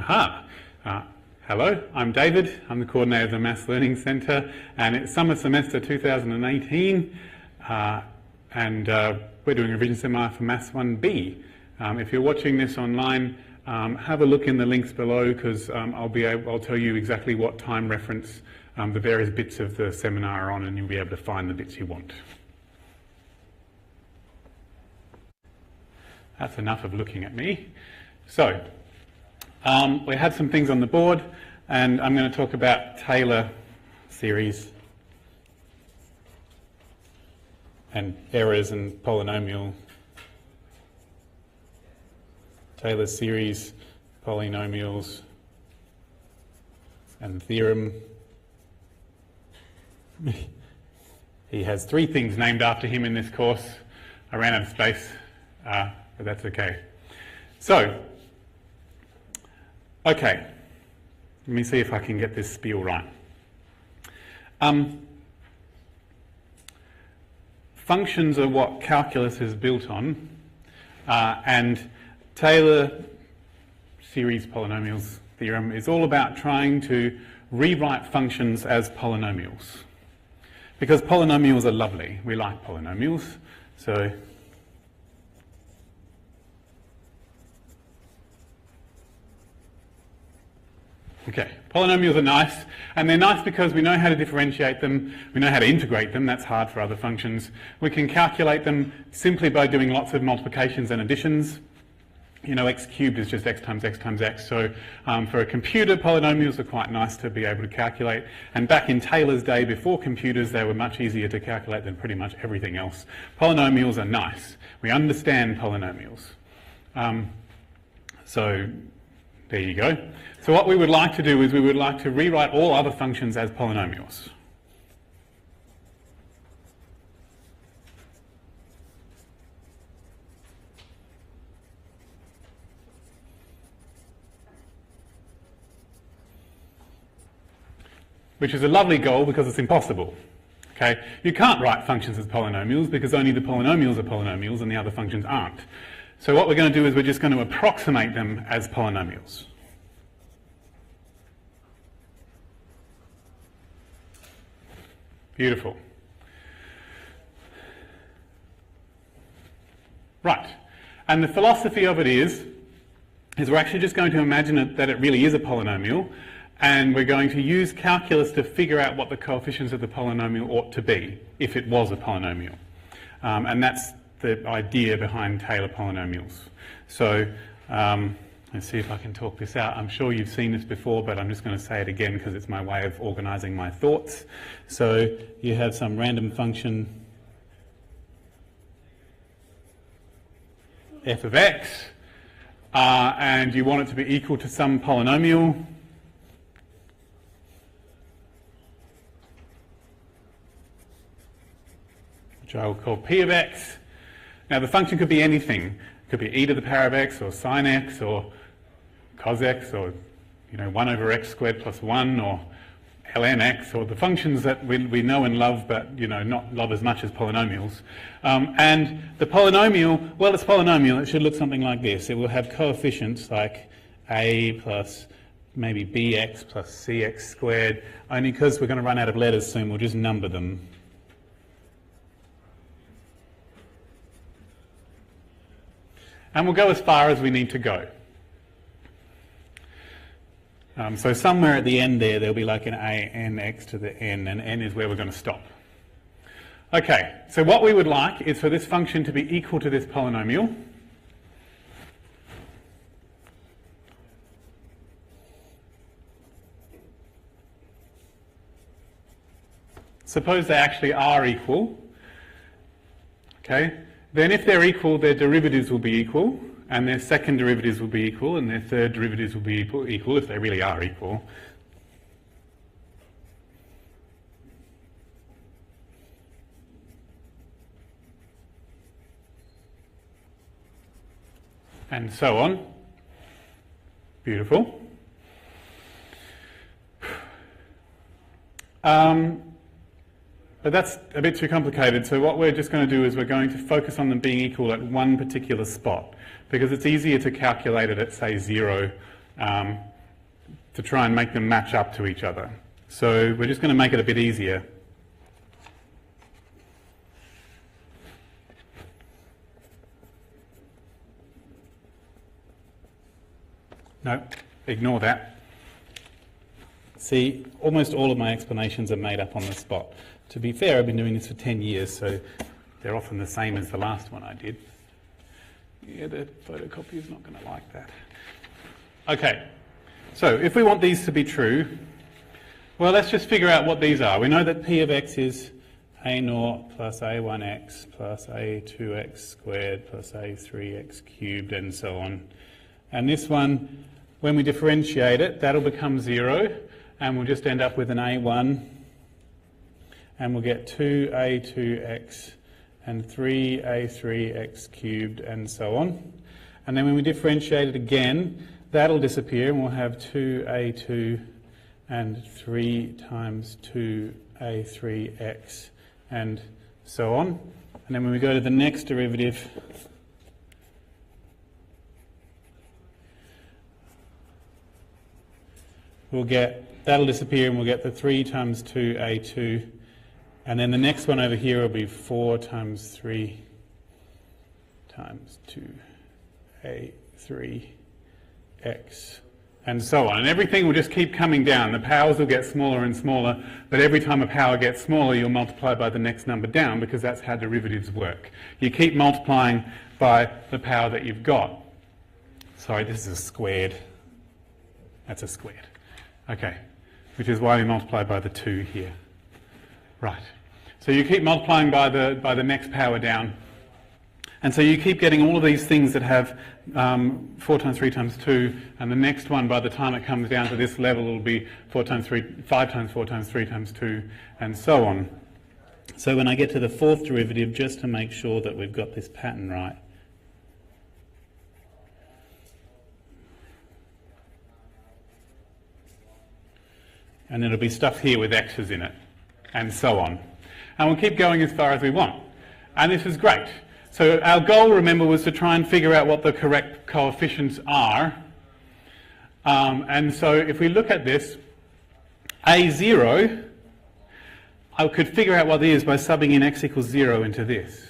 Aha. Hello, I'm David. I'm the coordinator of the Maths Learning Centre, and it's summer semester 2018, and we're doing a revision seminar for Maths 1B. If you're watching this online, have a look in the links below, because I'll tell you exactly what time reference the various bits of the seminar are on, and you'll be able to find the bits you want. That's enough of looking at me. So, we had some things on the board, and I'm going to talk about Taylor series and errors and polynomial. Taylor series, polynomials, and theorem. He has 3 things named after him in this course. I ran out of space, but that's okay. So, okay, let me see if I can get this spiel right. Functions are what calculus is built on, and Taylor series polynomials theorem is all about trying to rewrite functions as polynomials. Because polynomials are lovely. We like polynomials. So okay, polynomials are nice, and they're nice because we know how to differentiate them, we know how to integrate them. That's hard for other functions. We can calculate them simply by doing lots of multiplications and additions. You know, x cubed is just x times x times x, so for a computer, polynomials are quite nice to be able to calculate. And back in Taylor's day, before computers, they were much easier to calculate than pretty much everything else. Polynomials are nice. We understand polynomials. So there you go. So what we would like to do is we would like to rewrite all other functions as polynomials. Which is a lovely goal because it's impossible. Okay? You can't write functions as polynomials because only the polynomials are polynomials and the other functions aren't. So what we're going to do is we're just going to approximate them as polynomials. Beautiful. Right. And the philosophy of it is we're actually just going to imagine that it really is a polynomial, and we're going to use calculus to figure out what the coefficients of the polynomial ought to be if it was a polynomial. And that's the idea behind Taylor polynomials. So let's see if I can talk this out. I'm sure you've seen this before, but I'm just going to say it again because it's my way of organising my thoughts. So you have some random function f of x, and you want it to be equal to some polynomial. Which I will call p of x. Now the function could be anything. It could be e to the power of x, or sine x, or cos x, or 1 over x squared plus 1, or ln x, or the functions that we know and love, but not love as much as polynomials. And the polynomial, well, it's polynomial. It should look something like this. It will have coefficients like a plus maybe bx plus cx squared. Only because we're going to run out of letters soon, we'll just number them. And we'll go as far as we need to go. So somewhere at the end there'll be like an a n x to the n, and n is where we're going to stop. Okay, so what we would like is for this function to be equal to this polynomial. Suppose they actually are equal. Okay. Then if they're equal, their derivatives will be equal, and their second derivatives will be equal, and their third derivatives will be equal if they really are equal. And so on. Beautiful. But that's a bit too complicated, so what we're just going to do is we're going to focus on them being equal at one particular spot, because it's easier to calculate it at, say, 0 to try and make them match up to each other. So we're just going to make it a bit easier. No, ignore that. See, almost all of my explanations are made up on the spot. To be fair, I've been doing this for 10 years, so they're often the same as the last one I did. Yeah, the photocopy is not going to like that. Okay, so if we want these to be true, well, let's just figure out what these are. We know that p of x is a0 plus a1x plus a2x squared plus a3x cubed and so on. And this one, when we differentiate it, that'll become 0, and we'll just end up with an a1, and we'll get 2a2x and 3a3x cubed and so on. And then when we differentiate it again, that'll disappear, and we'll have 2a2 and 3 times 2a3x and so on. And then when we go to the next derivative, we'll get, that'll disappear, and we'll get the 3 times 2a2, and then the next one over here will be 4 times 3 times 2a3x, and so on. And everything will just keep coming down. The powers will get smaller and smaller, but every time a power gets smaller, you'll multiply by the next number down, because that's how derivatives work. You keep multiplying by the power that you've got. Sorry, this is a squared. That's a squared. Okay, which is why we multiply by the 2 here. Right. So you keep multiplying by the next power down. And so you keep getting all of these things that have 4 times 3 times 2, and the next one, by the time it comes down to this level, will be 4 times 3, 5 times 4 times 3 times 2, and so on. So when I get to the fourth derivative, just to make sure that we've got this pattern right, and there'll be stuff here with x's in it, and so on. And we'll keep going as far as we want. And this is great. So our goal, remember, was to try and figure out what the correct coefficients are. And so if we look at this, a0, I could figure out what it is by subbing in x equals 0 into this.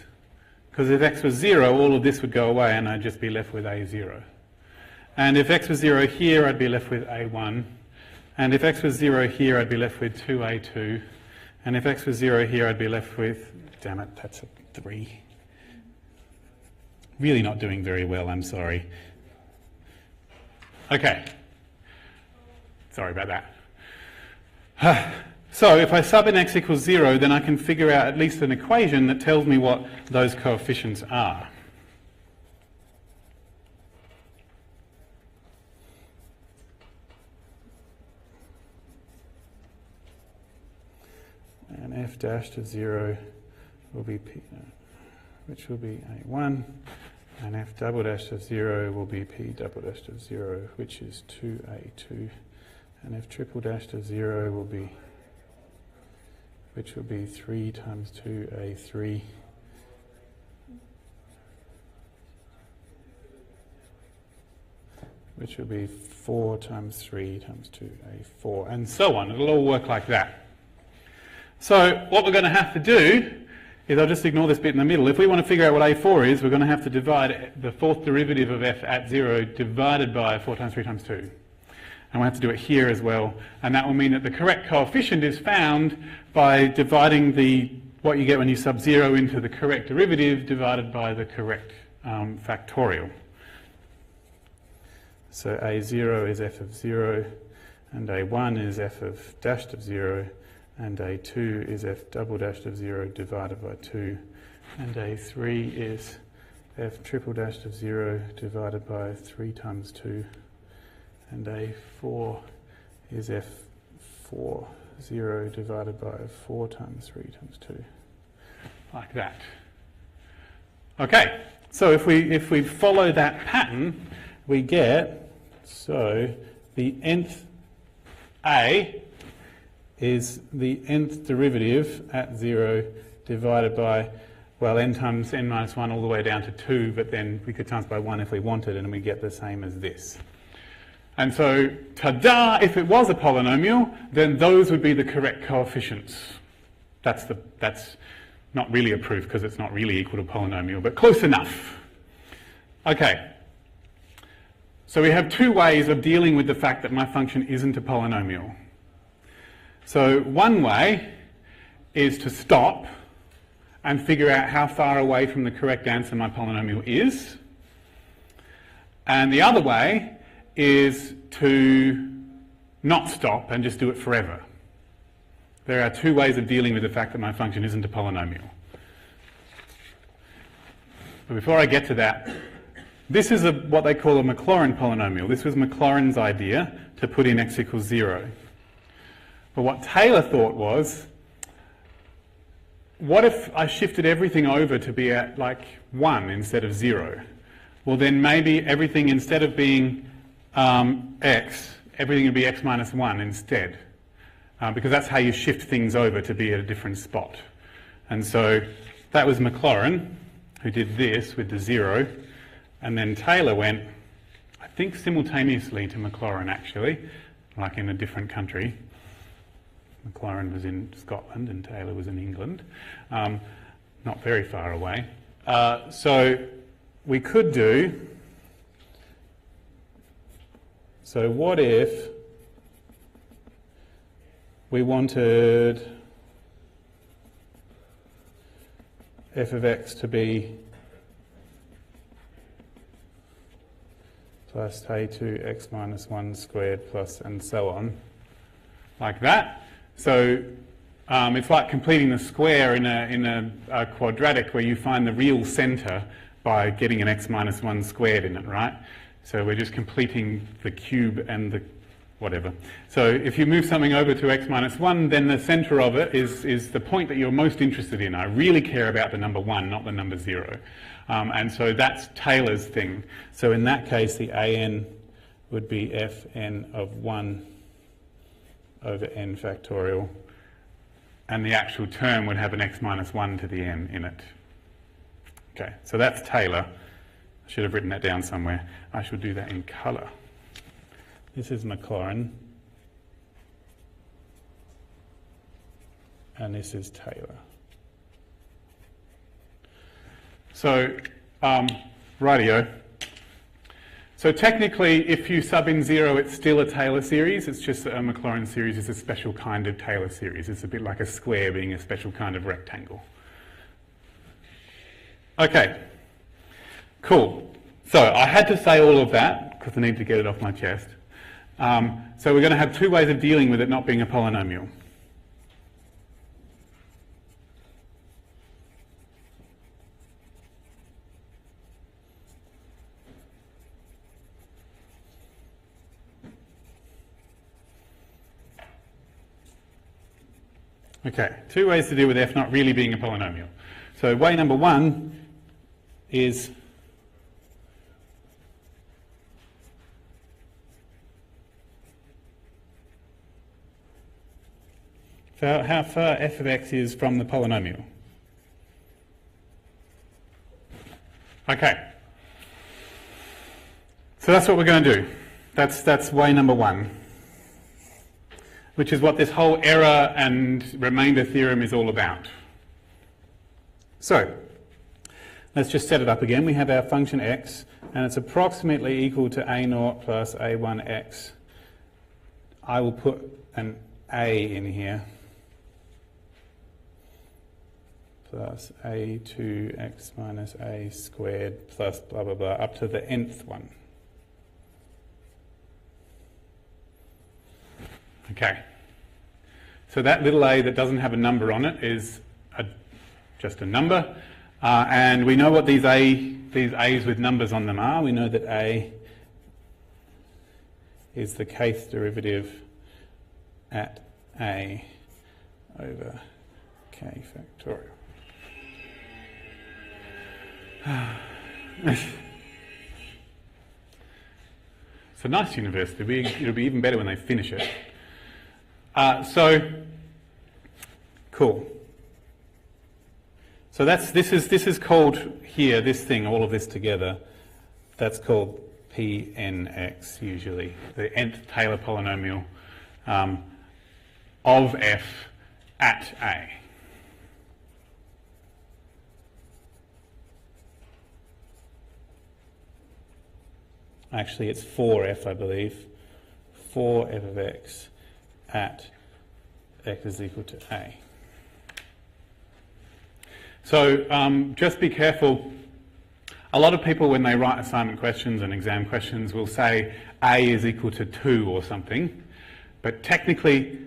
Because if x was 0, all of this would go away, and I'd just be left with a0. And if x was 0 here, I'd be left with a1. And if x was 0 here, I'd be left with 2a2. And if x was 0 here, I'd be left with, damn it, that's a 3. Really not doing very well, I'm sorry. Okay. Sorry about that. So if I sub in x equals 0, then I can figure out at least an equation that tells me what those coefficients are. And f dashed of 0 will be p, which will be a1, and f double dashed of 0 will be p double dashed of 0, which is 2a2, and f triple dashed of 0 will be, which will be 3 times 2a3, which will be 4 times 3 times 2a4, and so on. It'll all work like that. So what we're going to have to do is, I'll just ignore this bit in the middle. If we want to figure out what a4 is, we're going to have to divide the fourth derivative of f at 0 divided by 4 times 3 times 2. And we'll have to do it here as well. And that will mean that the correct coefficient is found by dividing what you get when you sub 0 into the correct derivative divided by the correct factorial. So a0 is f of 0, and a1 is f of dashed of 0, and a2 is f double dashed of 0 divided by 2, and a3 is f triple dashed of 0 divided by 3 times 2, and a4 is f4 0 divided by 4 times 3 times 2, like that. Okay, so if we follow that pattern, we get, so the nth a is the nth derivative at 0 divided by, well, n times n minus 1 all the way down to 2, but then we could times by 1 if we wanted, and we get the same as this. And so, ta-da, if it was a polynomial, then those would be the correct coefficients. That's not really a proof because it's not really equal to polynomial, but close enough. Okay. So we have two ways of dealing with the fact that my function isn't a polynomial. So one way is to stop and figure out how far away from the correct answer my polynomial is. And the other way is to not stop and just do it forever. There are two ways of dealing with the fact that my function isn't a polynomial. But before I get to that, this is what they call a Maclaurin polynomial. This was Maclaurin's idea to put in x equals 0. But what Taylor thought was, what if I shifted everything over to be at like 1 instead of 0? Well, then maybe everything, instead of being x, everything would be x minus 1 instead. Because that's how you shift things over to be at a different spot. And so that was Maclaurin, who did this with the 0. And then Taylor went, I think simultaneously to Maclaurin actually, like in a different country. Maclaurin was in Scotland and Taylor was in England, not very far away. So we could do, so what if we wanted f of x to be plus a2 x minus 1 squared plus and so on, like that. So it's like completing the square in a quadratic where you find the real centre by getting an x minus 1 squared in it, right? So we're just completing the cube and the whatever. So if you move something over to x minus 1, then the centre of it is the point that you're most interested in. I really care about the number 1, not the number 0. And so that's Taylor's thing. So in that case, the an would be fn of 1 over n factorial, and the actual term would have an x minus 1 to the n in it. Okay, so that's Taylor. I should have written that down somewhere. I should do that in colour. This is Maclaurin, and this is Taylor. So, rightio. So technically, if you sub in 0, it's still a Taylor series. It's just that a Maclaurin series is a special kind of Taylor series. It's a bit like a square being a special kind of rectangle. Okay, cool. So I had to say all of that because I need to get it off my chest. So we're going to have two ways of dealing with it not being a polynomial. Okay, two ways to deal with f not really being a polynomial. So way number one is how far f of x is from the polynomial. Okay. So that's what we're going to do. That's way number one, which is what this whole error and remainder theorem is all about. So, let's just set it up again. We have our function x, and it's approximately equal to a0 plus a1x. I will put an a in here, plus a2x minus a squared plus blah, blah, blah, up to the nth one. Okay. So that little a that doesn't have a number on it is just a number. And we know what these a's with numbers on them are. We know that a is the kth derivative at a over k factorial. It's a nice university. It'll be even better when they finish it. So cool. So this is called here, this thing, all of this together, that's called Pnx usually, the nth Taylor polynomial of f at A. Actually, it's 4f, I believe. 4f of x at x is equal to A. So just be careful. A lot of people, when they write assignment questions and exam questions, will say A is equal to 2 or something. But technically,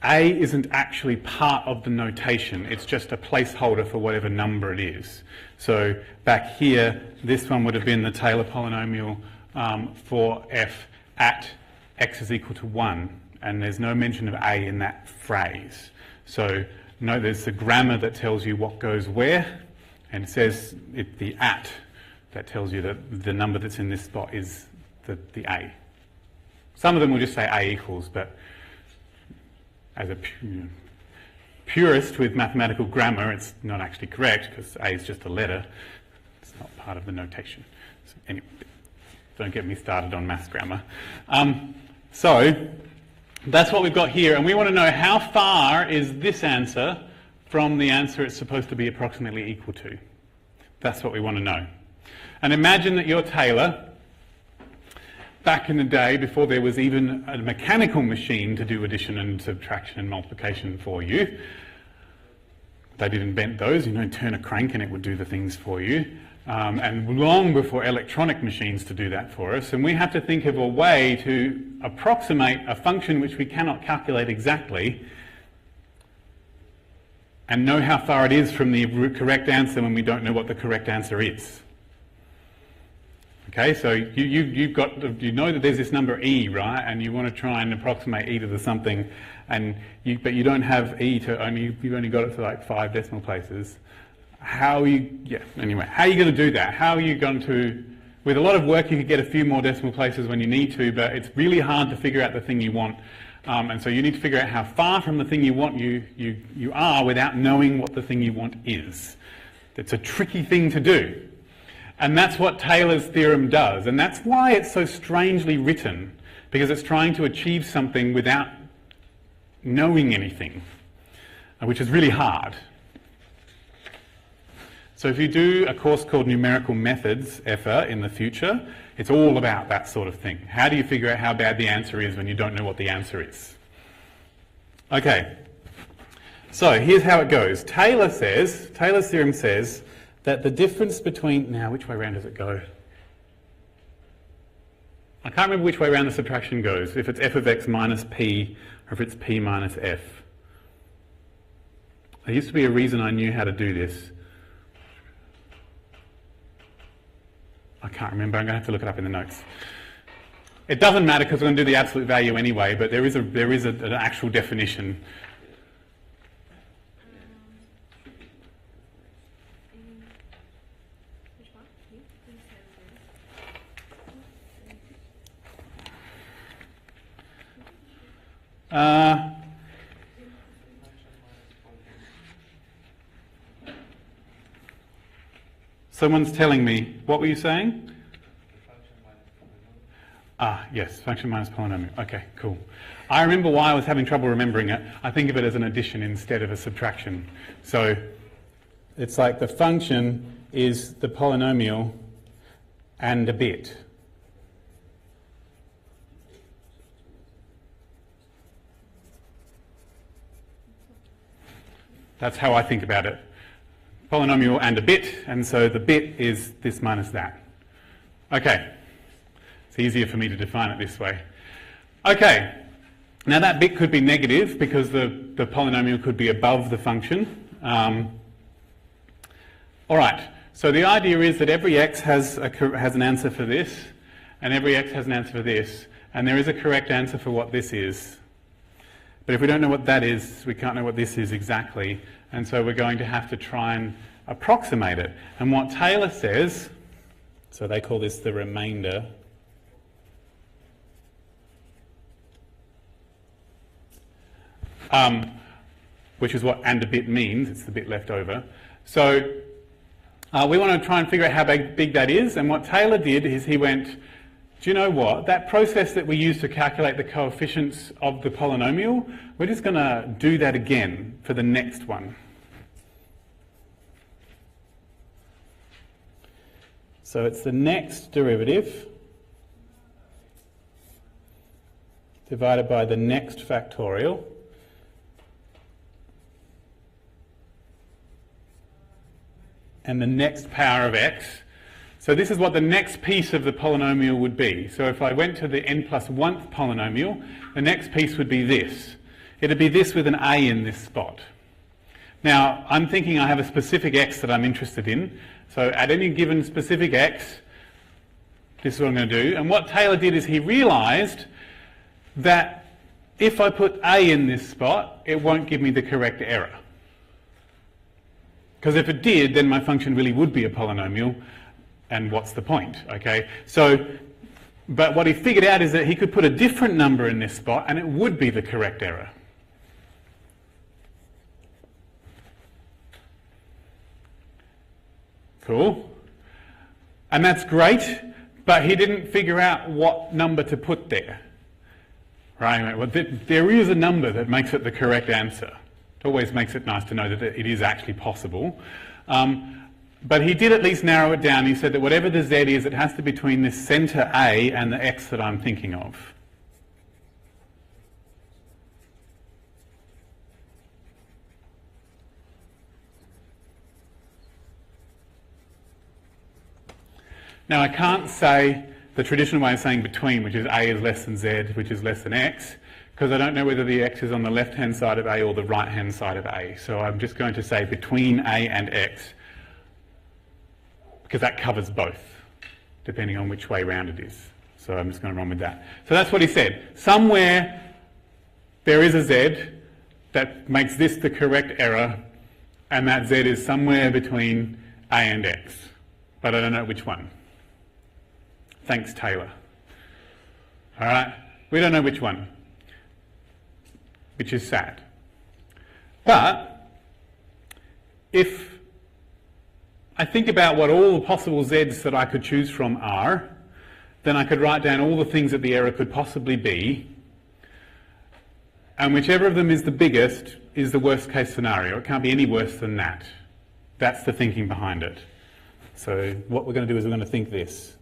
A isn't actually part of the notation. It's just a placeholder for whatever number it is. So back here, this one would have been the Taylor polynomial for f at x is equal to 1. And there's no mention of A in that phrase. So no, there's the grammar that tells you what goes where, and it says the at that tells you that the number that's in this spot is the A. Some of them will just say A equals, but as a purist with mathematical grammar, it's not actually correct because A is just a letter. It's not part of the notation. So anyway, don't get me started on maths grammar. So that's what we've got here, and we want to know how far is this answer from the answer it's supposed to be approximately equal to. That's what we want to know. And imagine that you're Taylor, back in the day before there was even a mechanical machine to do addition and subtraction and multiplication for you. They did invent those, turn a crank and it would do the things for you. And long before electronic machines to do that for us. And we have to think of a way to approximate a function which we cannot calculate exactly and know how far it is from the correct answer when we don't know what the correct answer is. Okay, so you know that there's this number e, right? And you want to try and approximate e to the something, but you don't have e to you've only got it to like 5 decimal places. How are you going to do that? How are you going to, with a lot of work you could get a few more decimal places when you need to, but it's really hard to figure out the thing you want. And so you need to figure out how far from the thing you want you are without knowing what the thing you want is. It's a tricky thing to do. And that's what Taylor's theorem does. And that's why it's so strangely written, because it's trying to achieve something without knowing anything, which is really hard. So if you do a course called Numerical Methods ever in the future, it's all about that sort of thing. How do you figure out how bad the answer is when you don't know what the answer is? Okay, so here's how it goes. Taylor's theorem says that the difference between, now which way around does it go? I can't remember which way around the subtraction goes, if it's f of x minus p or if it's p minus f. There used to be a reason I knew how to do this. I can't remember, I'm going to have to look it up in the notes. It doesn't matter because we're going to do the absolute value anyway, but there is an actual definition. Someone's telling me, what were you saying? Yes, function minus polynomial. Okay, cool. I remember why I was having trouble remembering it. I think of it as an addition instead of a subtraction. So it's like the function is the polynomial and a bit. That's how I think about it. Polynomial and a bit, and so the bit is this minus that. Okay, it's easier for me to define it this way. Okay, now that bit could be negative because the polynomial could be above the function. All right, so the idea is that every x has an answer for this, and every x has an answer for this, and there is a correct answer for what this is. But if we don't know what that is, we can't know what this is exactly. And so we're going to have to try and approximate it. And what Taylor says, so they call this the remainder, which is what and a bit means, it's the bit left over. So we want to try and figure out how big that is. And what Taylor did is he went, do you know what? That process that we use to calculate the coefficients of the polynomial, we're just going to do that again for the next one. So it's the next derivative divided by the next factorial. And the next power of x. So this is what the next piece of the polynomial would be. So if I went to the n+1th polynomial, the next piece would be this. It'd be this with an a in this spot. Now, I'm thinking I have a specific x that I'm interested in. So at any given specific x, this is what I'm going to do. And what Taylor did is he realised that if I put a in this spot, it won't give me the correct error. Because if it did, then my function really would be a polynomial, and what's the point, okay? So, but what he figured out is that he could put a different number in this spot, and it would be the correct error. Cool. And that's great, but he didn't figure out what number to put there. Right? Well, there is a number that makes it the correct answer. It always makes it nice to know that it is actually possible. But he did at least narrow it down. He said that whatever the z is, it has to be between this centre A and the x that I'm thinking of. Now I can't say the traditional way of saying between, which is a is less than z, which is less than x, because I don't know whether the x is on the left-hand side of a or the right-hand side of a. So I'm just going to say between a and x, because that covers both, depending on which way round it is. So I'm just going to run with that. So that's what he said. Somewhere there is a z that makes this the correct error, and that z is somewhere between a and x. But I don't know which one. Thanks, Taylor. All right? We don't know which one, which is sad. But if I think about what all the possible z's that I could choose from are, then I could write down all the things that the error could possibly be, and whichever of them is the biggest is the worst case scenario. It can't be any worse than that. That's the thinking behind it. So what we're going to do is we're going to think this.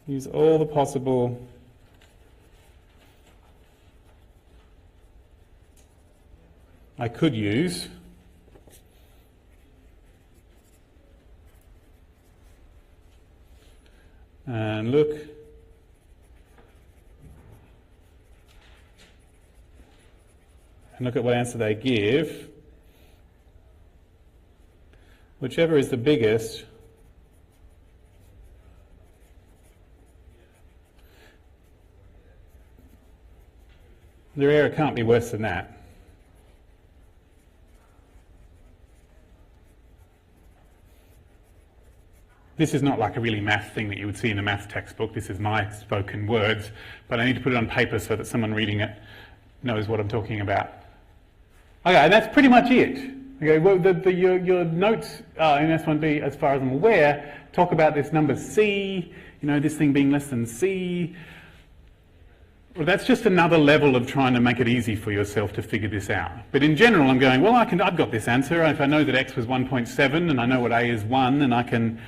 Use all the possible I could use. And look. And look at what answer they give. Whichever is the biggest, their error can't be worse than that. This is not like a really math thing that you would see in a math textbook. This is my spoken words, but I need to put it on paper so that someone reading it knows what I'm talking about. Okay, and that's pretty much it. Okay, well, your notes in S1B, as far as I'm aware, talk about this number C, this thing being less than C. Well, that's just another level of trying to make it easy for yourself to figure this out. But in general, I'm going, well, I've got this answer. If I know that x was 1.7 and I know what a is 1, then I can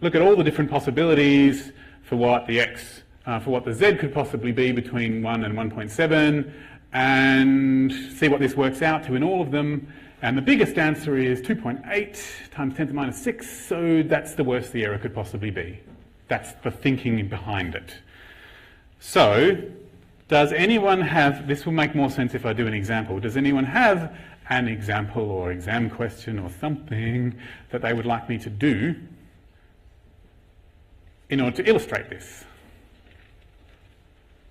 look at all the different possibilities for what the x, for what the z could possibly be between 1 and 1.7, and see what this works out to in all of them. And the biggest answer is 2.8 times 10 to the minus 6, so that's the worst the error could possibly be. That's the thinking behind it. So, does anyone have, this will make more sense if I do an example, does anyone have an example or exam question or something that they would like me to do in order to illustrate this?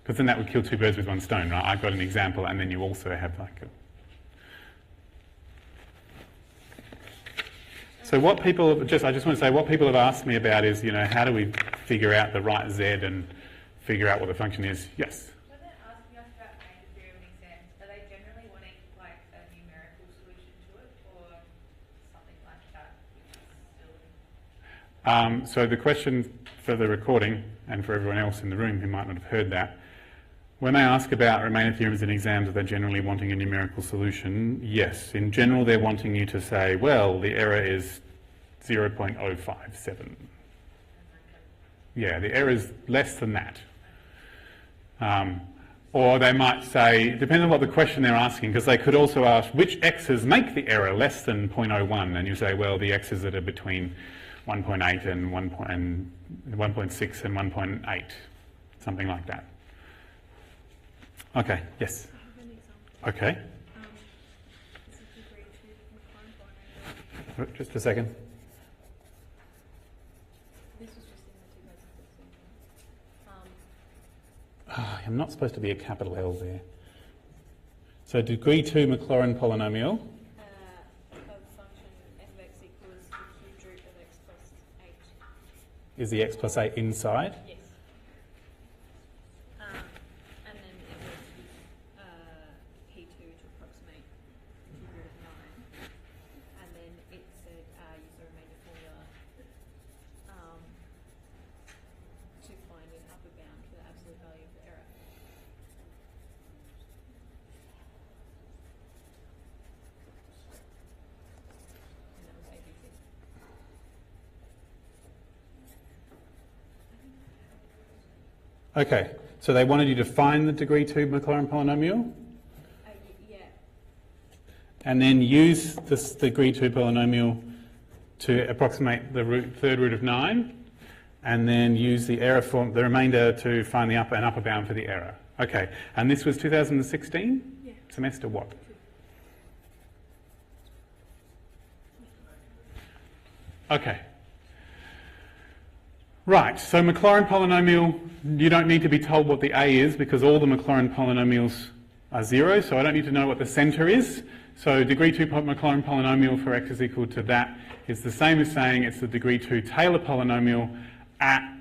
Because then that would kill two birds with one stone, right? I've got an example and then you also have like a... So what people, I just want to say, what people have asked me about is, how do we figure out the right z and figure out what the function is? Yes? When they're asking us about Nth Derivative exams, are they generally wanting like a numerical solution to it or something like that? So the question for the recording, and for everyone else in the room who might not have heard that, when they ask about remainder theorems in exams, are they generally wanting a numerical solution? Yes. In general, they're wanting you to say, well, the error is 0.057. Yeah, the error is less than that. Or they might say, depending on what the question they're asking, because they could also ask, which x's make the error less than 0.01? And you say, well, the x's that are between 1.8 and 1.6 and 1.8, something like that. Okay, yes. I have an example. Okay. This is degree 2 Maclaurin Polynomial. Just a second. This was just in the 2016 one. I'm not supposed to be a capital L there. So degree 2 Maclaurin Polynomial. Of function f of x equals the cubed root of x plus 8. Is the x plus 8 inside? Yes. And then it was P2 to approximate the cubed root of 9. And then it said use the remainder formula to find an upper bound for the absolute value of the error. And that was ABC. Okay, so they wanted you to find the degree 2 Maclaurin polynomial Yeah. and then use this degree 2 polynomial to approximate the third root of 9 and then use the error form, the remainder, to find the upper bound for the error. Okay, and this was 2016? Yeah. Semester what? Okay. Right, so Maclaurin polynomial, you don't need to be told what the A is because all the Maclaurin polynomials are 0, so I don't need to know what the centre is. So degree 2 Maclaurin polynomial for x is equal to that is the same as saying it's the degree 2 Taylor polynomial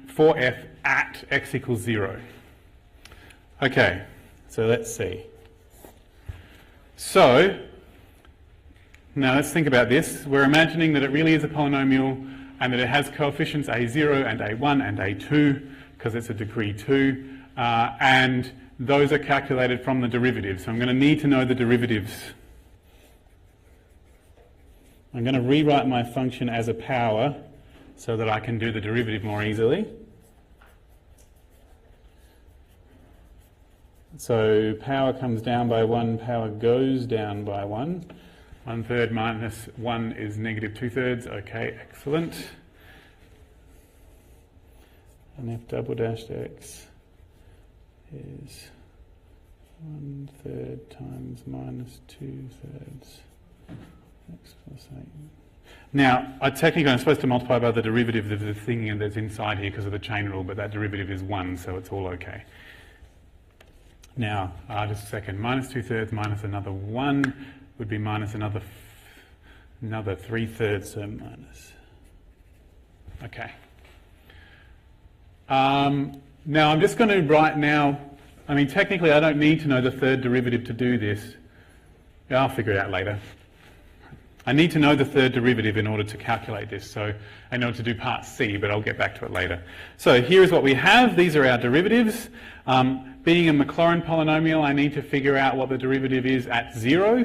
for f at x equals 0. Okay, so let's see. So, now let's think about this. We're imagining that it really is a polynomial and that it has coefficients a0 and a1 and a2 because it's a degree 2, and those are calculated from the derivative. So I'm going to need to know the derivatives. I'm going to rewrite my function as a power so that I can do the derivative more easily. So power comes down by 1, power goes down by 1. 1/3 minus 1 is negative 2/3. Okay, excellent. And f double dashed x is 1/3 times minus 2/3 x plus 8. Now, technically I'm supposed to multiply by the derivative of the thing that's inside here because of the chain rule, but that derivative is 1, so it's all okay. Now, just a second. Minus 2/3 minus another 1 would be minus another 3/3, so minus. Okay. Now I'm just going to write now, I mean technically I don't need to know the third derivative to do this. I'll figure it out later. I need to know the third derivative in order to calculate this, so in order to do part C, but I'll get back to it later. So here's what we have. These are our derivatives. Being a Maclaurin polynomial, I need to figure out what the derivative is at 0.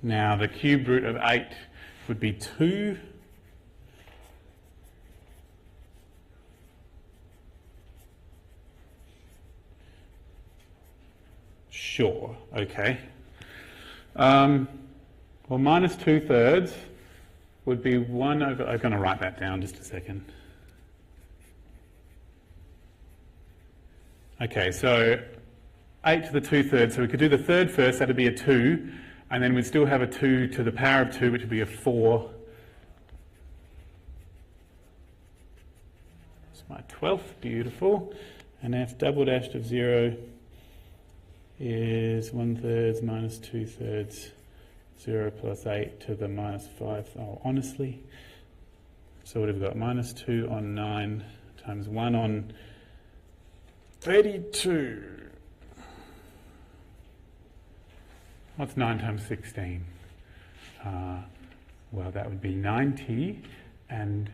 Now the cube root of 8 would be 2. Sure, okay. Well, minus 2/3 would be 1 over, I'm going to write that down just a second. Okay, so 8 to the 2/3, so we could do the third first, that would be a 2, and then we'd still have a 2 to the power of 2, which would be a 4. That's my 12th, beautiful. And f double dashed of 0 is 1/3 minus 2/3, 0 plus 8 to the minus 5. Oh, honestly. So what have we got? Minus 2 on 9 times 1 on 32. What's 9 times 16? well, that would be 90, and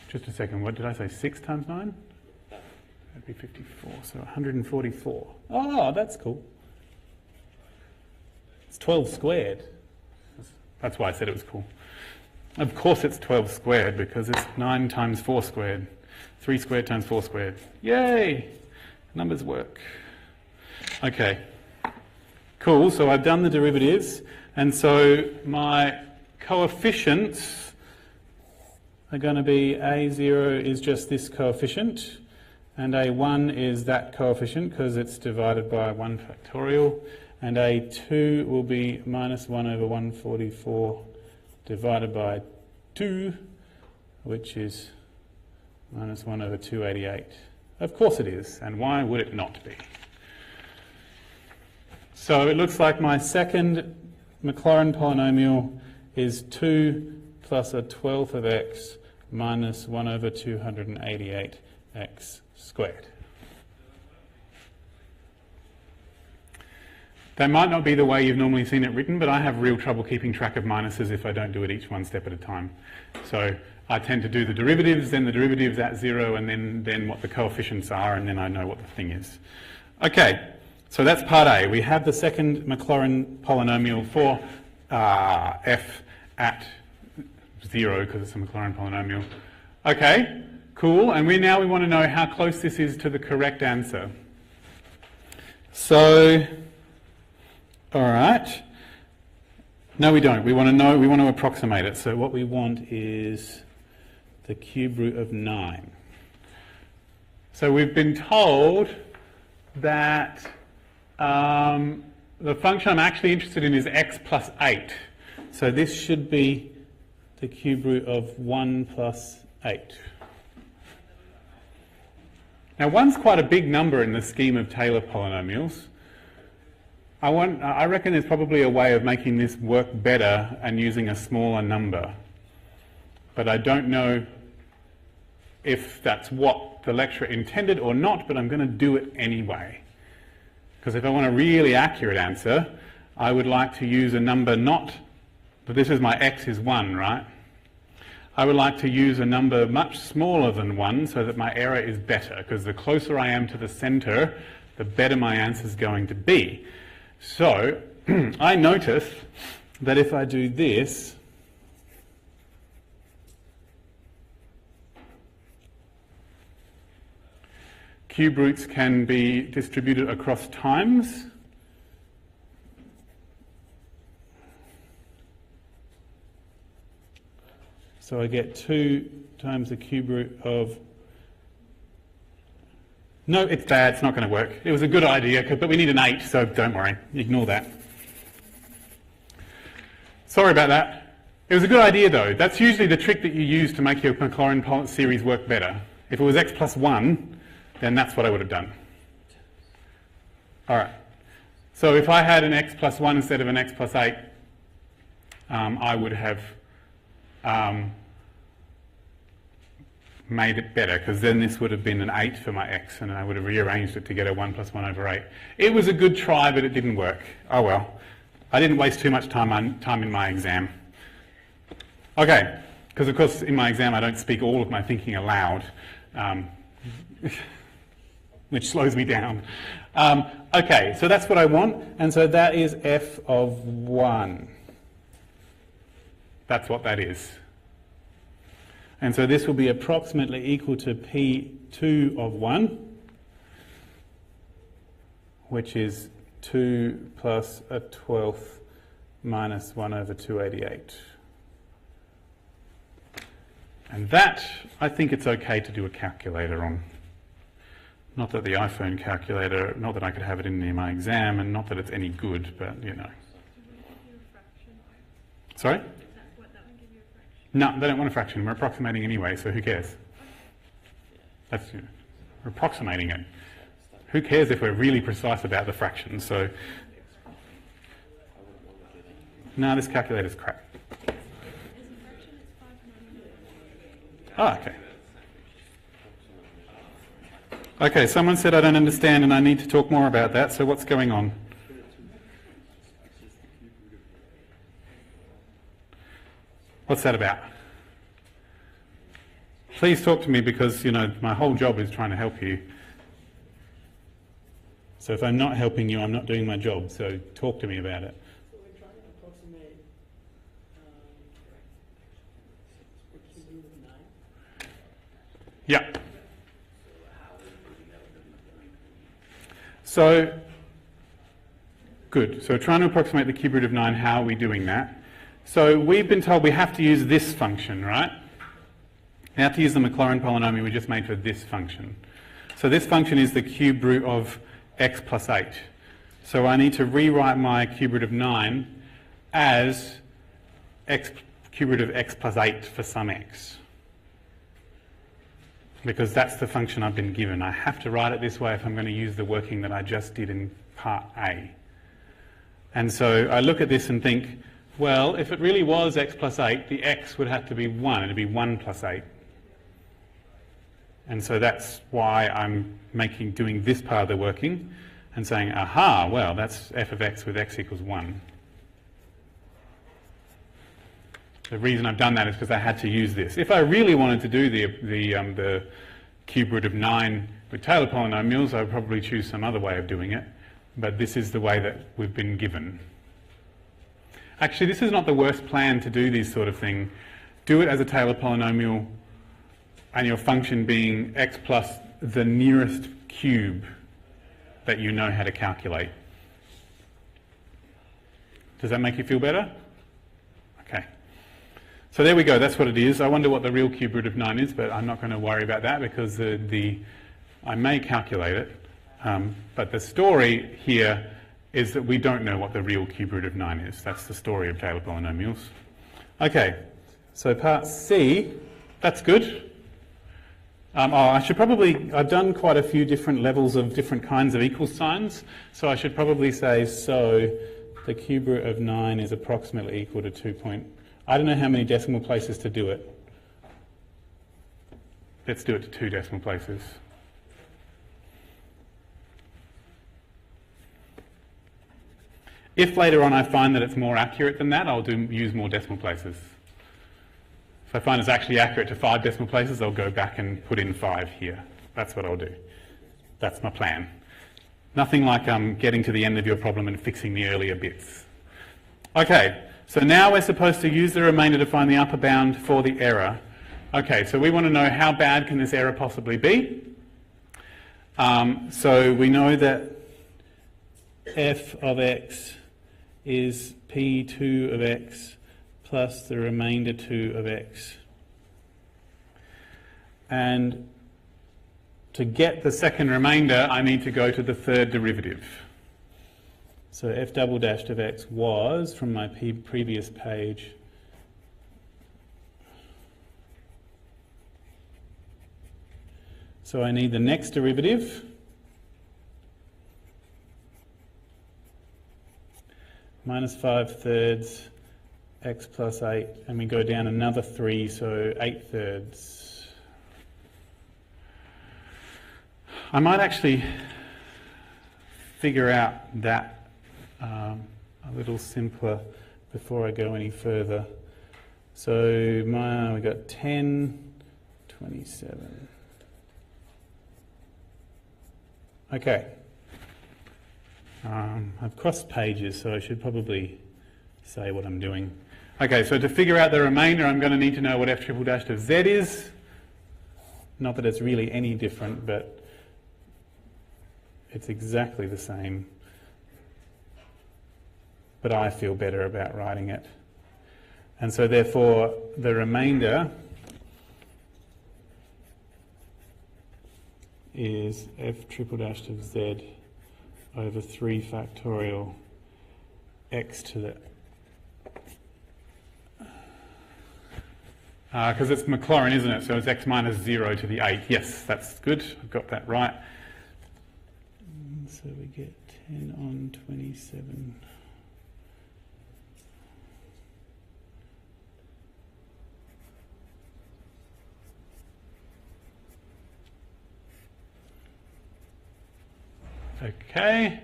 just a second, what did I say, 6 times 9? That'd be 54, so 144. Oh, that's cool. It's 12 squared. That's why I said it was cool. Of course it's 12 squared, because it's 9 times 4 squared. 3 squared times 4 squared. Yay! Numbers work. Okay. Cool, so I've done the derivatives, and so my coefficients are going to be A0 is just this coefficient, and A1 is that coefficient because it's divided by 1 factorial, and A2 will be minus 1 over 144 divided by 2, which is minus 1 over 288. Of course it is, and why would it not be? So it looks like my second Maclaurin polynomial is 2 plus a 12th of x minus 1 over 288x squared. That might not be the way you've normally seen it written, but I have real trouble keeping track of minuses if I don't do it each one step at a time. So I tend to do the derivatives, then the derivatives at 0, and then what the coefficients are, and then I know what the thing is. Okay. So that's part A. We have the second Maclaurin polynomial for f at 0 because it's a Maclaurin polynomial. Okay, cool. And now we want to know how close this is to the correct answer. So, all right. No, we don't. We want to approximate it. So what we want is the cube root of 9. So we've been told that the function I'm actually interested in is x plus 8. So this should be the cube root of 1 plus 8. Now 1's quite a big number in the scheme of Taylor polynomials. I reckon there's probably a way of making this work better and using a smaller number. But I don't know if that's what the lecturer intended or not, but I'm going to do it anyway. Because if I want a really accurate answer, I would like to use a number not, but this is my x is 1, right? I would like to use a number much smaller than 1 so that my error is better, because the closer I am to the centre, the better my answer is going to be. So I notice that if I do this, cube roots can be distributed across times. So I get 2 times the cube root of... No, it's bad, it's not going to work. It was a good idea, but we need an 8, so don't worry, ignore that. Sorry about that. It was a good idea though. That's usually the trick that you use to make your Maclaurin series work better. If it was x plus 1, then that's what I would have done. All right. So if I had an x plus 1 instead of an x plus 8, I would have made it better, because then this would have been an 8 for my x, and I would have rearranged it to get a 1 plus 1 over 8. It was a good try, but it didn't work. Oh well. I didn't waste too much time in my exam. Okay, because of course in my exam I don't speak all of my thinking aloud. Which slows me down. Okay, so that's what I want, and so that is f of 1. That's what that is. And so this will be approximately equal to p2 of 1, which is 2 plus a 12th minus 1 over 288. And that, I think it's okay to do a calculator on. Not that the iPhone calculator, not that I could have it in my exam, and not that it's any good, but you know. Sorry? No, they don't want a fraction. We're approximating anyway, so who cares? We're approximating it. Who cares if we're really precise about the fractions? So, no, this calculator's crap. Oh, okay. Okay, someone said I don't understand and I need to talk more about that, so what's going on? What's that about? Please talk to me because, you know, my whole job is trying to help you. So if I'm not helping you, I'm not doing my job. So talk to me about it. So we're trying to approximate the cube root of 9. Yeah. So how are we doing that? So, good. So trying to approximate the cube root of 9, how are we doing that? So we've been told we have to use this function, right? We have to use the Maclaurin polynomial we just made for this function. So this function is the cube root of x plus 8. So I need to rewrite my cube root of 9 as cube root of x plus 8 for some x. Because that's the function I've been given. I have to write it this way if I'm going to use the working that I just did in part A. And so I look at this and think, well, if it really was x plus 8, the x would have to be 1. It would be 1 plus 8. And so that's why I'm doing this part of the working and saying, aha, well, that's f of x with x equals 1. The reason I've done that is because I had to use this. If I really wanted to do the cube root of 9 with Taylor polynomials, I would probably choose some other way of doing it. But this is the way that we've been given. Actually, this is not the worst plan to do this sort of thing. Do it as a Taylor polynomial and your function being x plus the nearest cube that you know how to calculate. Does that make you feel better? Okay. So there we go, that's what it is. I wonder what the real cube root of 9 is, but I'm not going to worry about that because I may calculate it. But the story here is that we don't know what the real cube root of 9 is. That's the story of Taylor polynomials. Okay, so part C, that's good. I've done quite a few different levels of different kinds of equal signs, so I should probably say, so the cube root of 9 is approximately equal to 2 point. I don't know how many decimal places to do it. Let's do it to 2 decimal places. If later on I find that it's more accurate than that, I'll use more decimal places. If I find it's actually accurate to 5 decimal places, I'll go back and put in 5 here. That's what I'll do. That's my plan. Nothing like getting to the end of your problem and fixing the earlier bits. Okay, so now we're supposed to use the remainder to find the upper bound for the error. Okay, so we want to know how bad can this error possibly be. So we know that f of x is p2 of x plus the remainder 2 of x. And to get the second remainder, I need to go to the third derivative. So f double dashed of x was, from my previous page, so I need the next derivative, minus 5/3 x plus 8, and we go down another 3, so 8/3. I might actually figure out that a little simpler before I go any further. So we got 10, 27. Okay. I've crossed pages, so I should probably say what I'm doing. Okay, so to figure out the remainder, I'm going to need to know what f triple dash of z is. Not that it's really any different, but it's exactly the same. But I feel better about writing it. And so therefore, the remainder is f triple dash of z over 3 factorial x to the... Because it's Maclaurin, isn't it? So it's x minus 0 to the 8. Yes, that's good. I've got that right. So we get 10 on 27. Okay.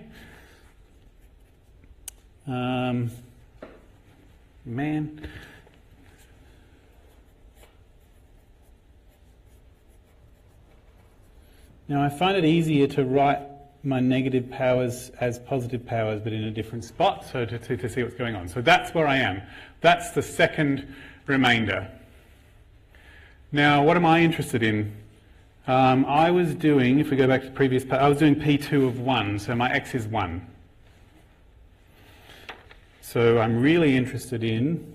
Man. Now I find it easier to write my negative powers as positive powers but in a different spot, so to see what's going on. So that's where I am. That's the second remainder. Now what am I interested in? I was doing, if we go back to the previous part, I was doing P2 of 1, so my x is 1. So I'm really interested in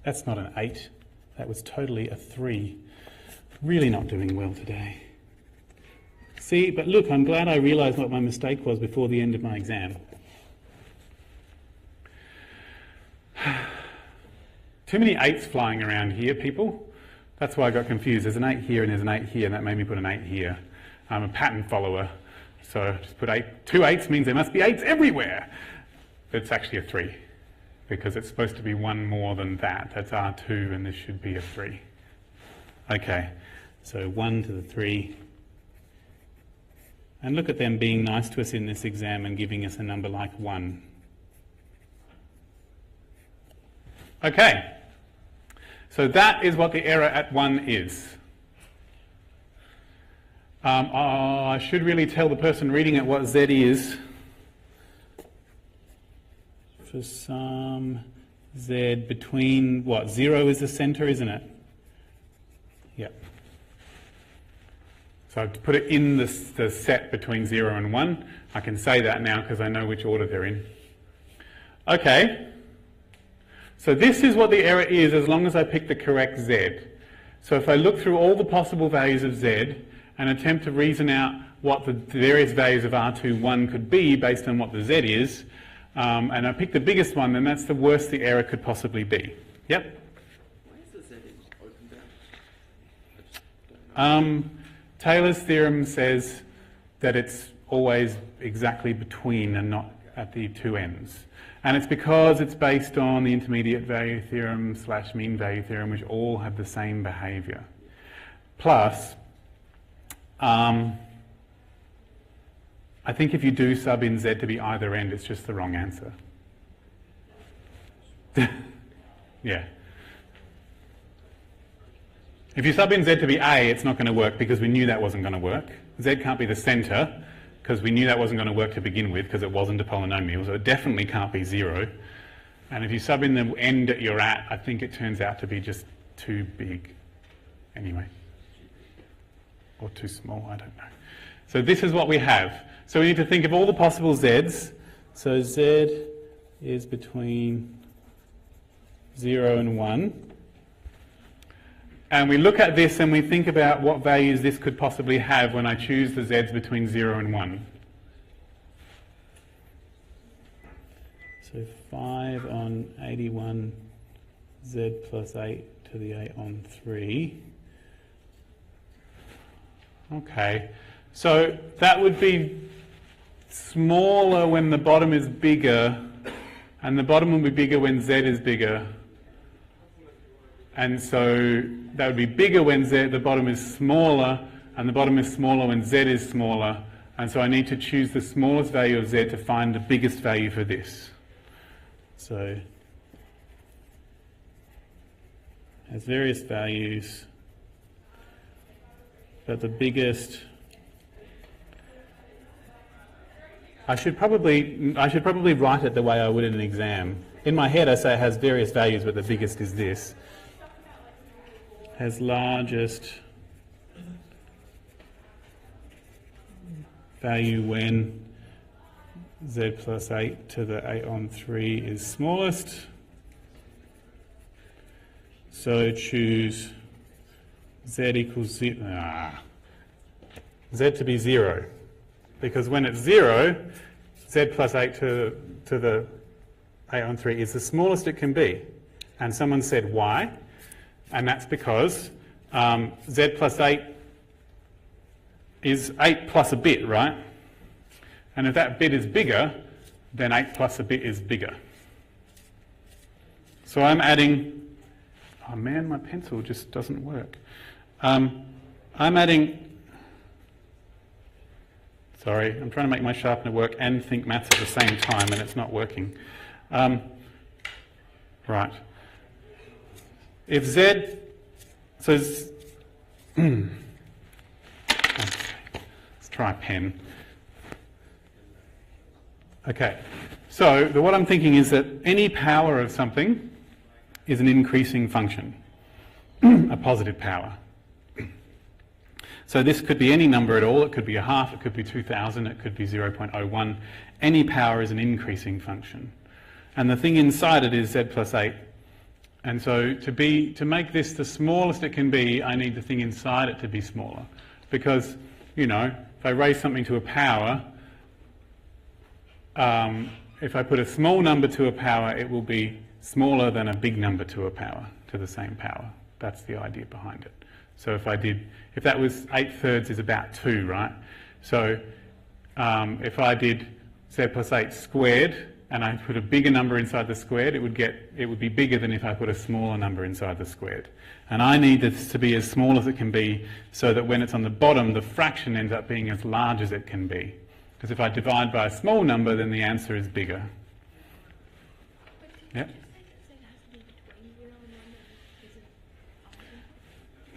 that's not an 8, that was totally a 3. Really not doing well today. See, but look, I'm glad I realised what my mistake was before the end of my exam. Too many 8s flying around here, people. That's why I got confused. There's an 8 here and there's an 8 here, and that made me put an 8 here. I'm a pattern follower, so just put 8. 2 8s means there must be 8s everywhere. But it's actually a 3, because it's supposed to be one more than that. That's R2, and this should be a 3. Okay, so 1 to the 3. And look at them being nice to us in this exam and giving us a number like 1. Okay, so that is what the error at 1 is. I should really tell the person reading it what Z is. For some Z between, what, 0 is the centre, isn't it? Yep. So I've put it in the set between 0 and 1. I can say that now because I know which order they're in. Okay. So this is what the error is as long as I pick the correct Z. So if I look through all the possible values of Z and attempt to reason out what the various values of R2, 1 could be based on what the Z is, and I pick the biggest one, then that's the worst the error could possibly be. Yep? Why is the Z open bound? Taylor's theorem says that it's always exactly between and not at the two ends. And it's because it's based on the intermediate value theorem / mean value theorem, which all have the same behaviour. Plus, I think if you do sub in Z to be either end, it's just the wrong answer. Yeah. If you sub in Z to be A, it's not going to work because we knew that wasn't going to work. Z can't be the centre because we knew that wasn't going to work to begin with because it wasn't a polynomial, so it definitely can't be 0. And if you sub in the end that you're at, I think it turns out to be just too big anyway. Or too small, I don't know. So this is what we have. So we need to think of all the possible Zs. So Z is between 0 and 1. And we look at this and we think about what values this could possibly have when I choose the Zs between 0 and 1. So 5 on 81 Z plus 8 to the 8 on 3. Okay, so that would be smaller when the bottom is bigger, and the bottom will be bigger when Z is bigger. And so that would be bigger when the bottom is smaller, and the bottom is smaller when Z is smaller. And so I need to choose the smallest value of Z to find the biggest value for this. So it has various values, but the biggest, I should probably write it the way I would in an exam. In my head I say it has various values, but the biggest is this. Has largest value when Z plus 8 to the 8 on 3 is smallest. So choose Z equals Z to be 0. Because when it's 0, Z plus 8 to the 8 on 3 is the smallest it can be. And someone said, why? And that's because Z plus 8 is 8 plus a bit, right? And if that bit is bigger, then 8 plus a bit is bigger. So I'm adding, oh man, my pencil just doesn't work. I'm adding, sorry, I'm trying to make my sharpener work and think maths at the same time, and it's not working. Right. If Z, so let's try a pen. Okay, so what I'm thinking is that any power of something is an increasing function, a positive power. So this could be any number at all. It could be a half, it could be 2,000, it could be 0.01. Any power is an increasing function. And the thing inside it is Z plus 8. And so to make this the smallest it can be, I need the thing inside it to be smaller. Because, you know, if I raise something to a power, if I put a small number to a power, it will be smaller than a big number to a power, to the same power. That's the idea behind it. So if that was 8/3 is about 2, right? So if I did Z plus 8 squared, and I put a bigger number inside the squared, it would be bigger than if I put a smaller number inside the squared. And I need this to be as small as it can be so that when it's on the bottom, the fraction ends up being as large as it can be. Because if I divide by a small number, then the answer is bigger. Yep.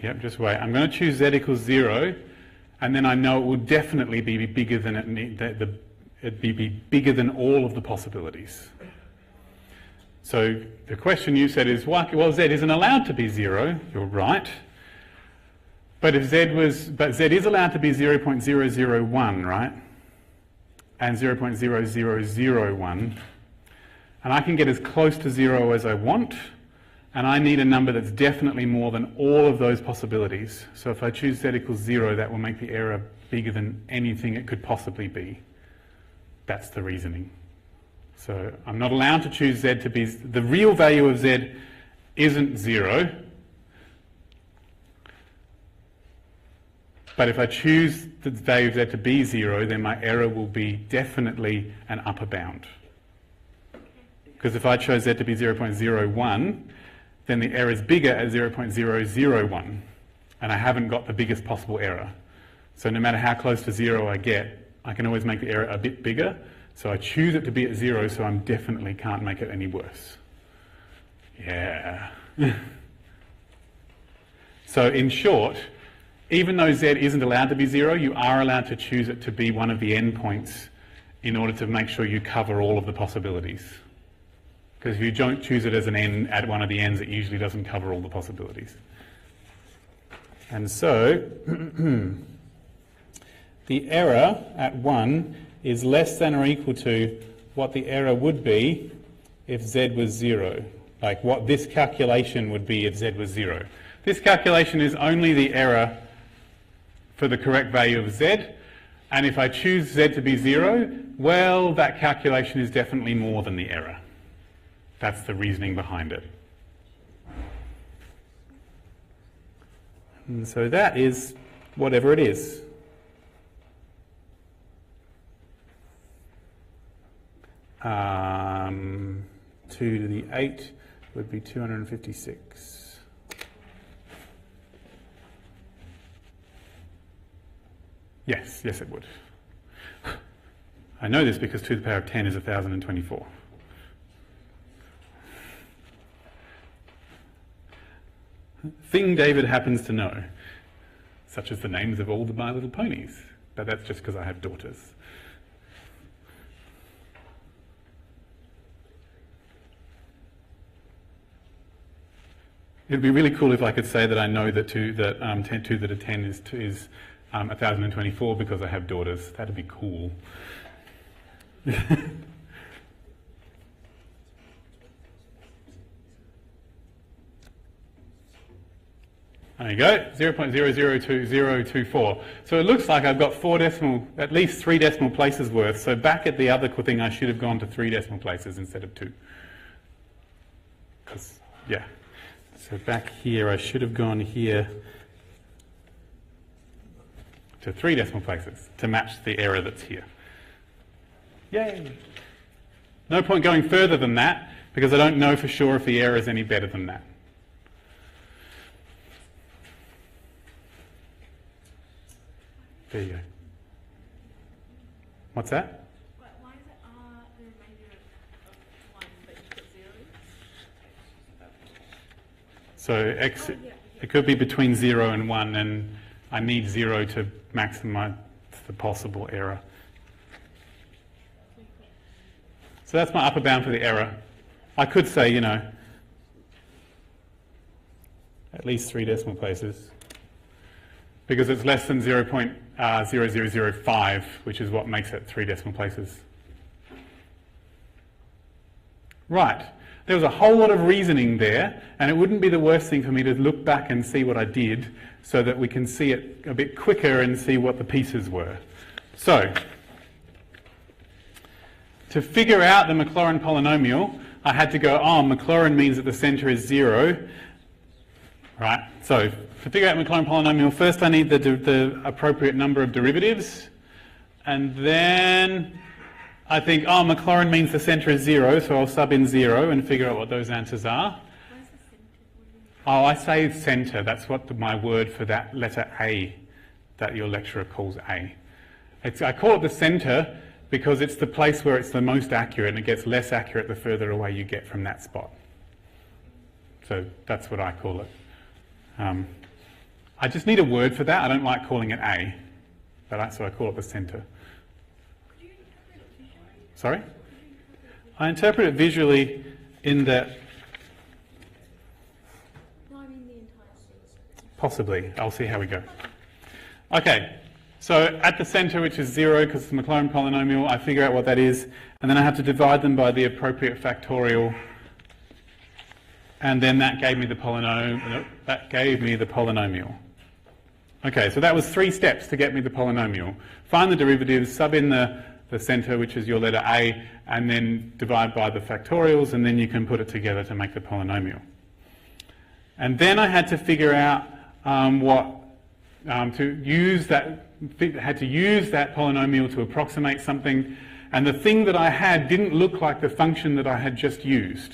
Yep, just wait. I'm going to choose Z equals 0, and then I know it will definitely be bigger than it'd be bigger than all of the possibilities. So the question you said is, well, Z isn't allowed to be 0. You're right. But Z is allowed to be 0.001, right? And 0.0001. And I can get as close to 0 as I want. And I need a number that's definitely more than all of those possibilities. So if I choose Z equals 0, that will make the error bigger than anything it could possibly be. That's the reasoning. So I'm not allowed to choose Z to be... The real value of Z isn't 0. But if I choose the value of Z to be 0, then my error will be definitely an upper bound. Because if I chose Z to be 0.01, then the error is bigger at 0.001, and I haven't got the biggest possible error. So no matter how close to 0 I get, I can always make the error a bit bigger, so I choose it to be at 0, so I definitely can't make it any worse. Yeah. So in short, even though Z isn't allowed to be 0, you are allowed to choose it to be one of the endpoints in order to make sure you cover all of the possibilities. Because if you don't choose it as an end at one of the ends, it usually doesn't cover all the possibilities. And so, the error at 1 is less than or equal to what the error would be if Z was 0. Like what this calculation would be if Z was 0. This calculation is only the error for the correct value of Z. And if I choose Z to be 0, well, that calculation is definitely more than the error. That's the reasoning behind it. And so that is whatever it is. Two to the 8 would be 256. Yes, it would. I know this because 2 to the power of 10 is 1,024. Thing David happens to know, such as the names of all the My Little Ponies. But that's just because I have daughters. It'd be really cool if I could say that I know that 2 to the 10 is 1,024 because I have daughters. That'd be cool. There you go, 0.002024. So it looks like I've got at least 3 decimal places worth. So back at the other thing, I should have gone to 3 decimal places instead of 2. Because, yeah. So back here, I should have gone here to 3 decimal places to match the error that's here. Yay! No point going further than that because I don't know for sure if the error is any better than that. There you go. What's that? Why is it the remainder of 1 but you've got 0? So x, it could be between 0 and 1, and I need 0 to maximize the possible error. So that's my upper bound for the error. I could say, you know, at least 3 decimal places, because it's less than 0.0005, which is what makes it 3 decimal places. Right. There was a whole lot of reasoning there, and it wouldn't be the worst thing for me to look back and see what I did so that we can see it a bit quicker and see what the pieces were. So, to figure out the Maclaurin polynomial, I had to go, oh, Maclaurin means that the centre is 0. Right, so to figure out Maclaurin polynomial, first I need the appropriate number of derivatives, and then I think, oh, Maclaurin means the centre is 0, so I'll sub in 0 and figure out what those answers are. Oh, I say centre, that's what my word for that letter A that your lecturer calls A. I call it the centre because it's the place where it's the most accurate, and it gets less accurate the further away you get from that spot. So that's what I call it. I just need a word for that. I don't like calling it A, but so I call it the centre. Sorry? I interpret it visually in that... No, I mean the entire thing. Possibly. I'll see how we go. Okay, so at the centre, which is 0, because it's the Maclaurin polynomial, I figure out what that is, and then I have to divide them by the appropriate factorial, and then that gave me the polynomial. Okay, so that was 3 steps to get me the polynomial. Find the derivatives, sub in the centre, which is your letter A, and then divide by the factorials, and then you can put it together to make the polynomial. And then I had to figure out had to use that polynomial to approximate something, and the thing that I had didn't look like the function that I had just used.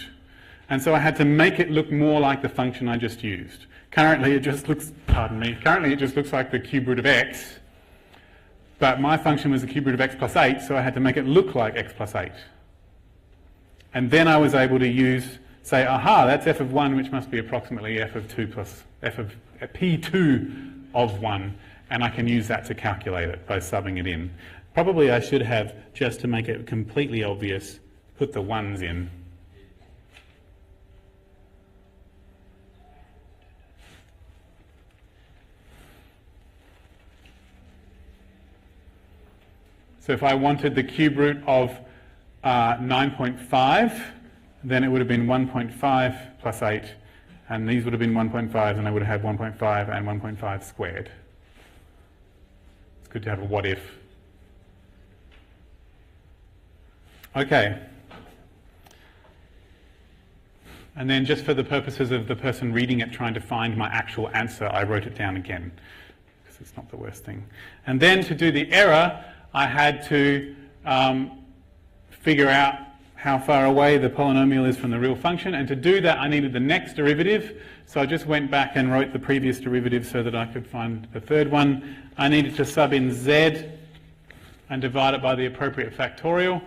And so I had to make it look more like the function I just used. Currently it just looks like the cube root of x, but my function was the cube root of x plus 8, so I had to make it look like x plus 8. And then I was able to say, aha, that's f of 1, which must be approximately f of 2 plus f of p2 of 1, and I can use that to calculate it by subbing it in. Probably I should have, just to make it completely obvious, put the 1s in. So if I wanted the cube root of 9.5, then it would have been 1.5 plus 8, and these would have been 1.5, and I would have had 1.5 and 1.5 squared. It's good to have a what if. Okay. And then just for the purposes of the person reading it trying to find my actual answer, I wrote it down again, because it's not the worst thing. And then to do the error, I had to figure out how far away the polynomial is from the real function, and to do that I needed the next derivative, so I just went back and wrote the previous derivative so that I could find the third one. I needed to sub in z and divide it by the appropriate factorial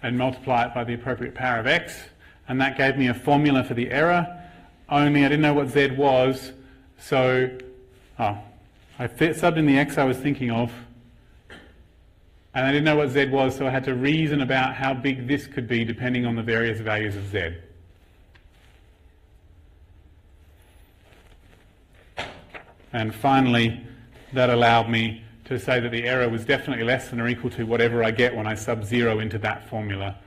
and multiply it by the appropriate power of x, and that gave me a formula for the error, only I didn't know what z was, so I subbed in the x I was thinking of, and I didn't know what z was, so I had to reason about how big this could be depending on the various values of z. And finally, that allowed me to say that the error was definitely less than or equal to whatever I get when I sub 0 into that formula,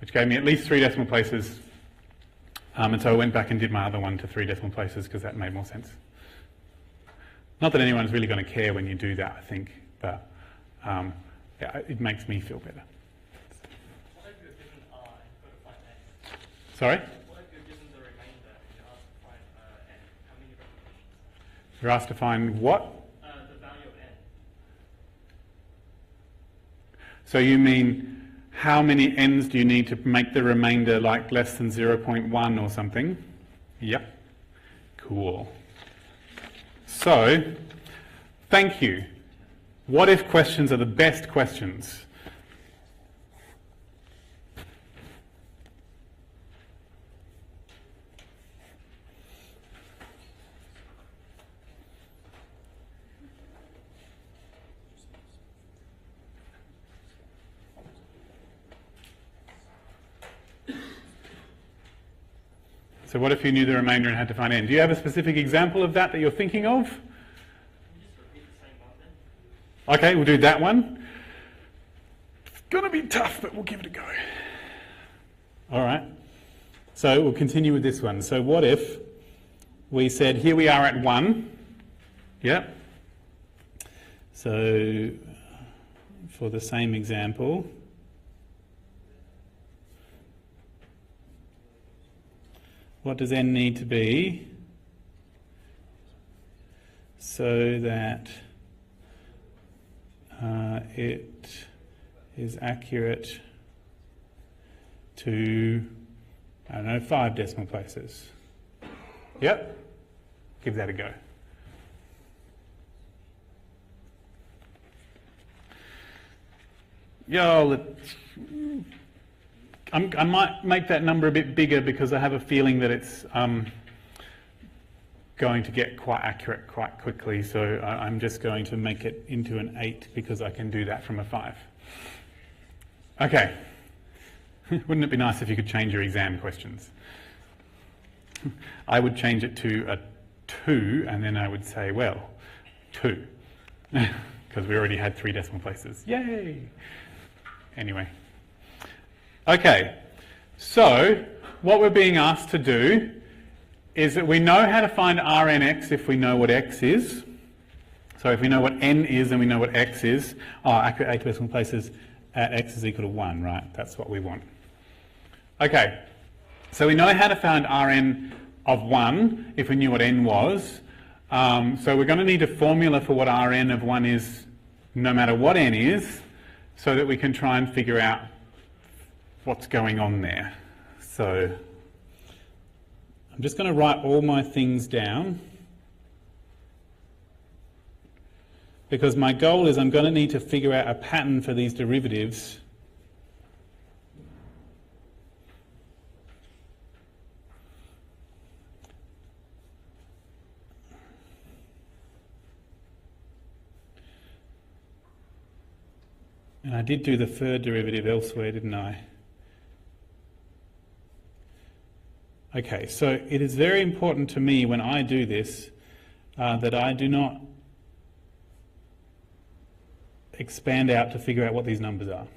which gave me at least 3 decimal places. And so I went back and did my other one to 3 decimal places because that made more sense. Not that anyone's really going to care when you do that, I think, but yeah, it makes me feel better. What if you're given R and you've got to find N? Sorry? What if you're given the remainder and you're asked to find N? How many repetitions? You're asked to find what? The value of N. So you mean how many n's do you need to make the remainder like less than 0.1 or something? Yep. Cool. So, thank you. What if questions are the best questions. So what if you knew the remainder and had to find n? Do you have a specific example of that you're thinking of? Can you just repeat the same one then? Okay, we'll do that one. It's going to be tough, but we'll give it a go. All right. So we'll continue with this one. So what if we said, here we are at 1. Yep. So for the same example, what does n need to be so that it is accurate to, I don't know, 5 decimal places? Yep. Give that a go. I might make that number a bit bigger because I have a feeling that it's going to get quite accurate quite quickly, so I'm just going to make it into an 8 because I can do that from a 5. Okay. Wouldn't it be nice if you could change your exam questions? I would change it to a 2 and then I would say, well, 2. Because we already had 3 decimal places. Yay! Anyway. Okay, so what we're being asked to do is that we know how to find Rnx if we know what x is. So if we know what n is and we know what x is, accurate 8 decimal places at x is equal to 1, right? That's what we want. Okay, so we know how to find Rn of 1 if we knew what n was. So we're going to need a formula for what Rn of 1 is no matter what n is, so that we can try and figure out what's going on there. So I'm just going to write all my things down because my goal is I'm going to need to figure out a pattern for these derivatives and I did do the third derivative elsewhere, didn't I? Okay, so it is very important to me when I do this that I do not expand out to figure out what these numbers are.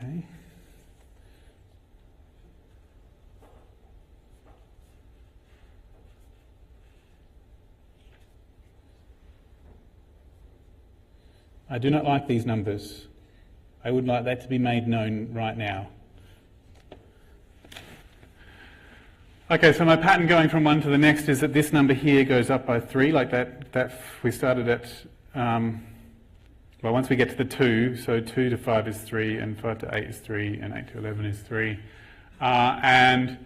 Okay. I do not like these numbers. I would like that to be made known right now. Okay, so my pattern going from one to the next is that this number here goes up by 3, like that we started at, well, once we get to the 2, so 2 to 5 is 3, and 5 to 8 is 3, and 8 to 11 is 3. I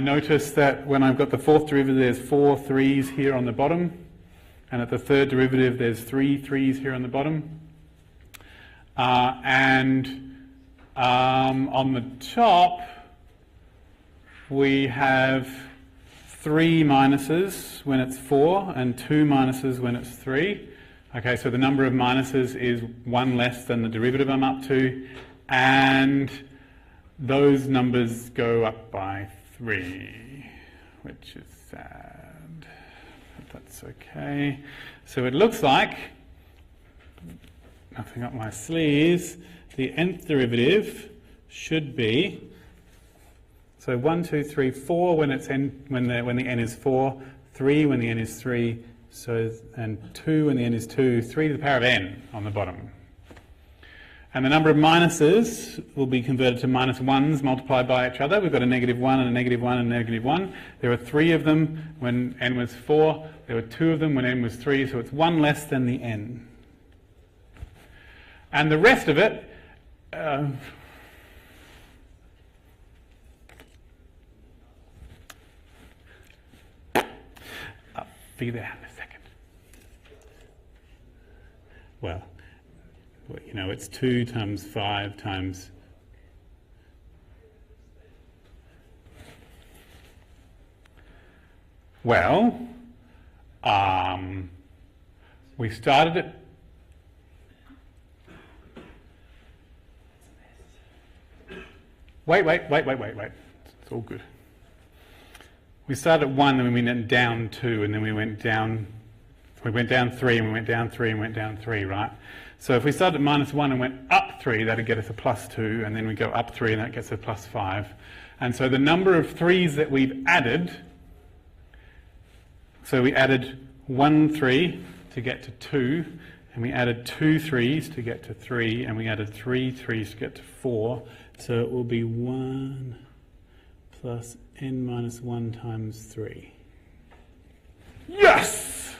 notice that when I've got the fourth derivative, there's 4 3's here on the bottom, and at the third derivative, there's 3 3's here on the bottom. On the top, we have 3 minuses when it's 4 and 2 minuses when it's 3. Okay, so the number of minuses is 1 less than the derivative I'm up to, and those numbers go up by 3, which is sad, but that's okay. So it looks like, nothing up my sleeves, the nth derivative should be, so 1, 2, 3, 4 when it's n, when the n is 4, 3 when the n is 3, so, and 2 when the n is 2, 3 to the power of n on the bottom. And the number of minuses will be converted to minus 1's multiplied by each other. We've got a negative 1 and a negative 1 and a negative 1. There were 3 of them when n was 4. There were 2 of them when n was 3, so it's 1 less than the n. And the rest of it, I'll figure that out in a second. Well, you know, it's 2 times 5 times... Well, we started at... Wait. It's all good. We started at 1, then we went down 2, and then we went down 3, and we went down 3, and went down 3, right? So if we started at -1 and went up 3, that'd get us a +2, and then we go up 3, and that gets a +5. And so the number of 3's that we've added, so we added 1 3 to get to 2, and we added 2 3's to get to 3, and we added 3 3's to get to 4. So it will be 1 plus n minus 1 times 3. Yes!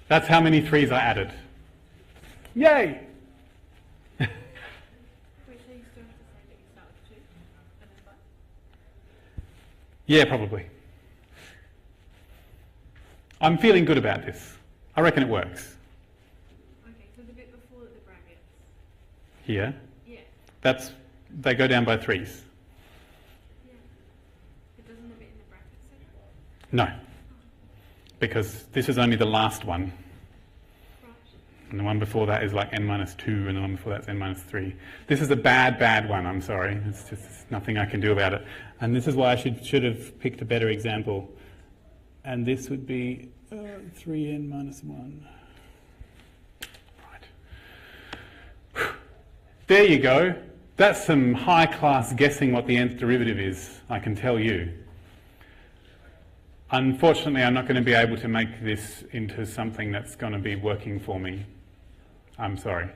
That's how many 3's I added. Yay! Wait, so you still have to say that you start with 2 and then 5? Yeah, probably. I'm feeling good about this. I reckon it works. Okay, so the bit before the brackets. Here, Yeah. they go down by 3's. Yeah. But doesn't the bit in the brackets say that? No, because this is only the last one. Right. And the one before that is like n minus 2, and the one before that's n minus 3. This is a bad one, I'm sorry. It's just nothing I can do about it. And this is why I should have picked a better example. And this would be 3n minus 1. Right. Whew. There you go. That's some high-class guessing what the nth derivative is, I can tell you. Unfortunately, I'm not going to be able to make this into something that's going to be working for me. I'm sorry.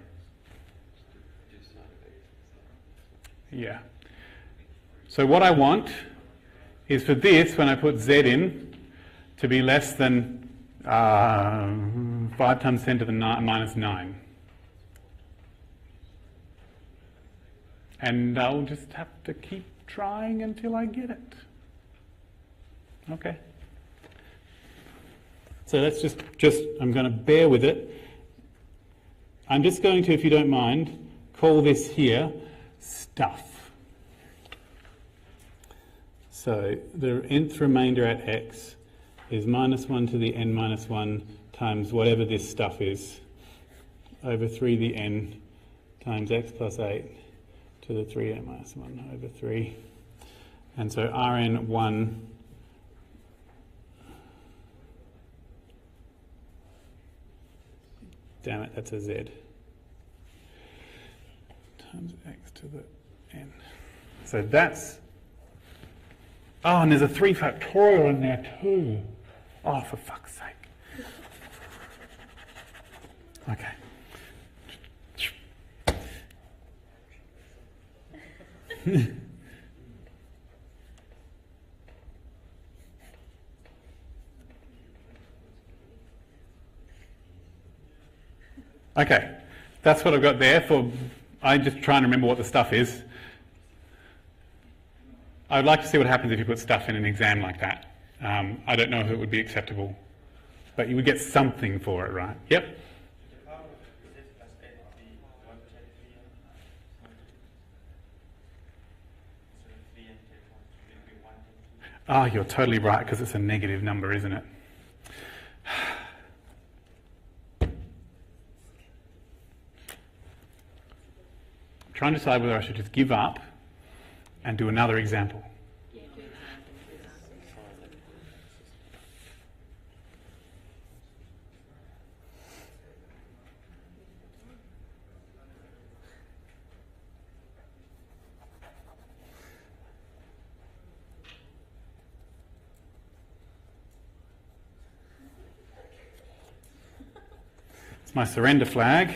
Yeah. So what I want is for this, when I put z in, to be less than 5 times 10 to the minus 9. And I'll just have to keep trying until I get it. Okay. So that's just I'm going to bear with it. I'm just going to, if you don't mind, call this here stuff. So the nth remainder at x is -1 to the n minus 1 times whatever this stuff is, over 3 the n times x plus 8 to the 3n minus 1 over 3. And so Rn1 damn it, that's a z times x to the n. So that's, oh, and there's a 3 factorial in there too. Oh, for fuck's sake. Okay. Okay, that's what I've got there for, I'm just trying to remember what the stuff is. I'd like to see what happens if you put stuff in an exam like that. I don't know if it would be acceptable, but you would get something for it, right? Yep. Oh, you're totally right, because it's a negative number, isn't it? I'm trying to decide whether I should just give up and do another example. Yeah, do that. It's my surrender flag.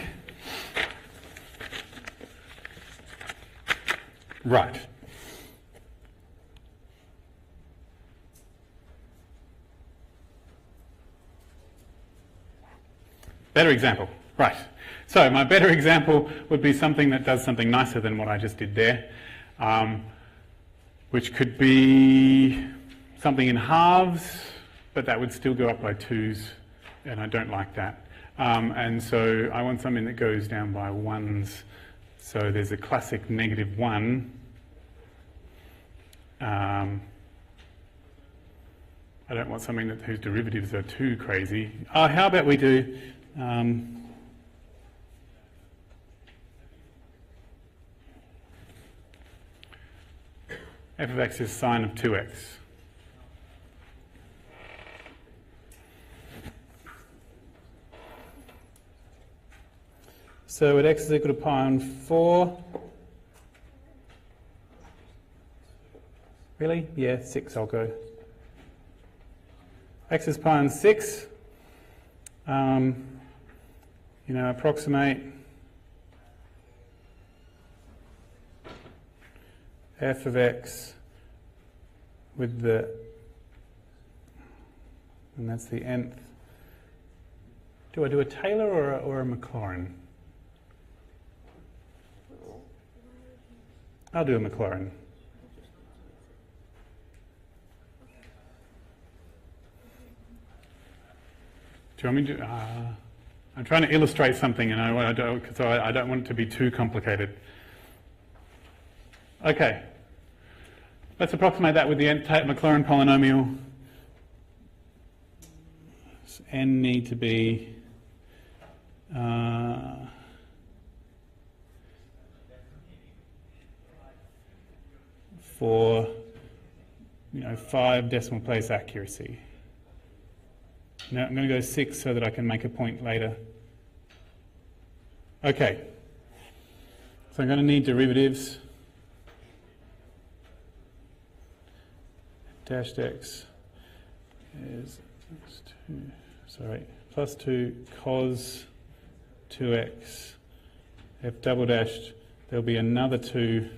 Right. Better example. Right. So my better example would be something that does something nicer than what I just did there, which could be something in halves, but that would still go up by 2's, and I don't like that. And so I want something that goes down by 1's. So there's a classic -1. I don't want something whose derivatives are too crazy. Oh, how about we do f of x is sine of 2x. So at x is equal to pi on 4. Really? Yeah, 6 I'll go. X is pi on 6. Approximate f of x with and that's the nth. Do I do a Taylor or a Maclaurin? I'll do a Maclaurin. Do you want me to? I'm trying to illustrate something, and I don't want it to be too complicated. Okay. Let's approximate that with the Maclaurin polynomial. Does n need to be for 5 decimal place accuracy? Now I'm going to go 6 so that I can make a point later. Okay. So I'm going to need derivatives. Dashed x is plus 2 cos 2x. F double dashed, there'll be another 2,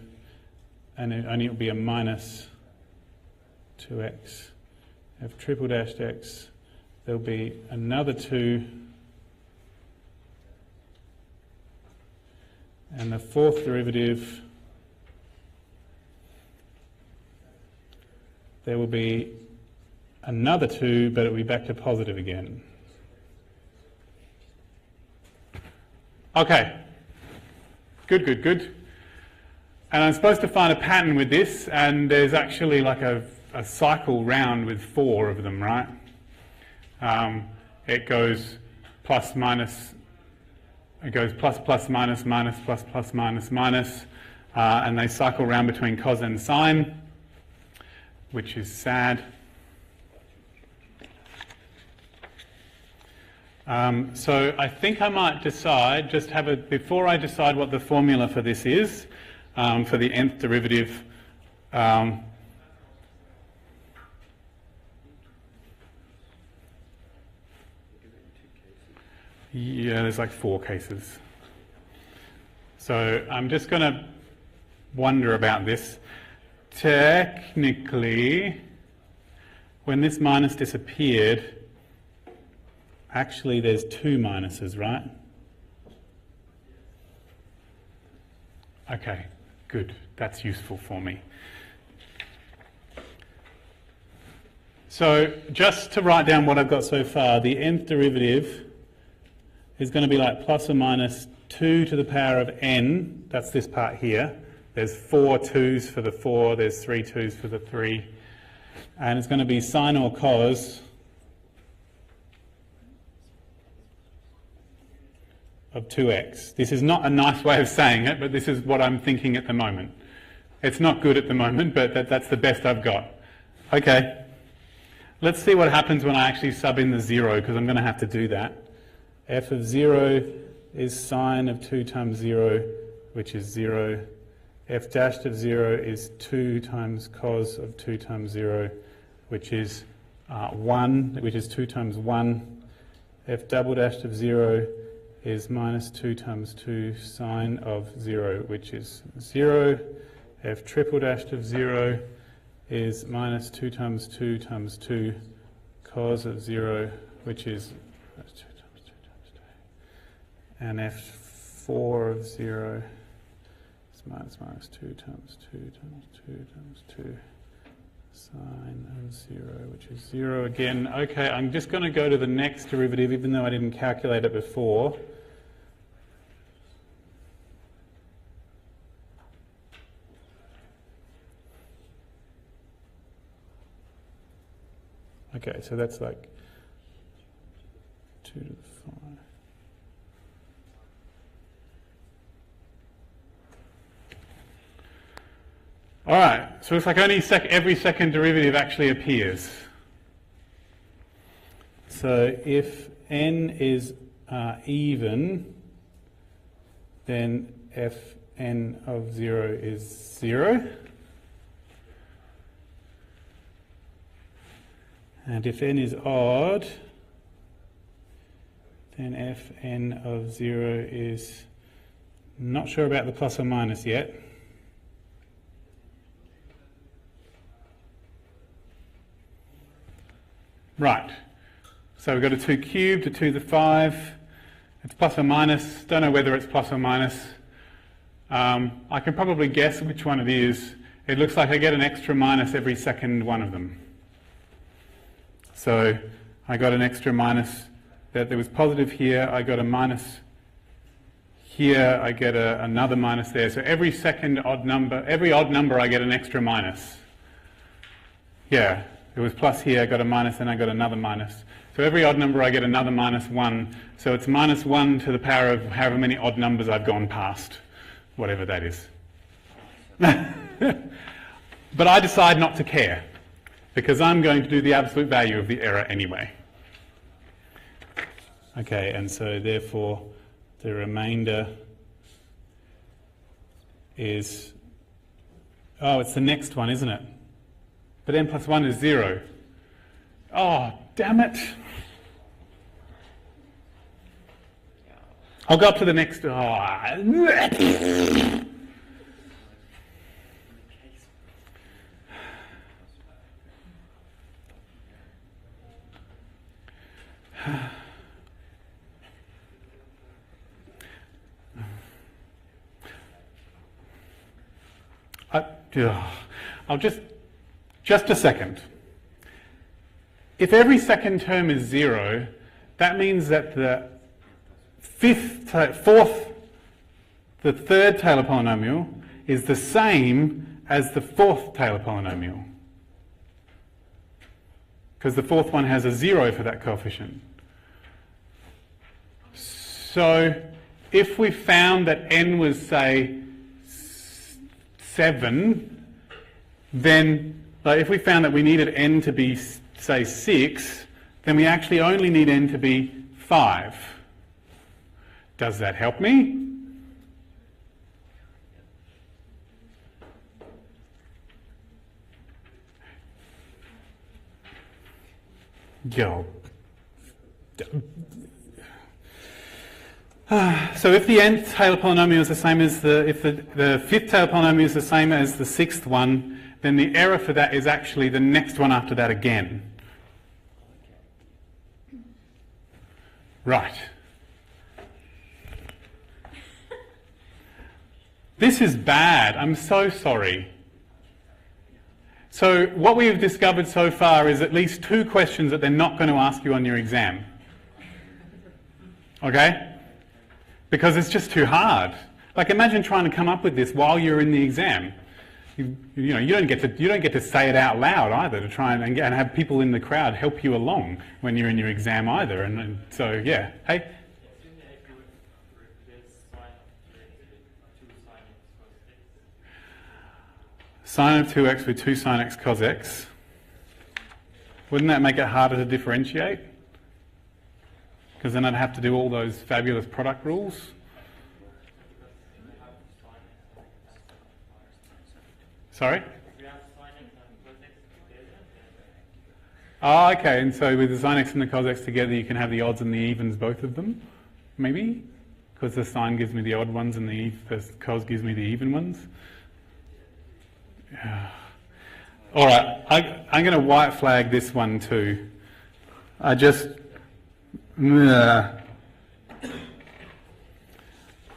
and only it'll be a minus 2x. F triple dashed x, there'll be another 2, and the fourth derivative, there will be another 2, but it will be back to positive again. Okay. Good. And I'm supposed to find a pattern with this, and there's actually like a cycle round with 4 of them, right? It goes plus minus, it goes plus minus minus plus minus minus, and they cycle round between cos and sine, which is sad. So I think I might decide, before I decide what the formula for this is, for the nth derivative, yeah, there's like 4 cases. So I'm just going to wonder about this. Technically, when this minus disappeared, actually there's 2 minuses, right? Okay, good. That's useful for me. So just to write down what I've got so far, the nth derivative is going to be like plus or minus 2 to the power of n. That's this part here. There's 4 2's for the 4, there's 3 2's for the 3. And it's going to be sine or cos of 2x. This is not a nice way of saying it, but this is what I'm thinking at the moment. It's not good at the moment, but that's the best I've got. Okay. Let's see what happens when I actually sub in the 0, because I'm going to have to do that. F of 0 is sine of 2 times 0, which is 0. F dashed of 0 is 2 times cos of 2 times 0, which is 1, which is 2 times 1. F double dashed of 0 is minus 2 times 2 sine of 0, which is 0. F triple dashed of 0 is minus 2 times 2 times 2 cos of 0, which is 2 times 2 times 2. And F4 of 0 is minus 2 times 2 times 2 times 2 sine of 0, which is 0 again. Okay, I'm just going to go to the next derivative, even though I didn't calculate it before. Okay, so that's like 2 to the 5. All right, so it's like only every second derivative actually appears. So if n is even, then fn of 0 is 0. And if n is odd, then fn of 0 is, not sure about the plus or minus yet. Right, so we've got a 2 cubed, a 2 to the 5, it's plus or minus, don't know whether it's plus or minus. I can probably guess which one it is. It looks like I get an extra minus every second one of them. So I got an extra minus, that there was positive here, I got a minus here, I get another minus there. So every second odd number, every odd number I get an extra minus. Yeah, it was plus here, I got a minus, and I got another minus. So every odd number I get another minus 1. So it's minus 1 to the power of however many odd numbers I've gone past, whatever that is. But I decide not to care, because I'm going to do the absolute value of the error anyway. Okay, and so therefore the remainder is, oh, it's the next one, isn't it? But n plus 1 is 0. Oh, damn it. I'll go up to the next. I'll just a second. If every second term is 0, that means that the third Taylor polynomial is the same as the fourth Taylor polynomial, because the fourth one has a 0 for that coefficient. So if we found that n was, say, 7, then if we found that we needed n to be, say, 6, then we actually only need n to be 5. Does that help me? Go. So if the nth Taylor polynomial is the same as if the fifth Taylor polynomial is the same as the sixth one, then the error for that is actually the next one after that again. Right. This is bad. I'm so sorry. So what we've discovered so far is at least 2 questions that they're not going to ask you on your exam. Okay? Because it's just too hard. Like, imagine trying to come up with this while you're in the exam. You don't get to say it out loud either, to try and have people in the crowd help you along when you're in your exam either. And so, yeah. Hey? Sine of 2x with 2 sine x cos x. Wouldn't that make it harder to differentiate? Because then I'd have to do all those fabulous product rules. Sorry? Oh, okay, and so with the sine x and the cos x together, you can have the odds and the evens, both of them, maybe? Because the sine gives me the odd ones and the cos gives me the even ones. All right, I'm going to white flag this one too.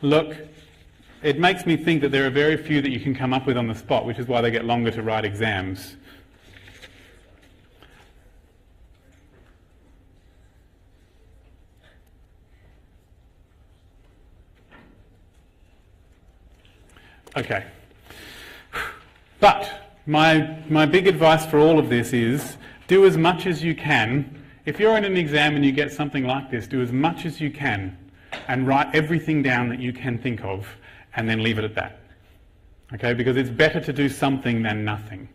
Look, it makes me think that there are very few that you can come up with on the spot, which is why they get longer to write exams. Okay. But my big advice for all of this is do as much as you can. If you're in an exam and you get something like this, do as much as you can and write everything down that you can think of and then leave it at that. Okay, because it's better to do something than nothing.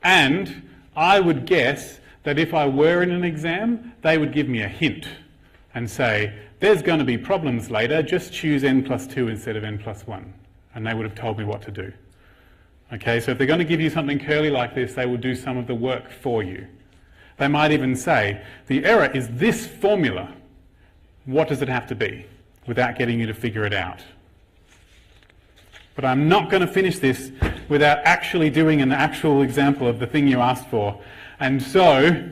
And I would guess that if I were in an exam, they would give me a hint and say, there's going to be problems later, just choose n plus 2 instead of n plus 1. And they would have told me what to do. Okay, so if they're going to give you something curly like this, they will do some of the work for you. They might even say, the error is this formula. What does it have to be? Without getting you to figure it out. But I'm not going to finish this without actually doing an actual example of the thing you asked for. And so,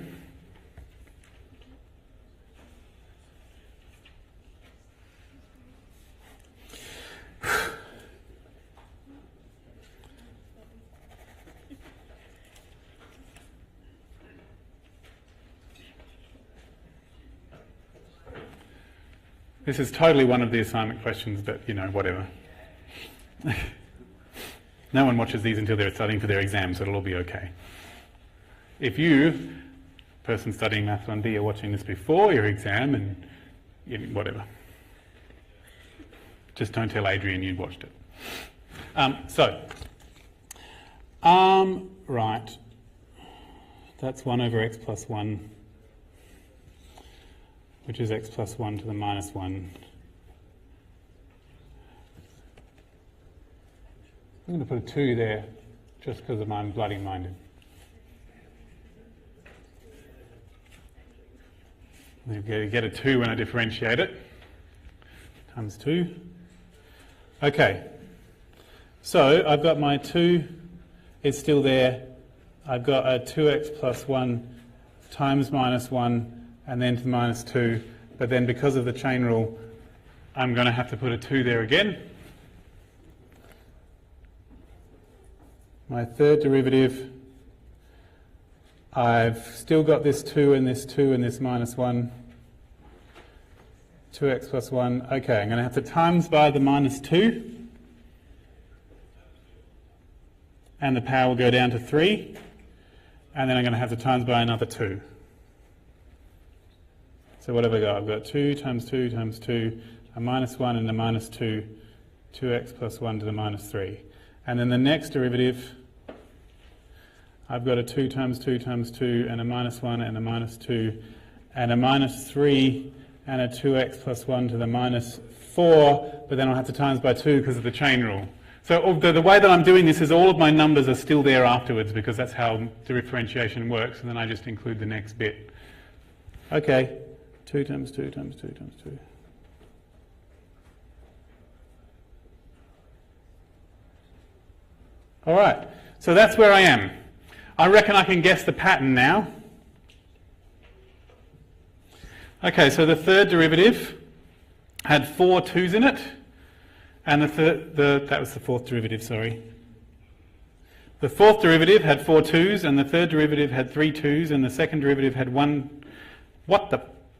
this is totally one of the assignment questions, but, you know, whatever. No one watches these until they're studying for their exam, so it'll all be okay. If you, person studying Maths 1D, are watching this before your exam, and whatever. Just don't tell Adrian you watched it. Right. That's 1 over x plus 1, which is x plus 1 to the minus 1. I'm going to put a 2 there just because I'm bloody minded. You get a 2 when I differentiate it, times 2. Okay, so I've got my 2, it's still there. I've got a 2x plus 1 times minus 1 and then to the minus 2, but then because of the chain rule, I'm going to have to put a 2 there again. My third derivative, I've still got this 2 and this 2 and this minus 1. 2x plus 1. Okay, I'm going to have to times by the minus 2. And the power will go down to 3. And then I'm going to have to times by another 2. So what have I got? I've got 2 times 2 times 2, a minus 1 and a minus 2, 2x plus 1 to the minus 3. And then the next derivative, I've got a 2 times 2 times 2 and a minus 1 and a minus 2 and a minus 3 and a 2x plus 1 to the minus 4, but then I'll have to times by 2 because of the chain rule. So the way that I'm doing this is all of my numbers are still there afterwards because that's how differentiation works, and then I just include the next bit. Okay, 2 times 2 times 2 times 2. All right, so that's where I am. I reckon I can guess the pattern now. Okay, so the third derivative had 4 2's in it, and that was the fourth derivative, sorry. The fourth derivative had 4 2's, and the third derivative had 3 2's, and the second derivative had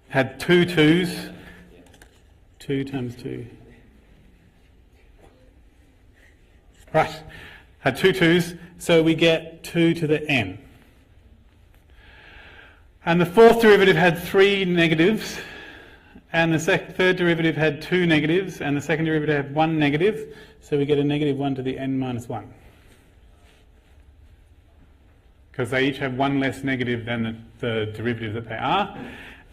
had 2 2's. 2 times 2. Right. Had 2 2's, so we get 2 to the n. And the fourth derivative had 3 negatives, and the third derivative had 2 negatives, and the second derivative had 1 negative, so we get a negative 1 to the n minus 1. Because they each have 1 less negative than the derivative that they are.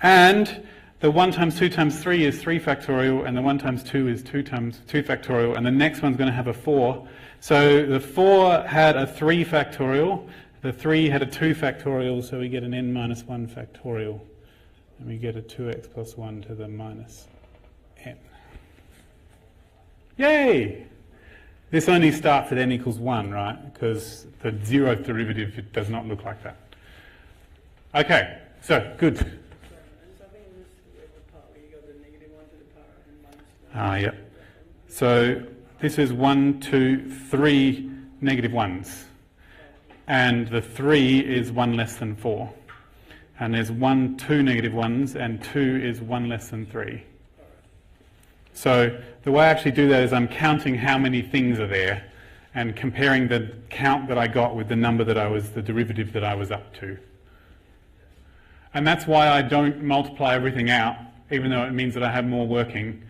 And the 1 times 2 times 3 is 3 factorial, and the 1 times 2 is 2 times 2 factorial, and the next one's going to have a 4. So the 4 had a 3 factorial, the 3 had a 2 factorial, so we get an n minus 1 factorial, and we get a 2x plus 1 to the minus n. Yay! This only starts at n equals 1, right? Because the 0th derivative, it does not look like that. Okay, so, good. So I think this is the part where you got the negative 1 to the power and minus 1. Yep. So this is 1, 2, 3 negative 1's. And the 3 is 1 less than 4. And there's 1, 2 negative 1's, and 2 is 1 less than 3. So the way I actually do that is I'm counting how many things are there and comparing the count that I got with the number that the derivative that I was up to. And that's why I don't multiply everything out, even though it means that I have more working.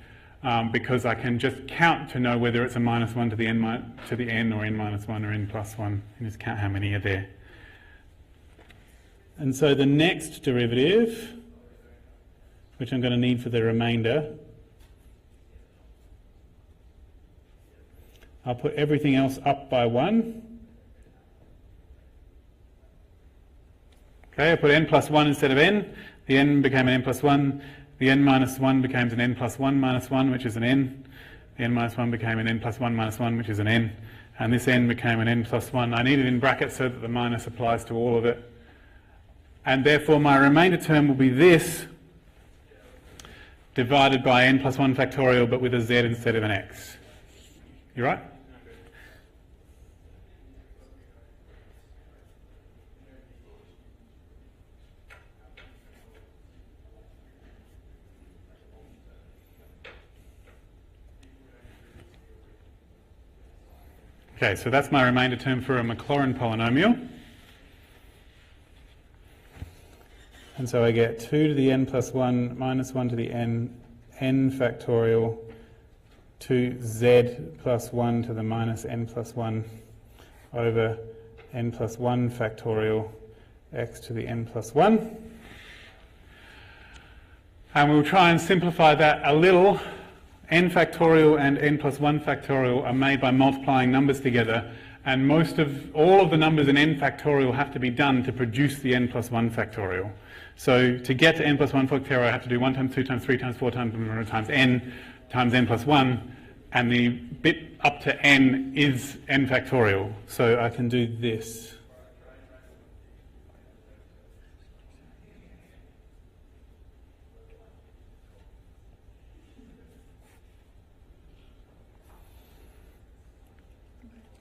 because I can just count to know whether it's a minus 1 to the n or n minus 1 or n plus 1, and just count how many are there. And so the next derivative, which I'm going to need for the remainder, I'll put everything else up by 1. Okay, I put n plus 1 instead of n. The n became an n plus 1. The n minus 1 becomes an n plus 1 minus 1, which is an n. The n minus 1 became an n plus 1 minus 1, which is an n. And this n became an n plus 1. I need it in brackets so that the minus applies to all of it. And therefore my remainder term will be this divided by n plus 1 factorial, but with a z instead of an x. You right? Okay, so that's my remainder term for a Maclaurin polynomial. And so I get 2 to the n plus 1 minus 1 to the n factorial 2z plus 1 to the minus n plus 1 over n plus 1 factorial x to the n plus 1. And we'll try and simplify that a little. N factorial and n plus 1 factorial are made by multiplying numbers together, and all of the numbers in n factorial have to be done to produce the n plus 1 factorial. So to get to n plus 1 factorial, I have to do 1 times 2 times 3 times 4 times n plus 1, and the bit up to n is n factorial. So I can do this.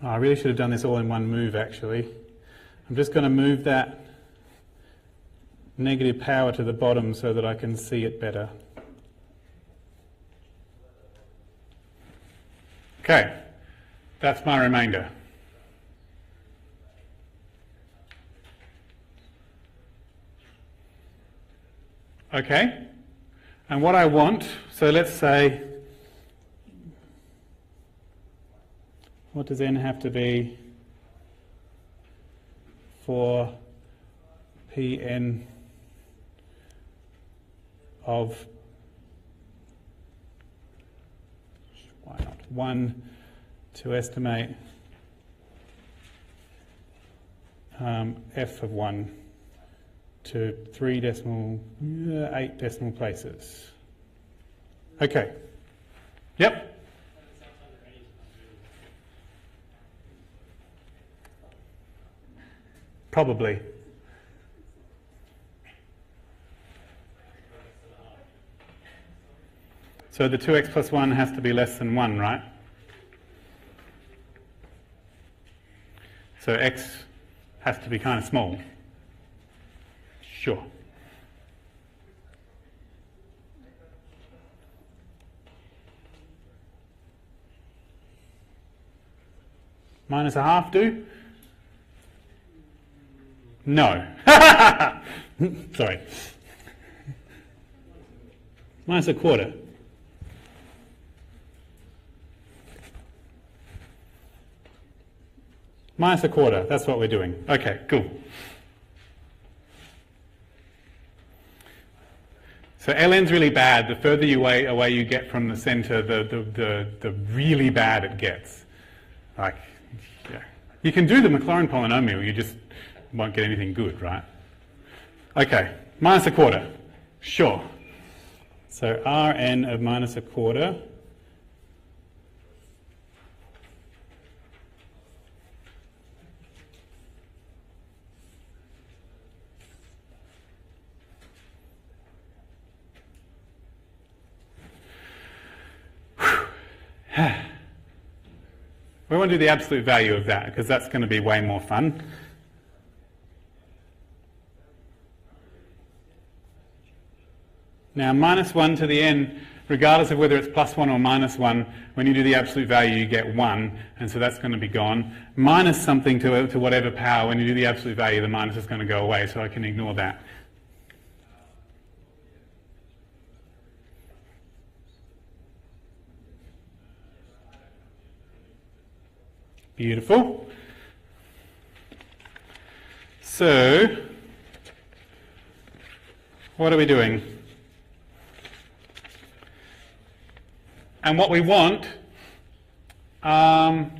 Oh, I really should have done this all in one move, actually. I'm just going to move that negative power to the bottom so that I can see it better. Okay, that's my remainder. Okay, and what I want, so let's say, what does n have to be for Pn of, why not, 1 to estimate f of 1 to 8 decimal places. Okay. Yep. Probably. So the 2x plus 1 has to be less than 1, right? So x has to be kind of small. Sure. Minus a half do? No. Sorry. Minus a quarter. Minus a quarter, that's what we're doing. Okay, cool. So ln's really bad. The further away you get from the center, the really bad it gets. Like, yeah. You can do the Maclaurin polynomial, you just won't get anything good, right? Okay, minus a quarter. Sure. So Rn of minus a quarter we want to do the absolute value of that because that's going to be way more fun. Now minus 1 to the n, regardless of whether it's plus 1 or minus 1, when you do the absolute value you get 1, and so that's going to be gone. Minus something to whatever power, when you do the absolute value the minus is going to go away, so I can ignore that. Beautiful. So, what are we doing? And what we want, well,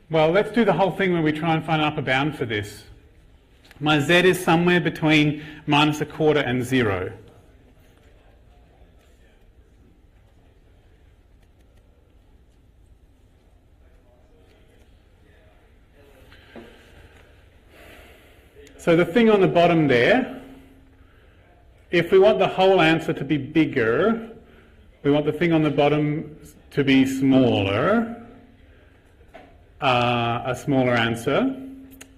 let's do the whole thing where we try and find an upper bound for this. My z is somewhere between -1/4 and 0. So the thing on the bottom there, if we want the whole answer to be bigger, we want the thing on the bottom to be smaller, a smaller answer,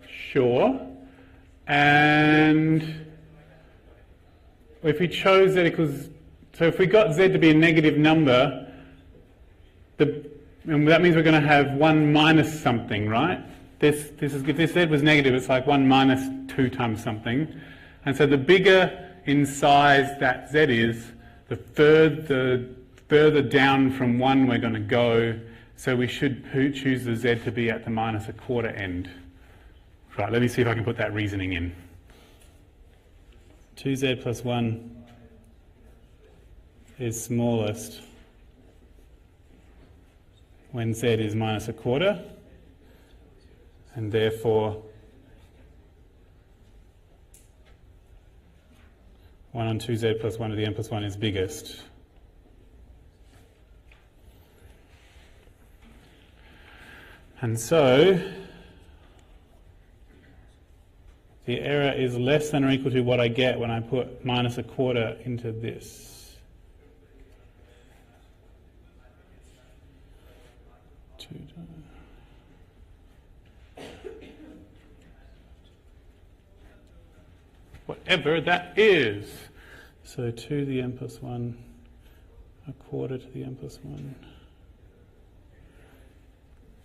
sure. And if we chose z equals, so if we got z to be a negative number, and that means we're going to have 1 minus something, right? If this z was negative, it's like 1 minus 2 times something. And so the bigger in size that z is, the further down from 1 we're going to go. So we should choose the z to be at the -1/4 end. Right, let me see if I can put that reasoning in. 2z plus 1 is smallest when z is -1/4. And therefore 1 on 2z plus 1 to the n plus 1 is biggest. And so the error is less than or equal to what I get when I put -1/4 into this. Whatever that is. So 2 to the n plus 1, 1/4 to the n plus 1.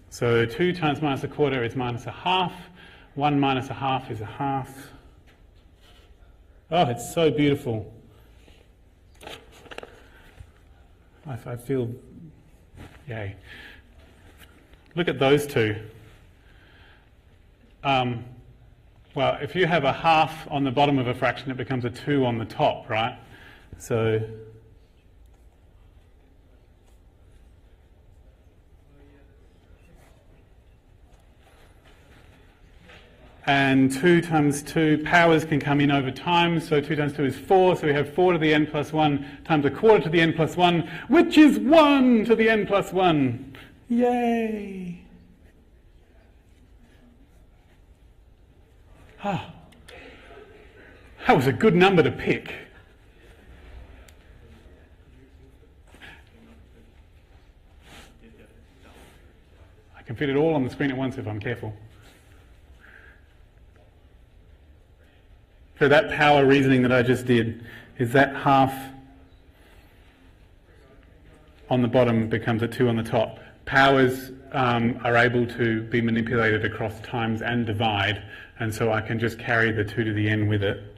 So 2 times -1/4 is -1/2. 1 minus 1/2 is 1/2. Oh, it's so beautiful. I feel, yay. Look at those two. Well, if you have a 1/2 on the bottom of a fraction, it becomes a 2 on the top, right? So and 2 times 2, powers can come in over time, so 2 times 2 is 4, so we have 4 to the n plus 1 times 1/4 to the n plus 1, which is 1 to the n plus 1. Yay! Ah, that was a good number to pick. I can fit it all on the screen at once if I'm careful. So that power reasoning that I just did, is that 1/2 on the bottom becomes a 2 on the top. Powers are able to be manipulated across times and divide, and so I can just carry the 2 to the n with it.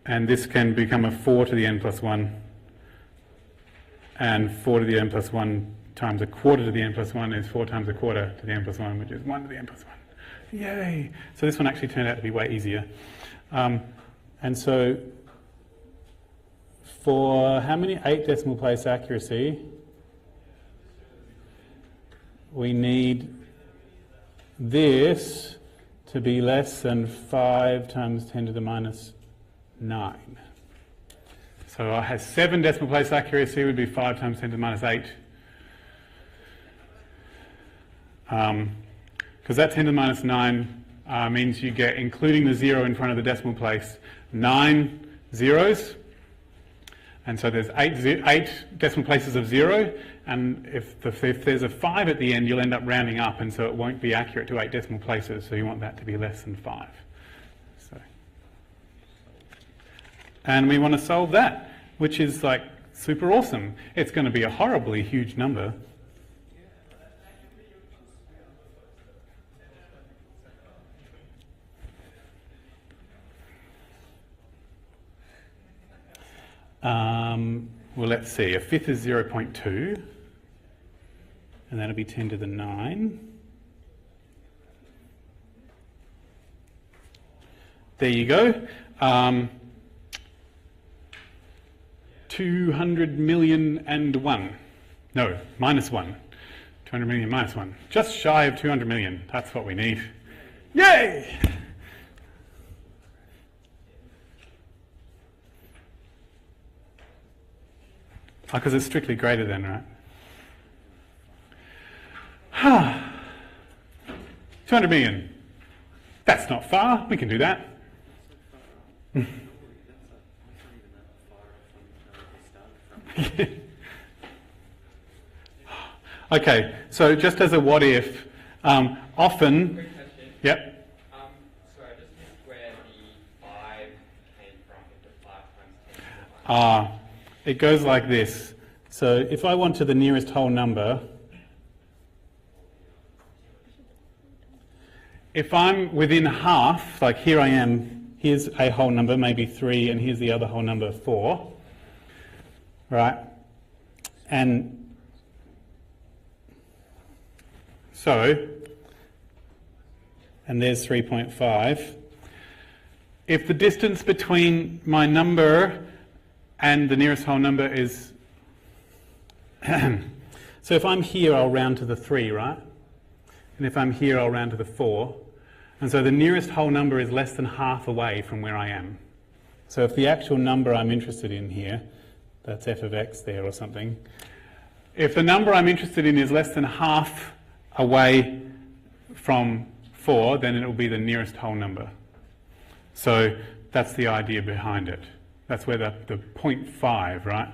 And this can become a 4 to the n plus 1, and 4 to the n plus 1 times 1/4 to the n plus 1 is 4 times 1/4 to the n plus 1, which is 1 to the n plus 1. Yay! So this one actually turned out to be way easier. And so for how many 8 decimal place accuracy, we need this to be less than 5 times 10 to the minus 9. So I have 7 decimal place accuracy would be 5 times 10 to the minus 8. Because that 10 to the minus 9 means you get, including the 0 in front of the decimal place, 9 zeros. And so there's 8 decimal places of 0, and if there's a 5 at the end, you'll end up rounding up, and so it won't be accurate to 8 decimal places, so you want that to be less than 5. And we want to solve that, which is like super awesome. It's going to be a horribly huge number. Well, let's see. A fifth is 0.2. and that'll be 10 to the 9. There you go. 200 million and 1. No, minus 1. 200 million minus 1. Just shy of 200 million. That's what we need. Yay! Because it's strictly greater than, right? 200 million. That's not far. We can do that. Okay, so just as a what if, often... Quick question. Yep. So I just missed where the 5 came from, if the 5 times 10 to the 5. It goes like this. So if I want to the nearest whole number, if I'm within half, like here I am, here's a whole number, maybe 3, and here's the other whole number, 4, right? And so, and there's 3.5. If the distance between my number and the nearest whole number is... so if I'm here, I'll round to the 3, right? And if I'm here, I'll round to the 4. And so the nearest whole number is less than half away from where I am. So if the actual number I'm interested in here, that's f of x there or something, if the number I'm interested in is less than half away from 4, then it will be the nearest whole number. So that's the idea behind it. That's where the 0.5, right?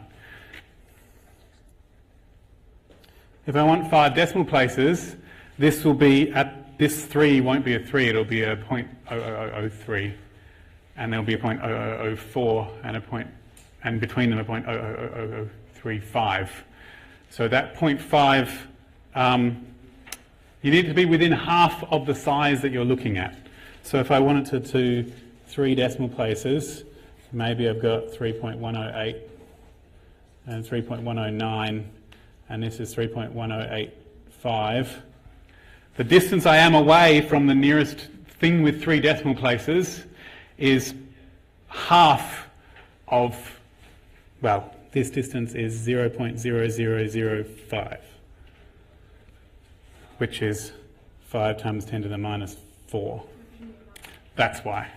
If I want 5 decimal places, this will be at, this 3 won't be a 3, it'll be a 0.0003. And there'll be a 0.0004 and a point, and between them a 0.0035. So that 0.5, you need to be within half of the size that you're looking at. So if I wanted to 3 decimal places, maybe I've got 3.108 and 3.109, and this is 3.1085. The distance I am away from the nearest thing with 3 decimal places is half of, well, this distance is 0.0005, which is 5 times 10 to the minus 4. That's why.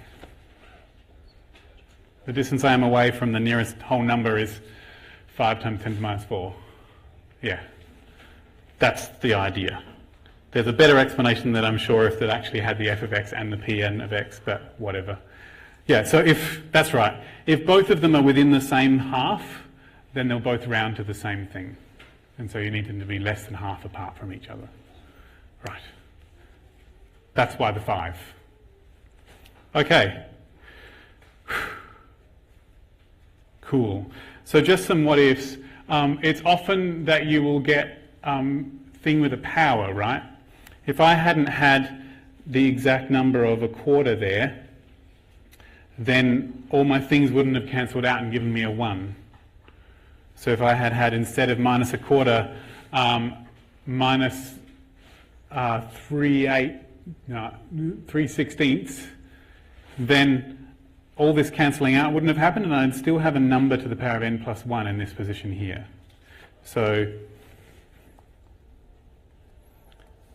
The distance I am away from the nearest whole number is 5 times 10 to the minus 4. Yeah, that's the idea. There's a better explanation that I'm sure if that actually had the f of x and the pn of x, but whatever. Yeah, so if, that's right, if both of them are within the same half, then they'll both round to the same thing. And so you need them to be less than half apart from each other. Right. That's why the 5. Okay. Cool. So just some what ifs. It's often that you will get thing with a power, right? If I hadn't had the exact number of 1/4 there, then all my things wouldn't have cancelled out and given me a 1. So if I had had, instead of minus 1/4, minus 3/16, then all this cancelling out wouldn't have happened, and I'd still have a number to the power of n plus 1 in this position here. So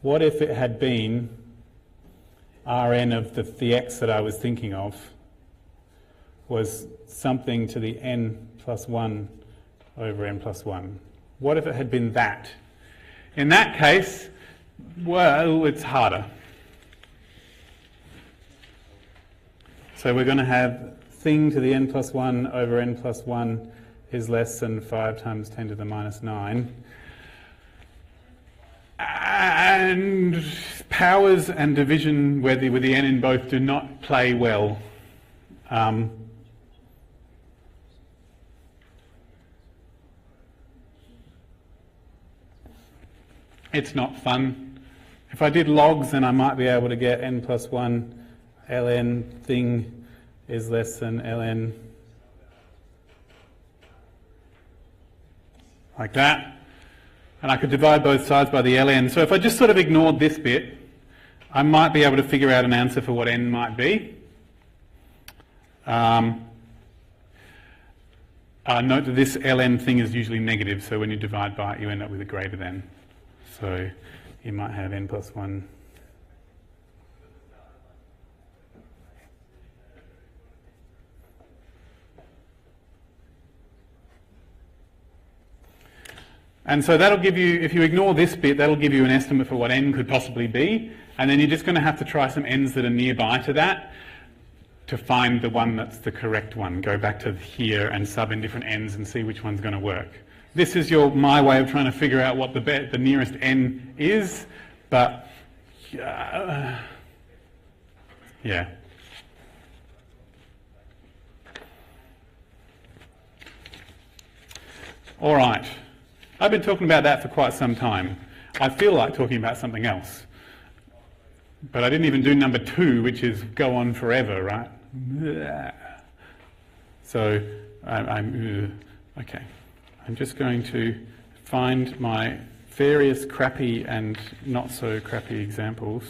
what if it had been Rn of the x that I was thinking of was something to the n plus 1 over n plus 1? What if it had been that? In that case, well, it's harder. So we're going to have thing to the n plus 1 over n plus 1 is less than 5 times 10 to the minus 9. And powers and division with the n in both do not play well. It's not fun. If I did logs, then I might be able to get n plus 1 ln thing is less than ln like that. and I could divide both sides by the ln. So if I just sort of ignored this bit, I might be able to figure out an answer for what n might be. Note that this ln thing is usually negative, so when you divide by it, you end up with a greater than. So you might have n plus 1. And so that'll give you, if you ignore this bit, that'll give you an estimate for what n could possibly be. And then you're just going to have to try some n's that are nearby to that to find the one that's the correct one. Go back to here and sub in different n's and see which one's going to work. This is my way of trying to figure out what the nearest n is, but yeah. All right. I've been talking about that for quite some time. I feel like talking about something else. But I didn't even do number 2, which is go on forever, right? So okay. I'm just going to find my various crappy and not so crappy examples.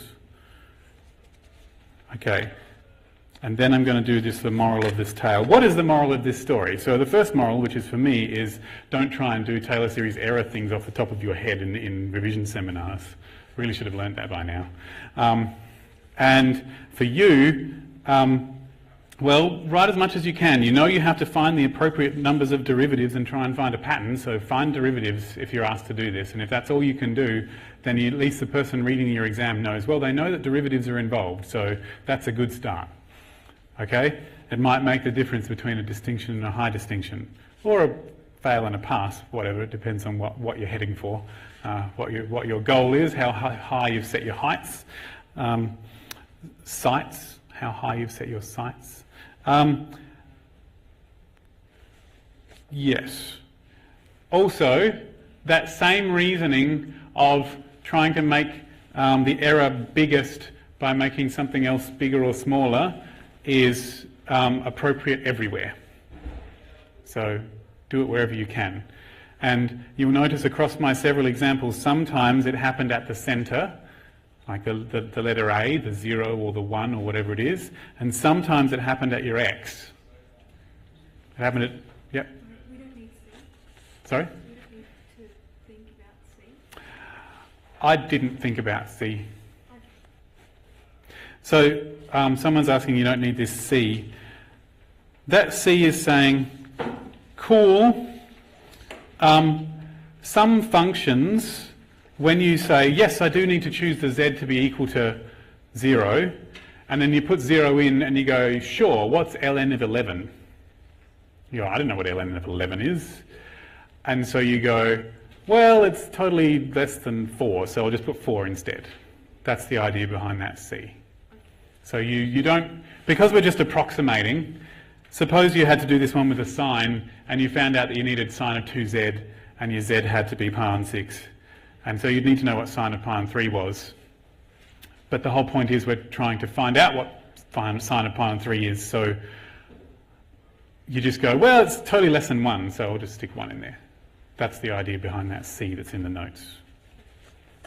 Okay. And then I'm going to do just the moral of this tale. What is the moral of this story? So the first moral, which is for me, is don't try and do Taylor series error things off the top of your head in revision seminars. Really should have learned that by now. And for you, well, write as much as you can. You know you have to find the appropriate numbers of derivatives and try and find a pattern. So find derivatives if you're asked to do this. And if that's all you can do, then at least the person reading your exam knows, well, they know that derivatives are involved. So that's a good start. Okay? It might make the difference between a distinction and a high distinction, or a fail and a pass, whatever. It depends on what you're heading for, what your goal is, how high you've set your heights, sights, how high you've set your sights. Yes. Also, that same reasoning of trying to make the error biggest by making something else bigger or smaller is appropriate everywhere. So do it wherever you can. And you'll notice across my several examples, sometimes it happened at the centre, like the letter A, the 0 or the 1 or whatever it is, and sometimes it happened at your X. It happened at, yep. We don't need C. Sorry? We don't need to think about C. I didn't think about C. So someone's asking, you don't need this C. That C is saying, cool, some functions, when you say, yes, I do need to choose the Z to be equal to 0, and then you put 0 in and you go, sure, what's ln of 11? You go, I don't know what ln of 11 is. And so you go, well, it's totally less than 4, so I'll just put 4 instead. That's the idea behind that C. So you don't, because we're just approximating, suppose you had to do this one with a sine and you found out that you needed sine of 2z and your z had to be pi on 6. And so you'd need to know what sine of pi on 3 was. But the whole point is we're trying to find out what sine of pi on 3 is. So you just go, well, it's totally less than 1, so I'll just stick 1 in there. That's the idea behind that C that's in the notes.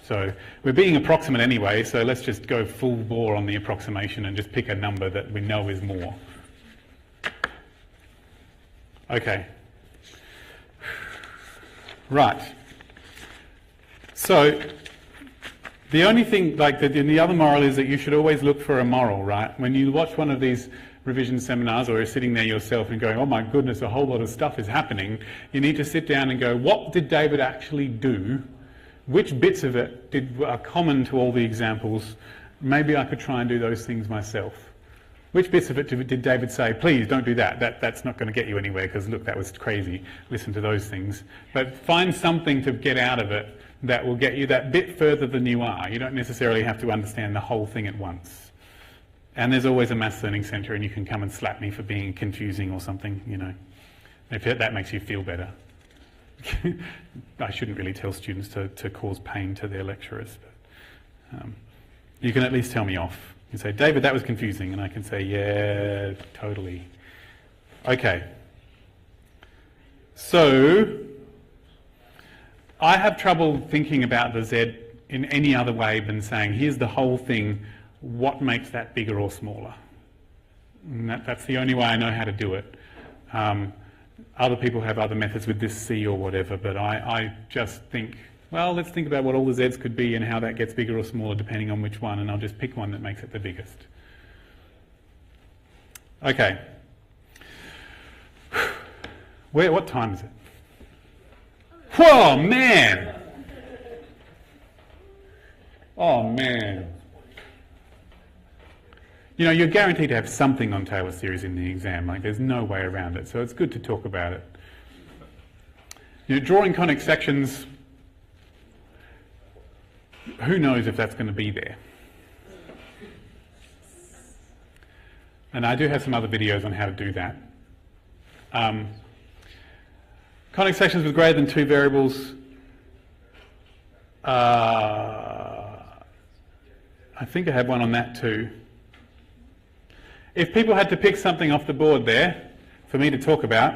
So we're being approximate anyway, so let's just go full bore on the approximation and just pick a number that we know is more. Okay. Right. So the only thing, like the other moral is that you should always look for a moral, right? When you watch one of these revision seminars or you're sitting there yourself and going, oh my goodness, a whole lot of stuff is happening, you need to sit down and go, what did David actually do? Which bits of it are common to all the examples? Maybe I could try and do those things myself. Which bits of it did David say, please don't do that, that's not going to get you anywhere because look, that was crazy, listen to those things. But find something to get out of it that will get you that bit further than you are. You don't necessarily have to understand the whole thing at once. And there's always a Maths Learning Centre and you can come and slap me for being confusing or something, you know, if that makes you feel better. I shouldn't really tell students to cause pain to their lecturers, but you can at least tell me off. You say, David, that was confusing, and I can say, yeah, totally. Okay. So, I have trouble thinking about the z in any other way than saying, here's the whole thing, what makes that bigger or smaller? And that's the only way I know how to do it. Other people have other methods with this C or whatever, but I just think, well, let's think about what all the z's could be and how that gets bigger or smaller depending on which one, and I'll just pick one that makes it the biggest. Okay. What time is it? Whoa, man! Oh, man. You know, you're guaranteed to have something on Taylor series in the exam. Like, there's no way around it. So it's good to talk about it. You know, drawing conic sections, who knows if that's going to be there? And I do have some other videos on how to do that. Conic sections with greater than 2 variables. I think I had one on that too. If people had to pick something off the board there for me to talk about,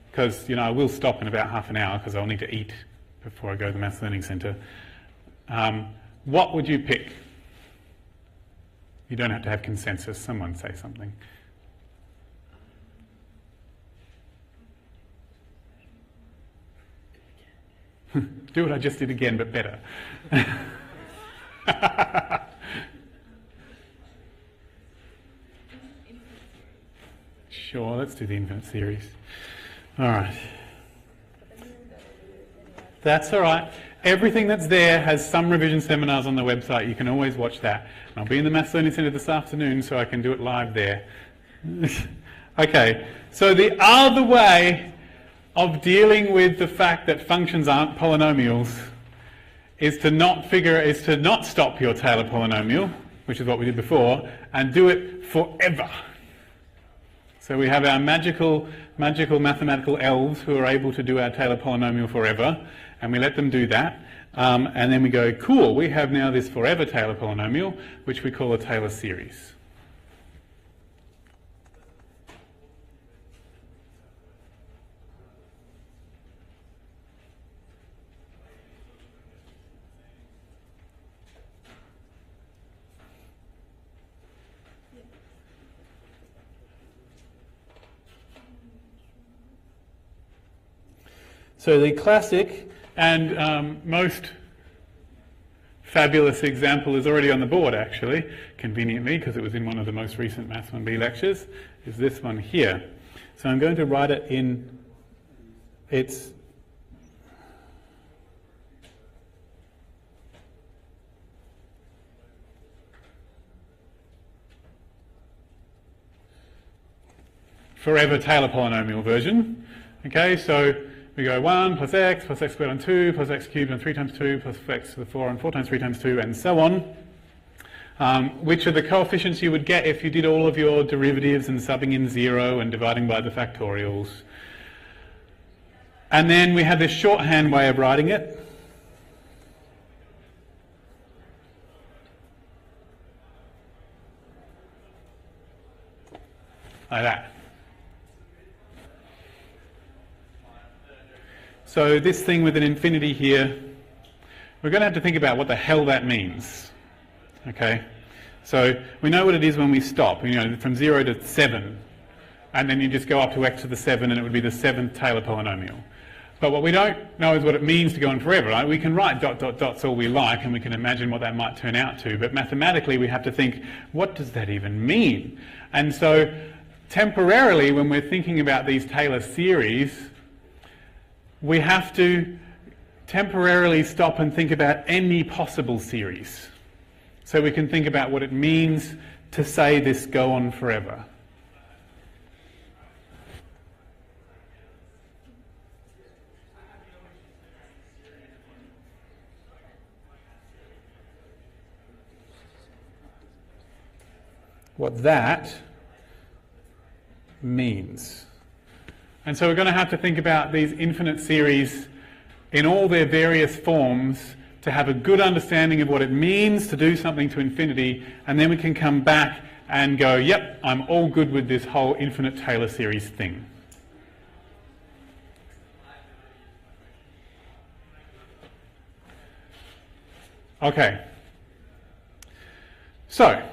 because I will stop in about half an hour because I'll need to eat before I go to the Maths Learning Centre, what would you pick? You don't have to have consensus. Someone say something. Do what I just did again, but better. Sure, let's do the infinite series. All right. That's all right. Everything that's there has some revision seminars on the website. You can always watch that. And I'll be in the Maths Learning Centre this afternoon, so I can do it live there. Okay, so the other way of dealing with the fact that functions aren't polynomials is to not stop your Taylor polynomial, which is what we did before, and do it forever. So we have our magical mathematical elves who are able to do our Taylor polynomial forever, and we let them do that. And then we go, cool, we have now this forever Taylor polynomial, which we call a Taylor series. So the classic and most fabulous example is already on the board, actually, conveniently, because it was in one of the most recent Maths 1B lectures, is this one here. So I'm going to write it in its forever Taylor polynomial version. Okay, so we go 1 plus x squared on 2 plus x cubed on 3 times 2 plus x to the 4 on 4 times 3 times 2 and so on, which are the coefficients you would get if you did all of your derivatives and subbing in 0 and dividing by the factorials. And then we have this shorthand way of writing it. Like that. So this thing with an infinity here, we're going to have to think about what the hell that means. Okay? So we know what it is when we stop, from 0 to 7. And then you just go up to x to the 7 and it would be the 7th Taylor polynomial. But what we don't know is what it means to go on forever. Right? We can write ... dots all we like and we can imagine what that might turn out to. But mathematically we have to think, what does that even mean? And so temporarily when we're thinking about these Taylor series, we have to temporarily stop and think about any possible series. So we can think about what it means to say this go on forever. What that means. And so we're going to have to think about these infinite series in all their various forms to have a good understanding of what it means to do something to infinity, and then we can come back and go, yep, I'm all good with this whole infinite Taylor series thing. Okay. So,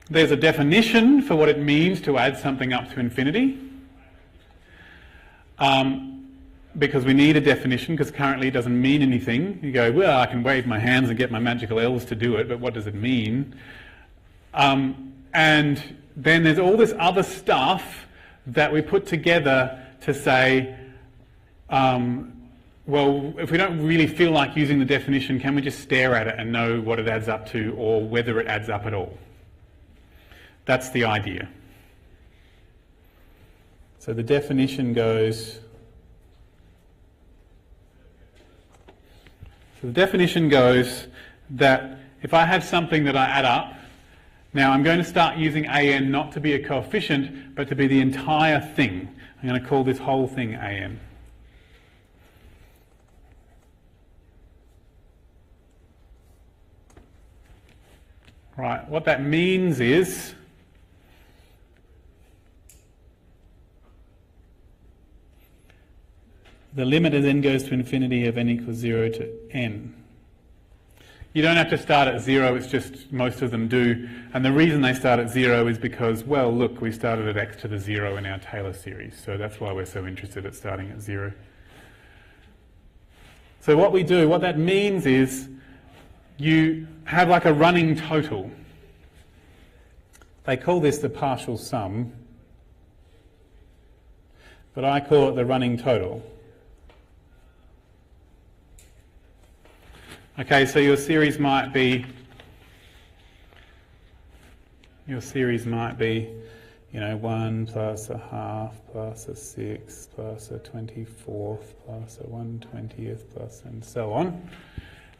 there's a definition for what it means to add something up to infinity. Because we need a definition, because currently it doesn't mean anything. You go, well, I can wave my hands and get my magical elves to do it, but what does it mean? And then there's all this other stuff that we put together to say, well, if we don't really feel like using the definition, can we just stare at it and know what it adds up to, or whether it adds up at all? That's the idea. So the definition goes... So the definition goes that if I have something that I add up, now I'm going to start using an not to be a coefficient, but to be the entire thing. I'm going to call this whole thing an. Right, what that means is the limit then goes to infinity of n equals 0 to n. You don't have to start at 0, it's just most of them do. And the reason they start at 0 is because, well, look, we started at x to the 0 in our Taylor series. So that's why we're so interested at starting at 0. So what we do, what that means is you have like a running total. They call this the partial sum, but I call it the running total. Okay, so your series might be, you know, 1 plus a half plus a 6 plus a 24th plus a 1/20th plus and so on.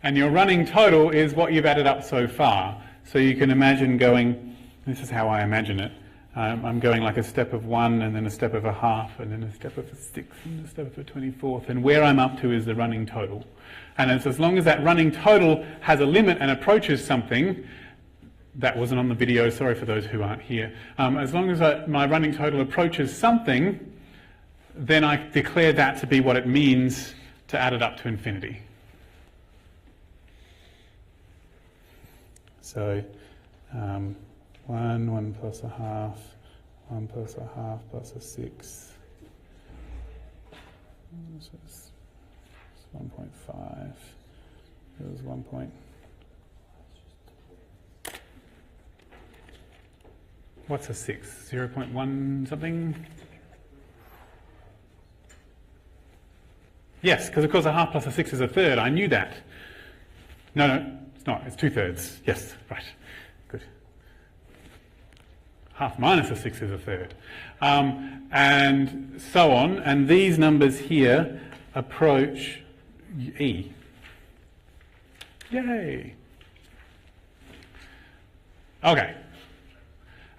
And your running total is what you've added up so far. So you can imagine going, this is how I imagine it, I'm going like a step of 1 and then a step of a half and then a step of a 6 and a step of a 24th, and where I'm up to is the running total. And it's as long as that running total has a limit and approaches something, that wasn't on the video, sorry for those who aren't here, as long as my running total approaches something, then I declare that to be what it means to add it up to infinity. So 1 plus a half, 1 plus a half plus a 6. So it's 1.5. It was 1 point. What's a 6? 0.1 something? Yes, because of course a half plus a 6 is a third. I knew that. No, it's not. It's 2/3. Yes, right. Good. Half minus a 6 is a third. And so on. And these numbers here approach E. Yay. Okay.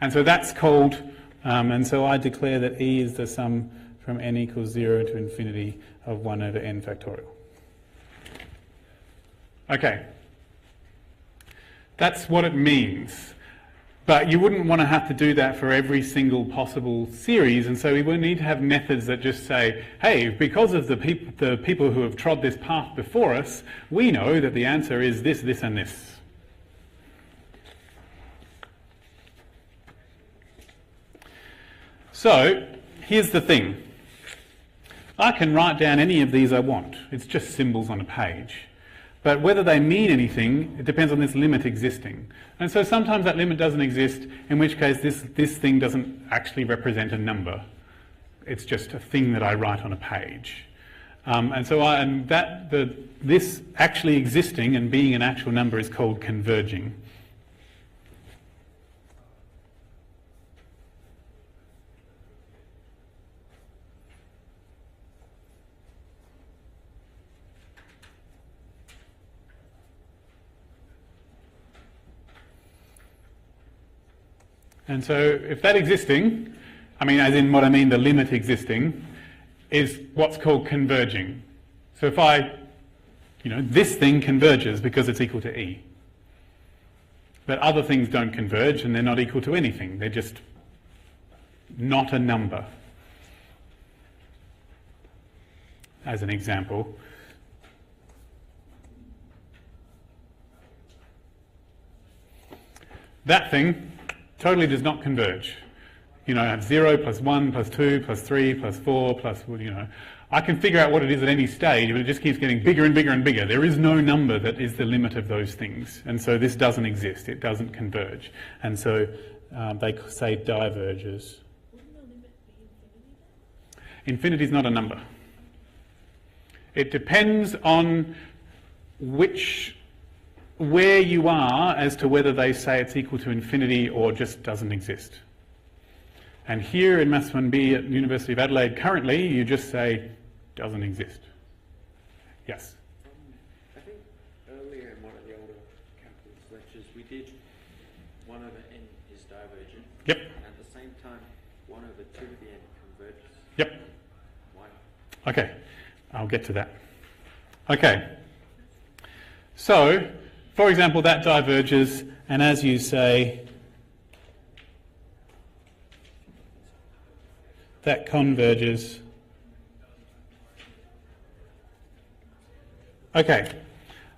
And so that's called, and so I declare that E is the sum from n equals 0 to infinity of 1 over n factorial. Okay. That's what it means. But you wouldn't want to have to do that for every single possible series, and so we will need to have methods that just say, hey, because of the people who have trod this path before us, we know that the answer is this, this, and this. So, here's the thing. I can write down any of these I want. It's just symbols on a page. But whether they mean anything, it depends on this limit existing. And so sometimes that limit doesn't exist, in which case this thing doesn't actually represent a number. It's just a thing that I write on a page. This actually existing and being an actual number is called converging. And so if that existing, I mean, as in what I mean, the limit existing, is what's called converging. So if this thing converges because it's equal to E. But other things don't converge and they're not equal to anything. They're just not a number. As an example. that thing totally does not converge. You know, I have 0 plus 1 plus 2 plus 3 plus 4 plus, you know, I can figure out what it is at any stage, but it just keeps getting bigger and bigger and bigger. There is no number that is the limit of those things. And so this doesn't exist. It doesn't converge. And so they say diverges. Wouldn't the limit be infinity then? Infinity is not a number. It depends on where you are as to whether they say it's equal to infinity or just doesn't exist. And here in Maths 1B at University of Adelaide currently, you just say doesn't exist. Yes? I think earlier in one of the older calculus lectures we did 1 over n is divergent. Yep. And at the same time 1 over 2 to the n converges. Yep. Why? Okay, I'll get to that. Okay. So, for example, that diverges, and as you say, that converges. Okay,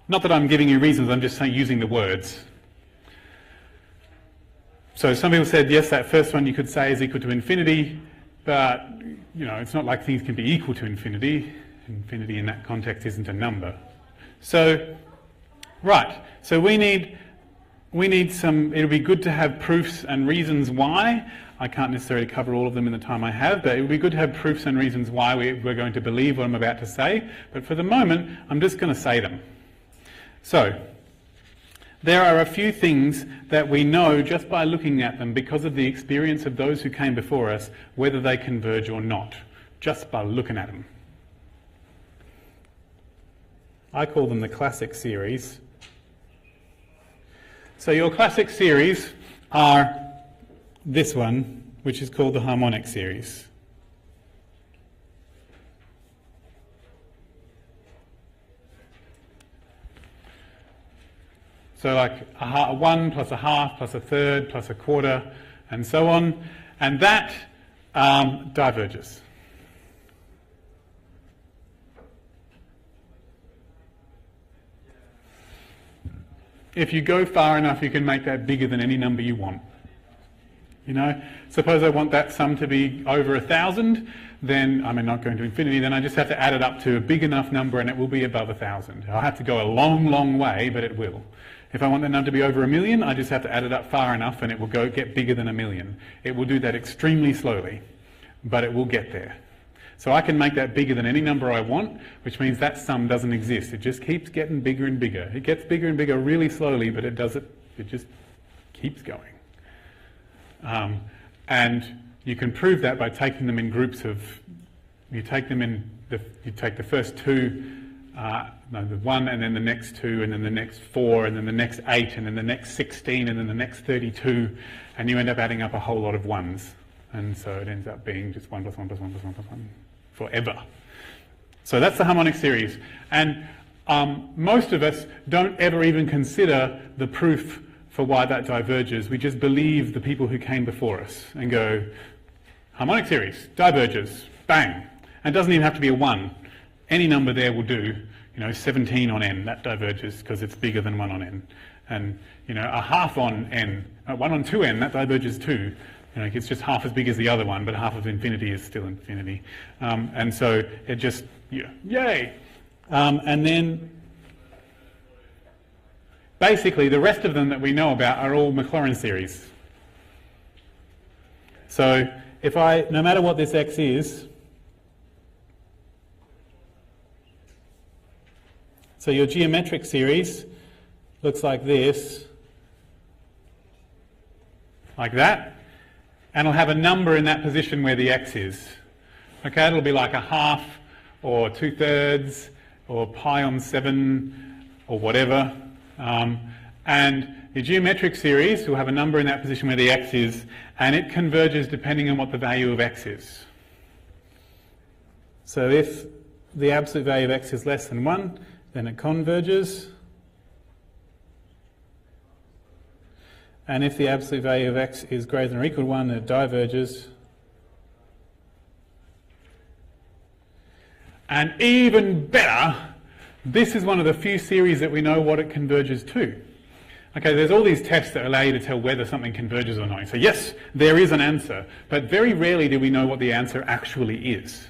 not that I'm giving you reasons, I'm just saying using the words. So some people said, yes, that first one you could say is equal to infinity, but you know, it's not like things can be equal to infinity. Infinity in that context isn't a number. So, right, so we need some, it'll be good to have proofs and reasons why. I can't necessarily cover all of them in the time I have, but it would be good to have proofs and reasons why we're going to believe what I'm about to say. But for the moment, I'm just going to say them. So, there are a few things that we know just by looking at them because of the experience of those who came before us, whether they converge or not, just by looking at them. I call them the classic series. So your classic series are this one, which is called the harmonic series. So like a 1 plus a half plus a third plus a quarter and so on, and that diverges. If you go far enough, you can make that bigger than any number you want. You know, suppose I want that sum to be over 1,000, then, I mean, not going to infinity, then I just have to add it up to a big enough number and it will be above 1,000. I'll have to go a long, long way, but it will. If I want that number to be over 1,000,000, I just have to add it up far enough and it will get bigger than 1,000,000. It will do that extremely slowly, but it will get there. So I can make that bigger than any number I want, which means that sum doesn't exist. It just keeps getting bigger and bigger. It gets bigger and bigger really slowly, but it just keeps going. And you can prove that by taking them in groups of, you take the first two, the 1 and then the next 2 and then the next 4 and then the next 8 and then the next 16 and then the next 32, and you end up adding up a whole lot of 1s. And so it ends up being just 1 plus 1 plus 1 plus 1 plus 1 forever. So that's the harmonic series. And most of us don't ever even consider the proof for why that diverges. We just believe the people who came before us and go, harmonic series, diverges, bang. And it doesn't even have to be a 1. Any number there will do. You know, 17 on n, that diverges because it's bigger than 1 on n. And, you know, a half on n, 1 on 2n, that diverges too. You know, it's just half as big as the other one, but half of infinity is still infinity. And so it just, yeah, yay! And then basically the rest of them that we know about are all Maclaurin series. So if no matter what this x is, so your geometric series looks like this, like that. And it'll have a number in that position where the x is. Okay, it'll be like a half or 2/3 or pi on 7 or whatever. And the geometric series will have a number in that position where the x is, and it converges depending on what the value of x is. So if the absolute value of x is less than 1, then it converges. And if the absolute value of x is greater than or equal to 1, it diverges. And even better, this is one of the few series that we know what it converges to. Okay, there's all these tests that allow you to tell whether something converges or not. So yes, there is an answer, but very rarely do we know what the answer actually is.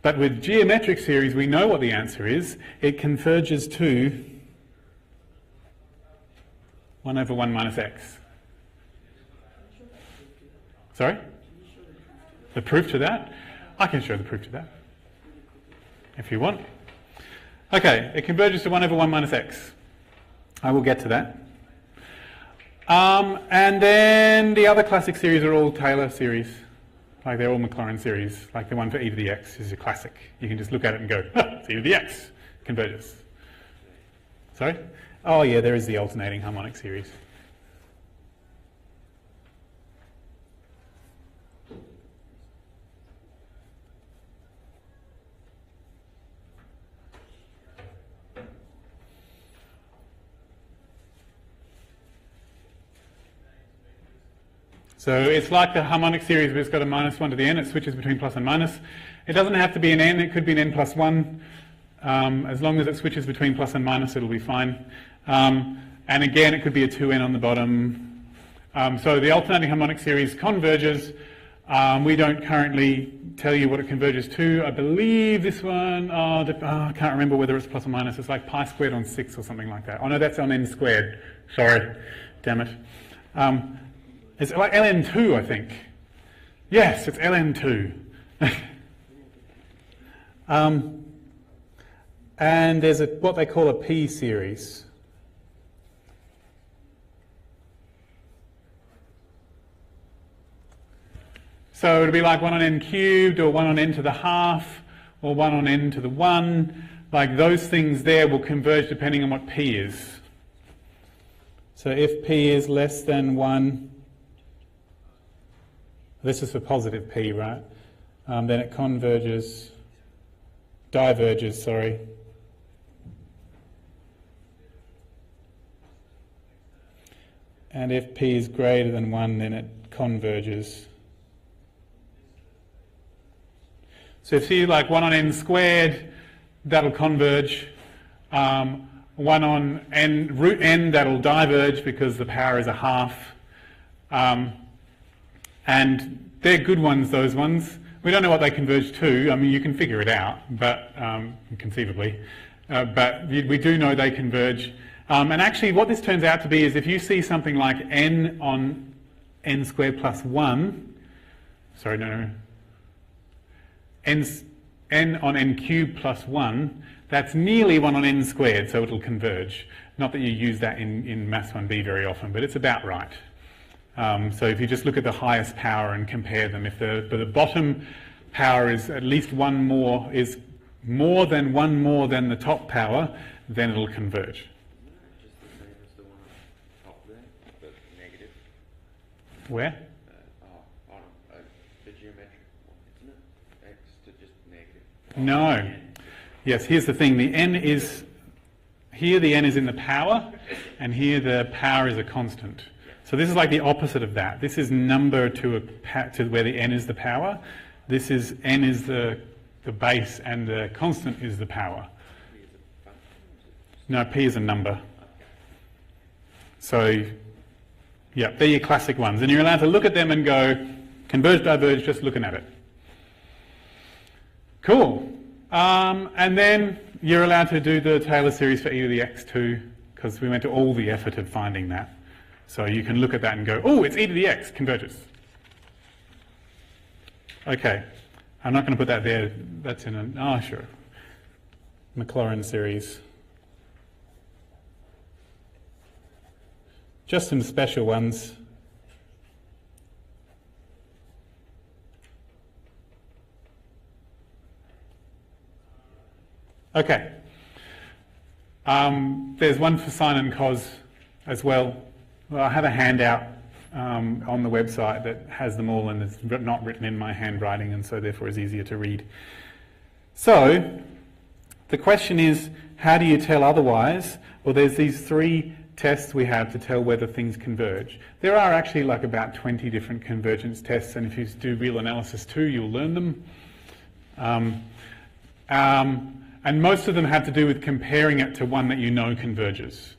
But with geometric series, we know what the answer is. It converges to 1 over 1 minus x. Sorry? The proof to that? I can show the proof to that, if you want. Okay, it converges to 1 over 1 minus x. I will get to that. And then the other classic series are all Taylor series. Like they're all Maclaurin series. Like the one for e to the x is a classic. You can just look at it and go, it's e to the x, converges. Sorry? Oh yeah, there is the alternating harmonic series. So it's like the harmonic series, but it's got a minus 1 to the n. It switches between plus and minus. It doesn't have to be an n. It could be an n plus 1. As long as it switches between plus and minus, it'll be fine. And again, it could be a 2n on the bottom. So the alternating harmonic series converges. We don't currently tell you what it converges to. I believe this one, I can't remember whether it's plus or minus. It's like pi squared on 6 or something like that. Oh no, that's on n squared. Sorry, damn it. It's like ln2, I think. Yes, it's ln2. And there's what they call a p series. So it'll be like 1 on n cubed, or 1 on n to the half, or 1 on n to the 1. Like those things there will converge depending on what p is. So if p is less than 1, this is for positive p, right? Then it diverges, sorry. And if p is greater than 1, then it converges. So if you like 1 on n squared, that'll converge. 1 on n, root n, that'll diverge because the power is a half. And they're good ones, those ones. We don't know what they converge to. I mean, you can figure it out, but conceivably. But we do know they converge. And actually, what this turns out to be is if you see something like n on n squared plus 1, sorry, no, n on n cubed plus 1, that's nearly 1 on n squared, so it'll converge. Not that you use that in Maths 1b very often, but it's about right. So if you just look at the highest power and compare them, if the bottom power is at least one more, is more than one more than the top power, then it'll converge. Just the same as the one on top there, but negative. Where? The geometric one, isn't it? X to just negative. No. Yes, here's the thing. The n is, here the n is in the power, and here the power is a constant. So this is like the opposite of that. This is number to where the n is the power. This is n is the base, and the constant is the power. No, p is a number. So, yeah, they're your classic ones. And you're allowed to look at them and go, converge, diverge, just looking at it. Cool. And then you're allowed to do the Taylor series for e to the x too, because we went to all the effort of finding that. So you can look at that and go, oh, it's e to the x, converges. Okay, I'm not going to put that there. That's in an, oh, sure. Maclaurin series. Just some special ones. Okay. There's one for sine and cos as well. Well, I have a handout on the website that has them all, and it's not written in my handwriting, and so therefore is easier to read. So the question is, how do you tell otherwise? Well, there's these 3 tests we have to tell whether things converge. There are actually like about 20 different convergence tests, and if you do real analysis too, you'll learn them. And most of them have to do with comparing it to one that you know converges.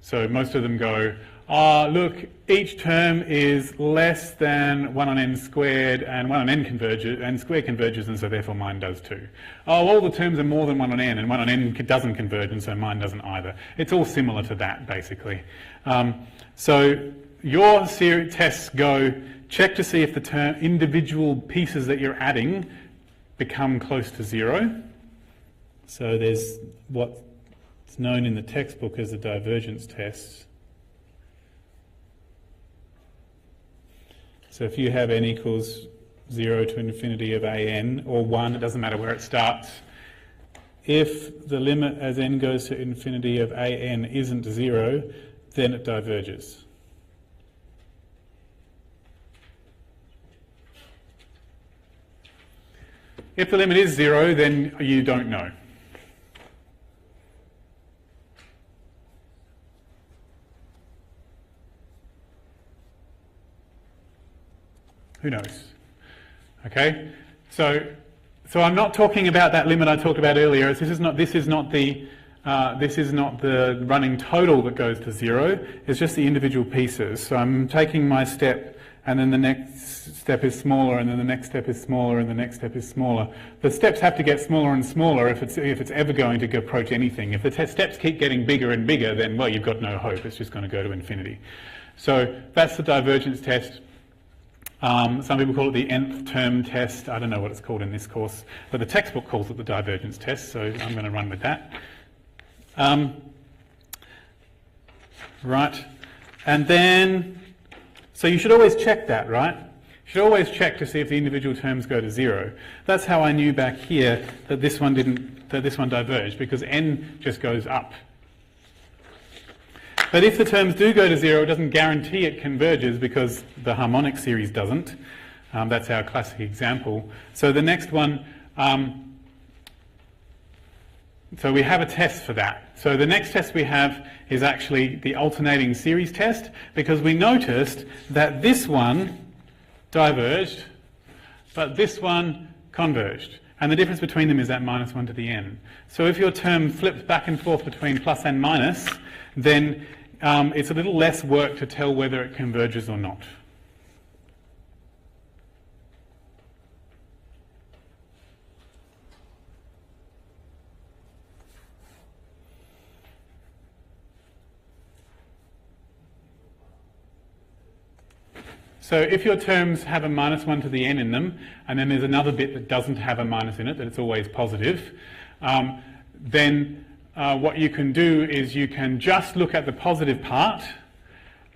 So most of them go, look, each term is less than 1 on n squared, and 1 on n converges, n squared converges, and so therefore mine does too. All the terms are more than 1 on n, and 1 on n doesn't converge, and so mine doesn't either. It's all similar to that, basically. So your tests go, check to see if the individual pieces that you're adding become close to 0. So there's what's known in the textbook as the divergence test. So if you have n equals 0 to infinity of an, or 1, it doesn't matter where it starts, if the limit as n goes to infinity of an isn't 0, then it diverges. If the limit is 0, then you don't know. Who knows? Okay, so I'm not talking about that limit I talked about earlier. This is not the running total that goes to 0. It's just the individual pieces. So I'm taking my step, and then the next step is smaller, and then the next step is smaller, and the next step is smaller. The steps have to get smaller and smaller if it's ever going to approach anything. If the steps keep getting bigger and bigger, then well, you've got no hope. It's just going to go to infinity. So that's the divergence test. Some people call it the nth term test. I don't know what it's called in this course, but the textbook calls it the divergence test, so I'm going to run with that. Right, and then, so you should always check that, right? You should always check to see if the individual terms go to 0. That's how I knew back here that this one diverged, because n just goes up. But if the terms do go to 0, it doesn't guarantee it converges because the harmonic series doesn't. That's our classic example. So the next one, so we have a test for that. So the next test we have is actually the alternating series test, because we noticed that this one diverged, but this one converged. And the difference between them is that minus 1 to the n. So if your term flips back and forth between plus and minus, then it's a little less work to tell whether it converges or not. So if your terms have a minus 1 to the n in them, and then there's another bit that doesn't have a minus in it, that it's always positive, then what you can do is you can just look at the positive part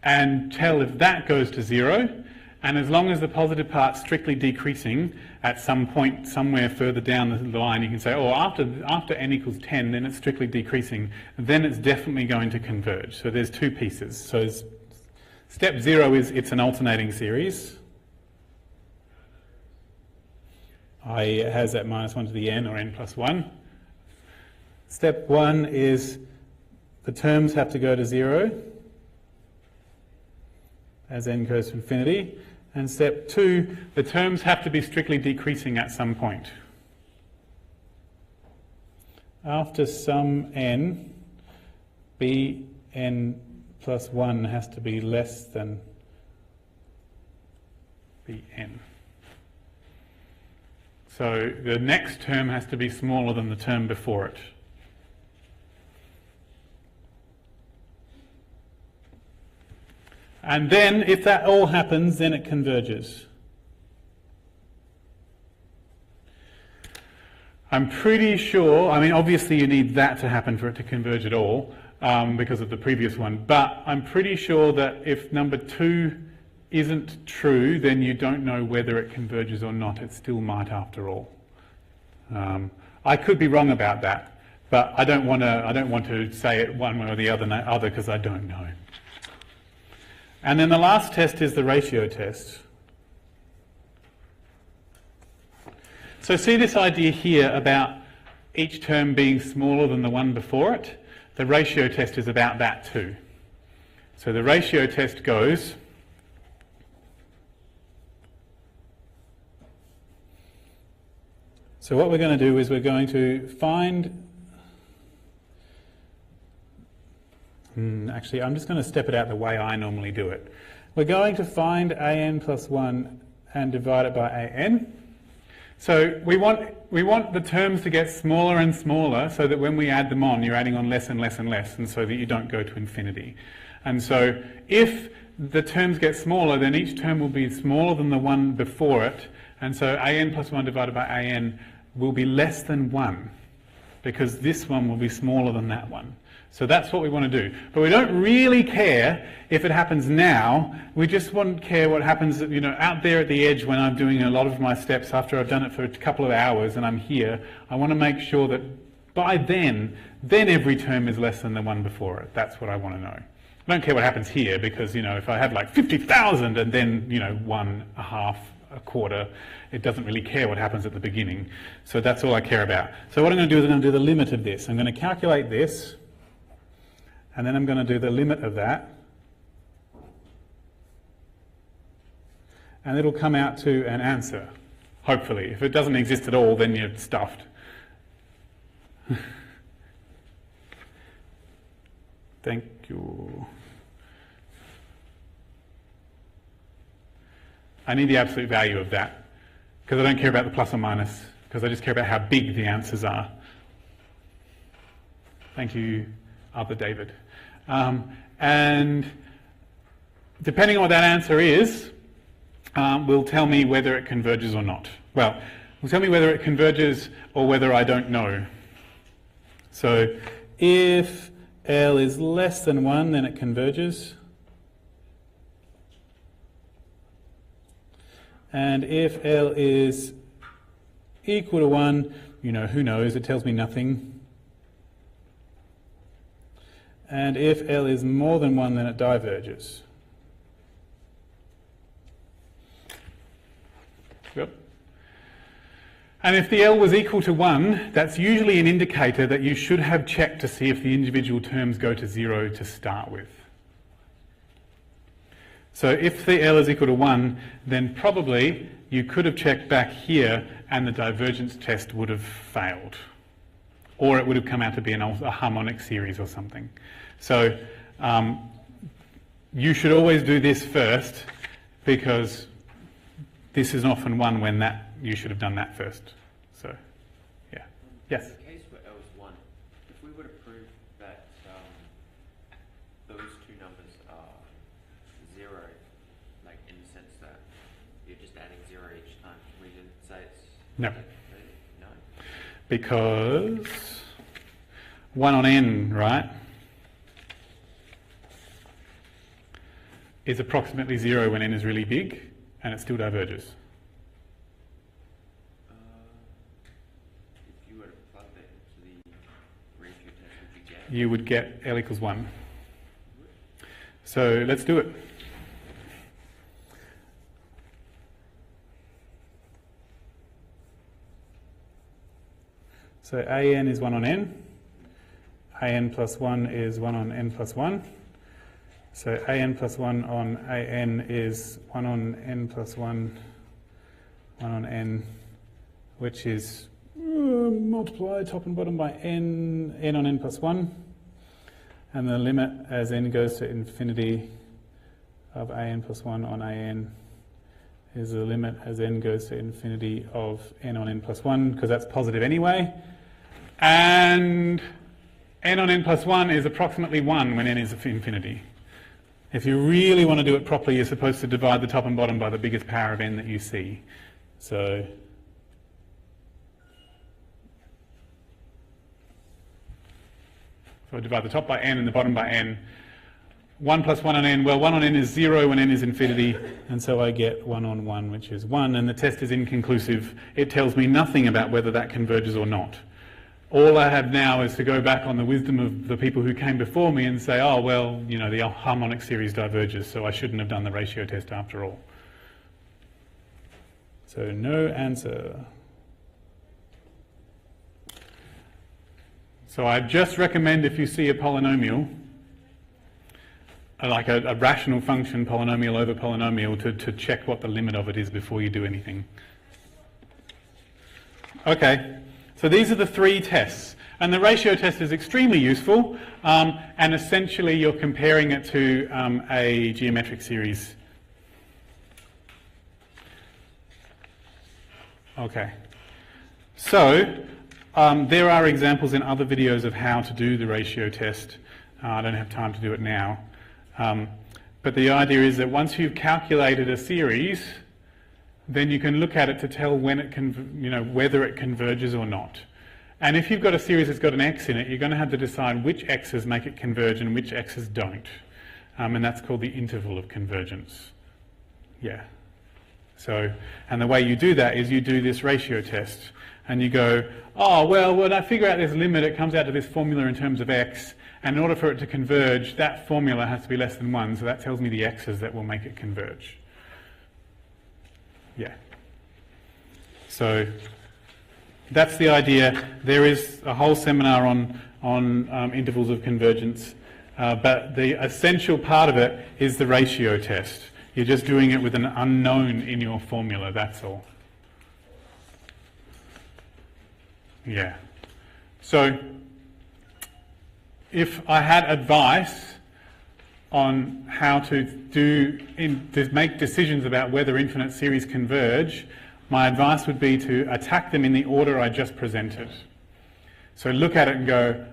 and tell if that goes to 0, and as long as the positive part's strictly decreasing at some point somewhere further down the line, you can say, oh, after n equals 10, then it's strictly decreasing, then it's definitely going to converge. So there's two pieces. So step 0 is it's an alternating series. It has that minus 1 to the n, or n plus 1. Step 1 is the terms have to go to 0 as n goes to infinity. And step 2, the terms have to be strictly decreasing at some point. After some n, bn plus 1 has to be less than bn. So the next term has to be smaller than the term before it. And then, if that all happens, then it converges. I'm pretty sure, I mean, obviously you need that to happen for it to converge at all, because of the previous one, but I'm pretty sure that if number 2 isn't true, then you don't know whether it converges or not. It still might after all. I could be wrong about that, but I don't want to say it one way or the other because I don't know. And then the last test is the ratio test. So see this idea here about each term being smaller than the one before it? The ratio test is about that too. So the ratio test goes, so what we're going to do is we're going to find Actually, I'm just going to step it out the way I normally do it. We're going to find an plus 1 and divide it by an. So we want the terms to get smaller and smaller so that when we add them on, you're adding on less and less and less, and so that you don't go to infinity. And so if the terms get smaller, then each term will be smaller than the one before it, and so an plus 1 divided by an will be less than 1, because this one will be smaller than that one. So that's what we want to do. But we don't really care if it happens now. We just want to care what happens, you know, out there at the edge when I'm doing a lot of my steps after I've done it for a couple of hours and I'm here. I want to make sure that by then every term is less than the one before it. That's what I want to know. I don't care what happens here because, you know, if I have like 50,000 and then, you know, 1, a half, a quarter, it doesn't really care what happens at the beginning. So that's all I care about. So what I'm going to do is I'm going to do the limit of this. I'm going to calculate this. And then I'm going to do the limit of that. And it'll come out to an answer, hopefully. If it doesn't exist at all, then you're stuffed. Thank you. I need the absolute value of that, because I don't care about the plus or minus, because I just care about how big the answers are. Thank you, Arthur David. And depending on what that answer is, will tell me whether it converges or not. Well, will tell me whether it converges or whether I don't know. So if L is less than 1, then it converges. And if L is equal to 1, you know, who knows, it tells me nothing. And if L is more than 1, then it diverges. Yep. And if the L was equal to 1, that's usually an indicator that you should have checked to see if the individual terms go to 0 to start with. So if the L is equal to 1, then probably you could have checked back here and the divergence test would have failed. Or it would have come out to be a harmonic series or something. So you should always do this first, because this is often one when that you should have done that first. So, yeah. Yes? In the case where L is 1, if we were to prove that those two numbers are 0, like in the sense that you're just adding 0 each time, we didn't say it's... No. No? Because 1 on n, right, is approximately 0 when n is really big, and it still diverges. If you were to plug that into the ratio test, would you get? You would get L equals 1. So let's do it. So an is 1 on n. An plus 1 is 1 on n plus 1. So an plus 1 on an is 1 on n plus 1, 1 on n, which is multiply top and bottom by n on n plus 1. And the limit as n goes to infinity of an plus 1 on an is the limit as n goes to infinity of n on n plus 1, because that's positive anyway. And n on n plus 1 is approximately 1 when n is infinity. If you really want to do it properly, you're supposed to divide the top and bottom by the biggest power of n that you see. So I divide the top by n and the bottom by n. 1 plus 1 on n, well, 1 on n is 0 when n is infinity, and so I get 1 on 1, which is 1, and the test is inconclusive. It tells me nothing about whether that converges or not. All I have now is to go back on the wisdom of the people who came before me and say, oh, well, you know, the harmonic series diverges, so I shouldn't have done the ratio test after all. So no answer. So I just recommend, if you see a polynomial, like a rational function polynomial over polynomial, to check what the limit of it is before you do anything. Okay. So these are the 3 tests. And the ratio test is extremely useful, and essentially you're comparing it to a geometric series. Okay. So, there are examples in other videos of how to do the ratio test. I don't have time to do it now. But the idea is that once you've calculated a series, then you can look at it to tell when it whether it converges or not. And if you've got a series that's got an x in it, you're going to have to decide which x's make it converge and which x's don't. And that's called the interval of convergence. Yeah. So, and the way you do that is you do this ratio test. And you go, oh, well, when I figure out this limit, it comes out to this formula in terms of x. And in order for it to converge, that formula has to be less than 1. So that tells me the x's that will make it converge. Yeah. So that's the idea. There is a whole seminar on intervals of convergence, but the essential part of it is the ratio test. You're just doing it with an unknown in your formula, that's all. Yeah. So if I had advice on how to make decisions about whether infinite series converge, my advice would be to attack them in the order I just presented. So look at it and go,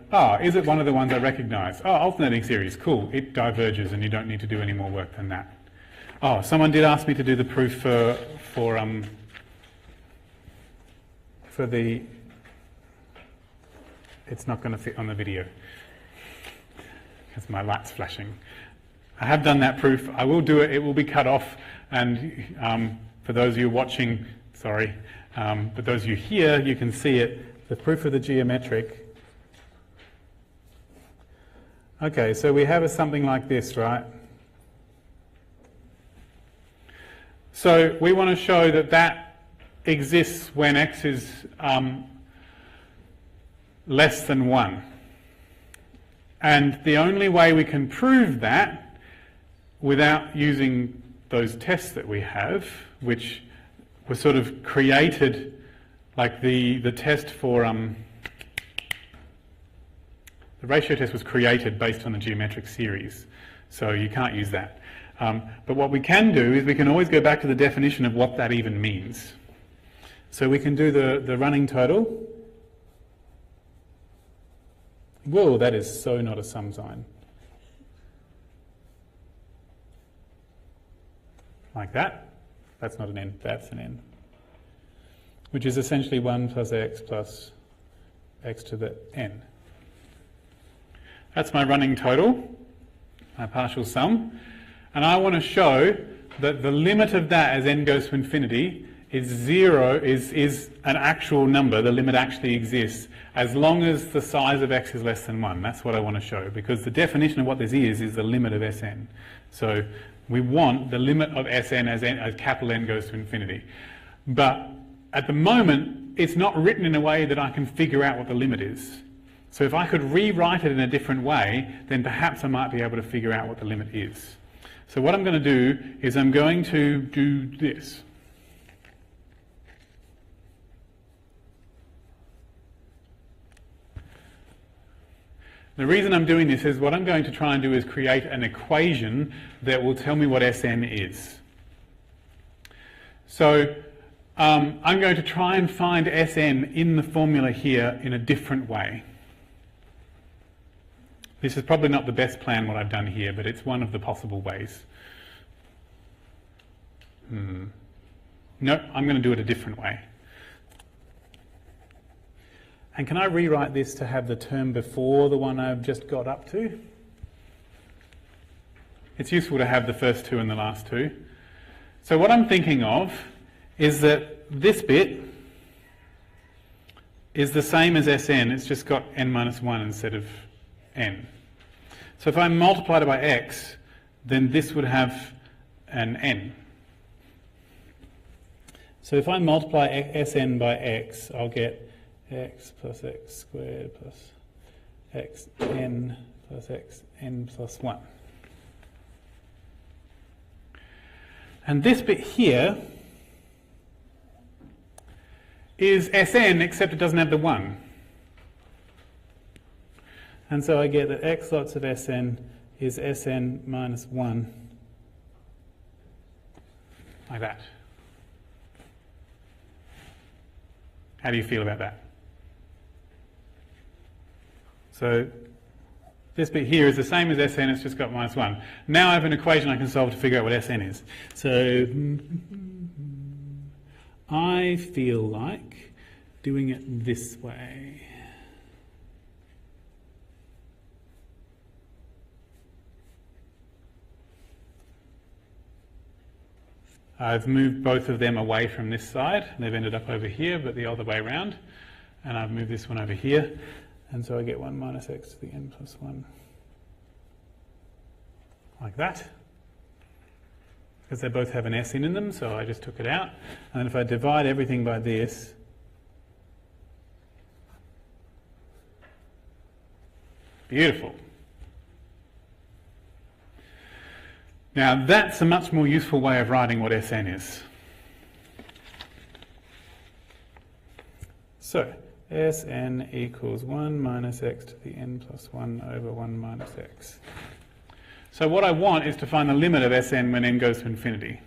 is it one of the ones I recognise? Oh, alternating series, cool, it diverges and you don't need to do any more work than that. Oh, someone did ask me to do the proof for the, it's not going to fit on the video because my light's flashing. I have done that proof. I will do it. It will be cut off. And for those of you watching, sorry, but those of you here, you can see it. The proof of the geometric. Okay, so we have something like this, right? So we want to show that that exists when x is less than 1. And the only way we can prove that without using those tests that we have, which were sort of created, like the test for, the ratio test was created based on the geometric series, so you can't use that. But what we can do is we can always go back to the definition of what that even means. So we can do the running total. Whoa, that is so not a sum sign. Like that. That's not an n, that's an n. Which is essentially 1 plus x to the n. That's my running total, my partial sum. And I want to show that the limit of that as n goes to infinity is 0, is an actual number, the limit actually exists, as long as the size of x is less than 1. That's what I want to show, because the definition of what this is the limit of Sn. So we want the limit of Sn as capital N goes to infinity. But at the moment, it's not written in a way that I can figure out what the limit is. So if I could rewrite it in a different way, then perhaps I might be able to figure out what the limit is. So what I'm going to do is I'm going to do this. The reason I'm doing this is what I'm going to try and do is create an equation that will tell me what Sn is. So I'm going to try and find Sn in the formula here in a different way. This is probably not the best plan what I've done here, but it's one of the possible ways. No, I'm going to do it a different way. And can I rewrite this to have the term before the one I've just got up to? It's useful to have the first two and the last two. So what I'm thinking of is that this bit is the same as Sn, it's just got n minus 1 instead of n. So if I multiply it by x, then this would have an n. So if I multiply Sn by x, I'll get x plus x squared plus xn plus xn plus 1. And this bit here is Sn, except it doesn't have the 1. And so I get that x lots of Sn is Sn minus 1, like that. How do you feel about that? So this bit here is the same as Sn, it's just got minus 1. Now I have an equation I can solve to figure out what Sn is. So I feel like doing it this way. I've moved both of them away from this side. They've ended up over here, but the other way around. And I've moved this one over here. And so I get 1 minus x to the n plus 1. Like that. Because they both have an s in them, so I just took it out. And then if I divide everything by this, beautiful. Now that's a much more useful way of writing what Sn is. So Sn equals 1 minus x to the n plus 1 over 1 minus x. So what I want is to find the limit of Sn when n goes to infinity.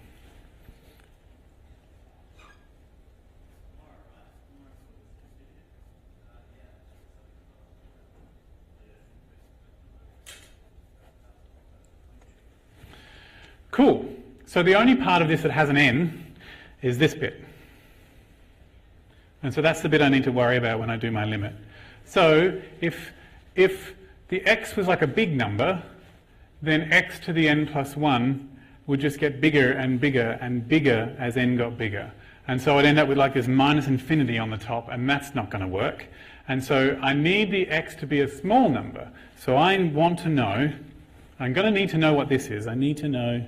Cool. So the only part of this that has an n is this bit. And so that's the bit I need to worry about when I do my limit. So if the x was like a big number, then x to the n plus 1 would just get bigger and bigger and bigger as n got bigger. And so I'd end up with like this minus infinity on the top, and that's not going to work. And so I need the x to be a small number. So I want to know, I'm going to need to know what this is. I need to know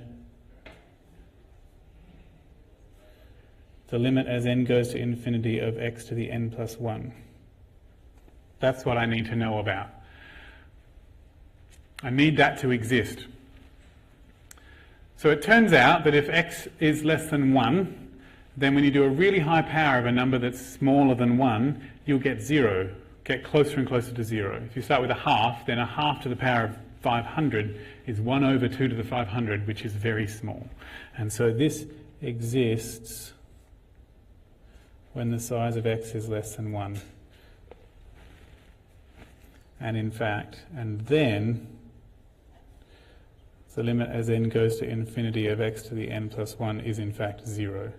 the limit as n goes to infinity of x to the n plus 1. That's what I need to know about. I need that to exist. So it turns out that if x is less than 1, then when you do a really high power of a number that's smaller than 1, you'll get 0, get closer and closer to 0. If you start with a half, then a half to the power of 500 is 1 over 2 to the 500, which is very small. And so this exists when the size of x is less than 1. And in fact, and then the limit as n goes to infinity of x to the n plus 1 is in fact 0.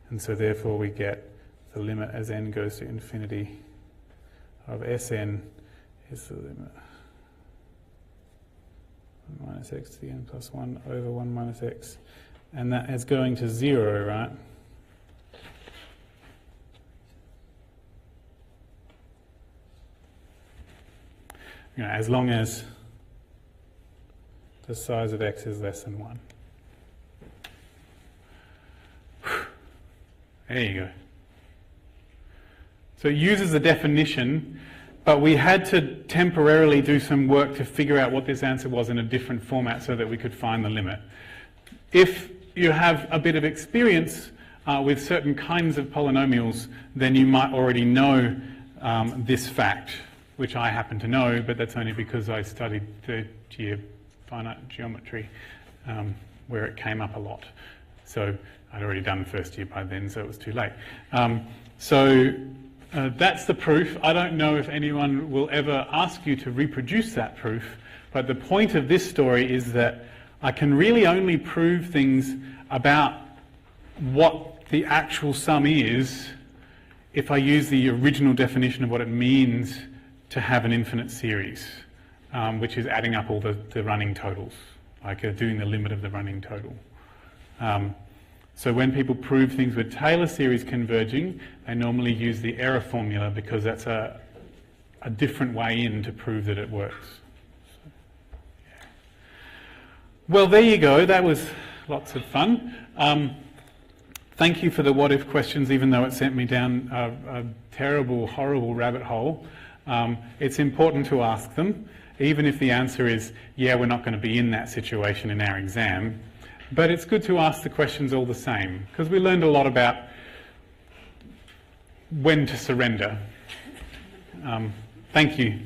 And so therefore we get the limit as n goes to infinity of Sn is the limit 1 minus x to the n plus 1 over 1 minus x. And that is going to 0, right? You know, as long as the size of x is less than 1. There you go. So it uses the definition, but we had to temporarily do some work to figure out what this answer was in a different format so that we could find the limit. If you have a bit of experience with certain kinds of polynomials, then you might already know this fact, which I happen to know, but that's only because I studied third year finite geometry, where it came up a lot. So I'd already done first year by then, so it was too late. That's the proof. I don't know if anyone will ever ask you to reproduce that proof, but the point of this story is that I can really only prove things about what the actual sum is if I use the original definition of what it means to have an infinite series, which is adding up all the running totals, like doing the limit of the running total. So when people prove things with Taylor series converging, they normally use the error formula because that's a different way in to prove that it works. So, yeah. Well, there you go. That was lots of fun. Thank you for the what if questions, even though it sent me down a terrible, horrible rabbit hole. It's important to ask them, even if the answer is, yeah, we're not going to be in that situation in our exam. But it's good to ask the questions all the same, because we learned a lot about when to surrender. Thank you.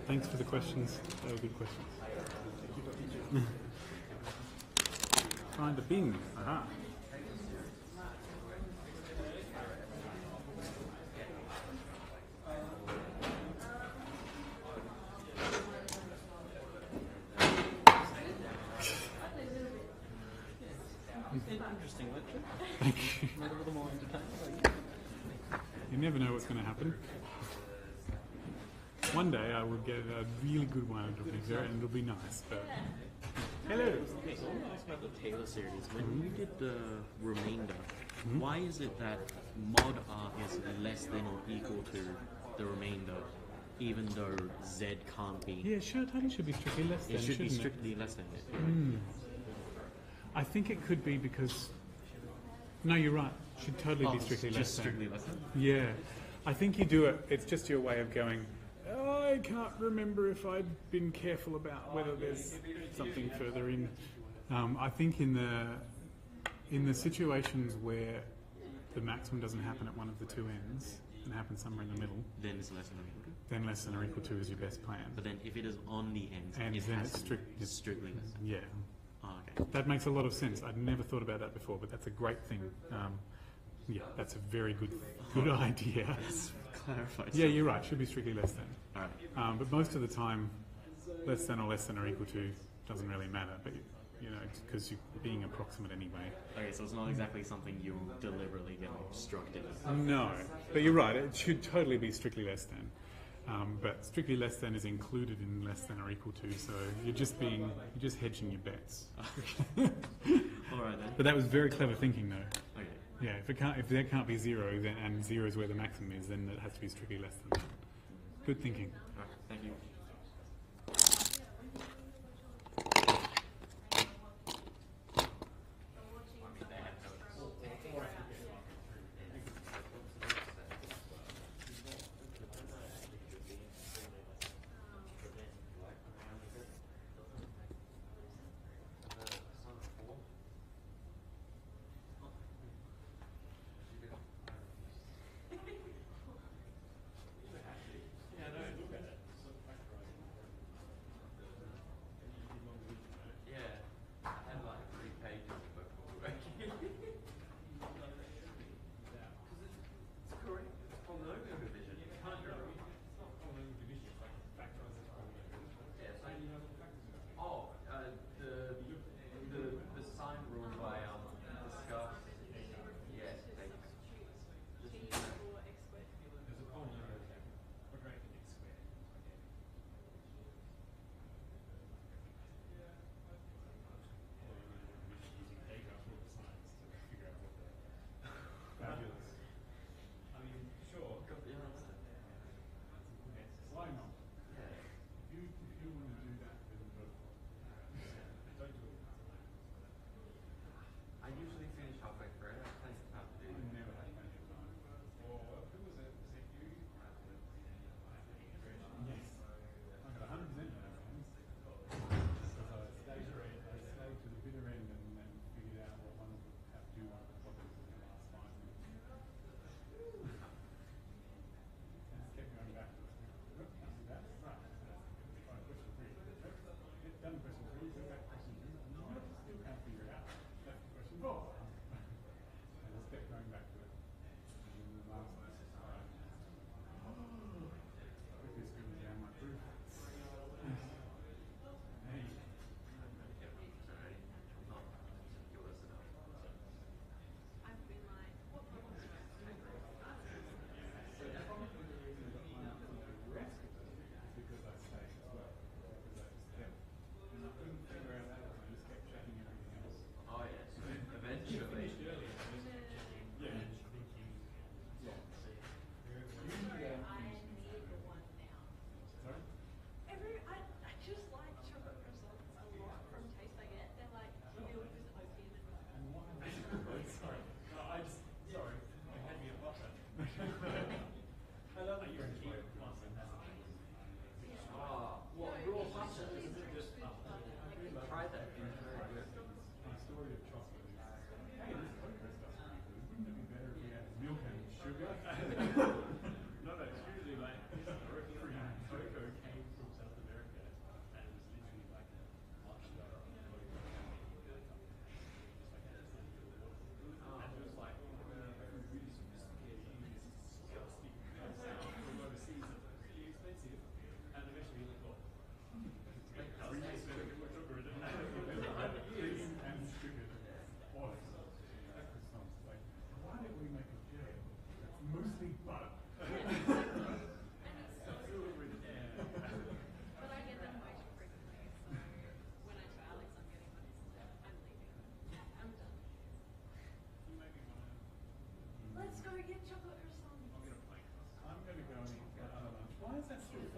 Thanks for the questions. They were good questions. Find the bin. Aha. Interesting lecture. Thank you. Made a little more entertaining. You never know what's going to happen. One day I will get a really good one and it'll be nice. But hello. Okay, so I want to ask about the Taylor series. When we did the remainder, why is it that mod r is less than or equal to the remainder, even though z can't be? Yeah, sure, totally should be strictly less than. It should be shouldn't strictly less than it. I think it could be because. No, you're right. Should totally be strictly less just than. strictly less than? Yeah, I think you do it. It's just your way of going. Oh, I can't remember if I'd been careful about whether there's something further in. I think in the situations where the maximum doesn't happen at one of the two ends and happens somewhere in the middle, Then it's less than or equal to. then less than or equal to is your best plan. But then if it is on the ends, And it then has it's to be strictly less than. Yeah, Oh, okay. that makes a lot of sense. I'd never thought about that before, but that's a great thing. Yeah, that's a very good idea. That's clarified. Yeah, you're right. Should be strictly less than. Alright. But most of the time, less than or equal to doesn't really matter. But you know, because you're being approximate anyway. Okay, so it's not exactly something you deliberately get instructed in. No, but you're right. It should totally be strictly less than. But strictly less than is included in less than or equal to. So you're just hedging your bets. Alright then. But that was very clever thinking, though. Okay. Yeah, if there can't be zero, then and zero is where the maximum is, then it has to be strictly less than that. Good thinking. Alright, thank you.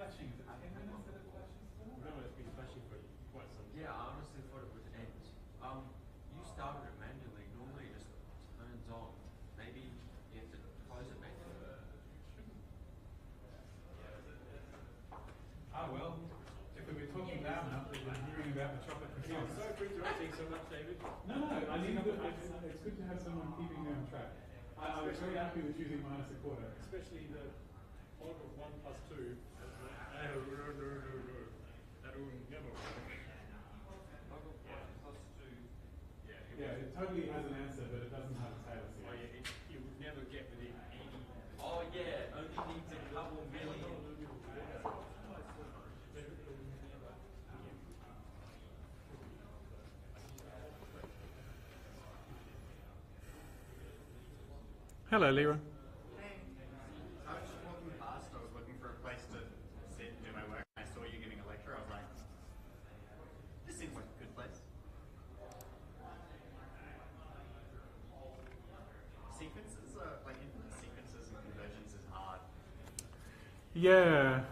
flashing? Is it 10 minutes that it flashes for? No, it's been flashing for quite some time. Yeah, I honestly thought it would end. You started it manually. Normally it just turns on. Maybe you have to close it manually. Ah, well, if we've been talking loud enough, we've been hearing about the chocolate Yeah, croissants. sorry for interrupting so much, David. No, I need it's good to have someone keeping me on track. I was very happy with choosing minus a quarter. Especially the log of 1 plus 2. That will never work. Yeah, it totally has an answer, but it doesn't have a Taylor Oh, series. yeah, you would never get within any. Oh yeah, only needs a couple million. Hello, Lyra. Hey, I was just walking past. I was looking for a place to sit and do my work. I saw you giving a lecture. I was like, this seems like a good place. Sequences, like infinite sequences and convergence is hard. Yeah.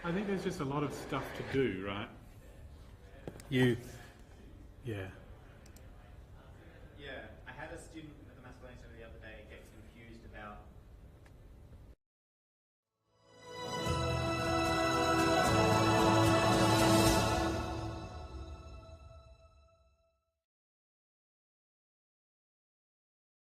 I think there's just a lot of stuff to do, right? Yeah.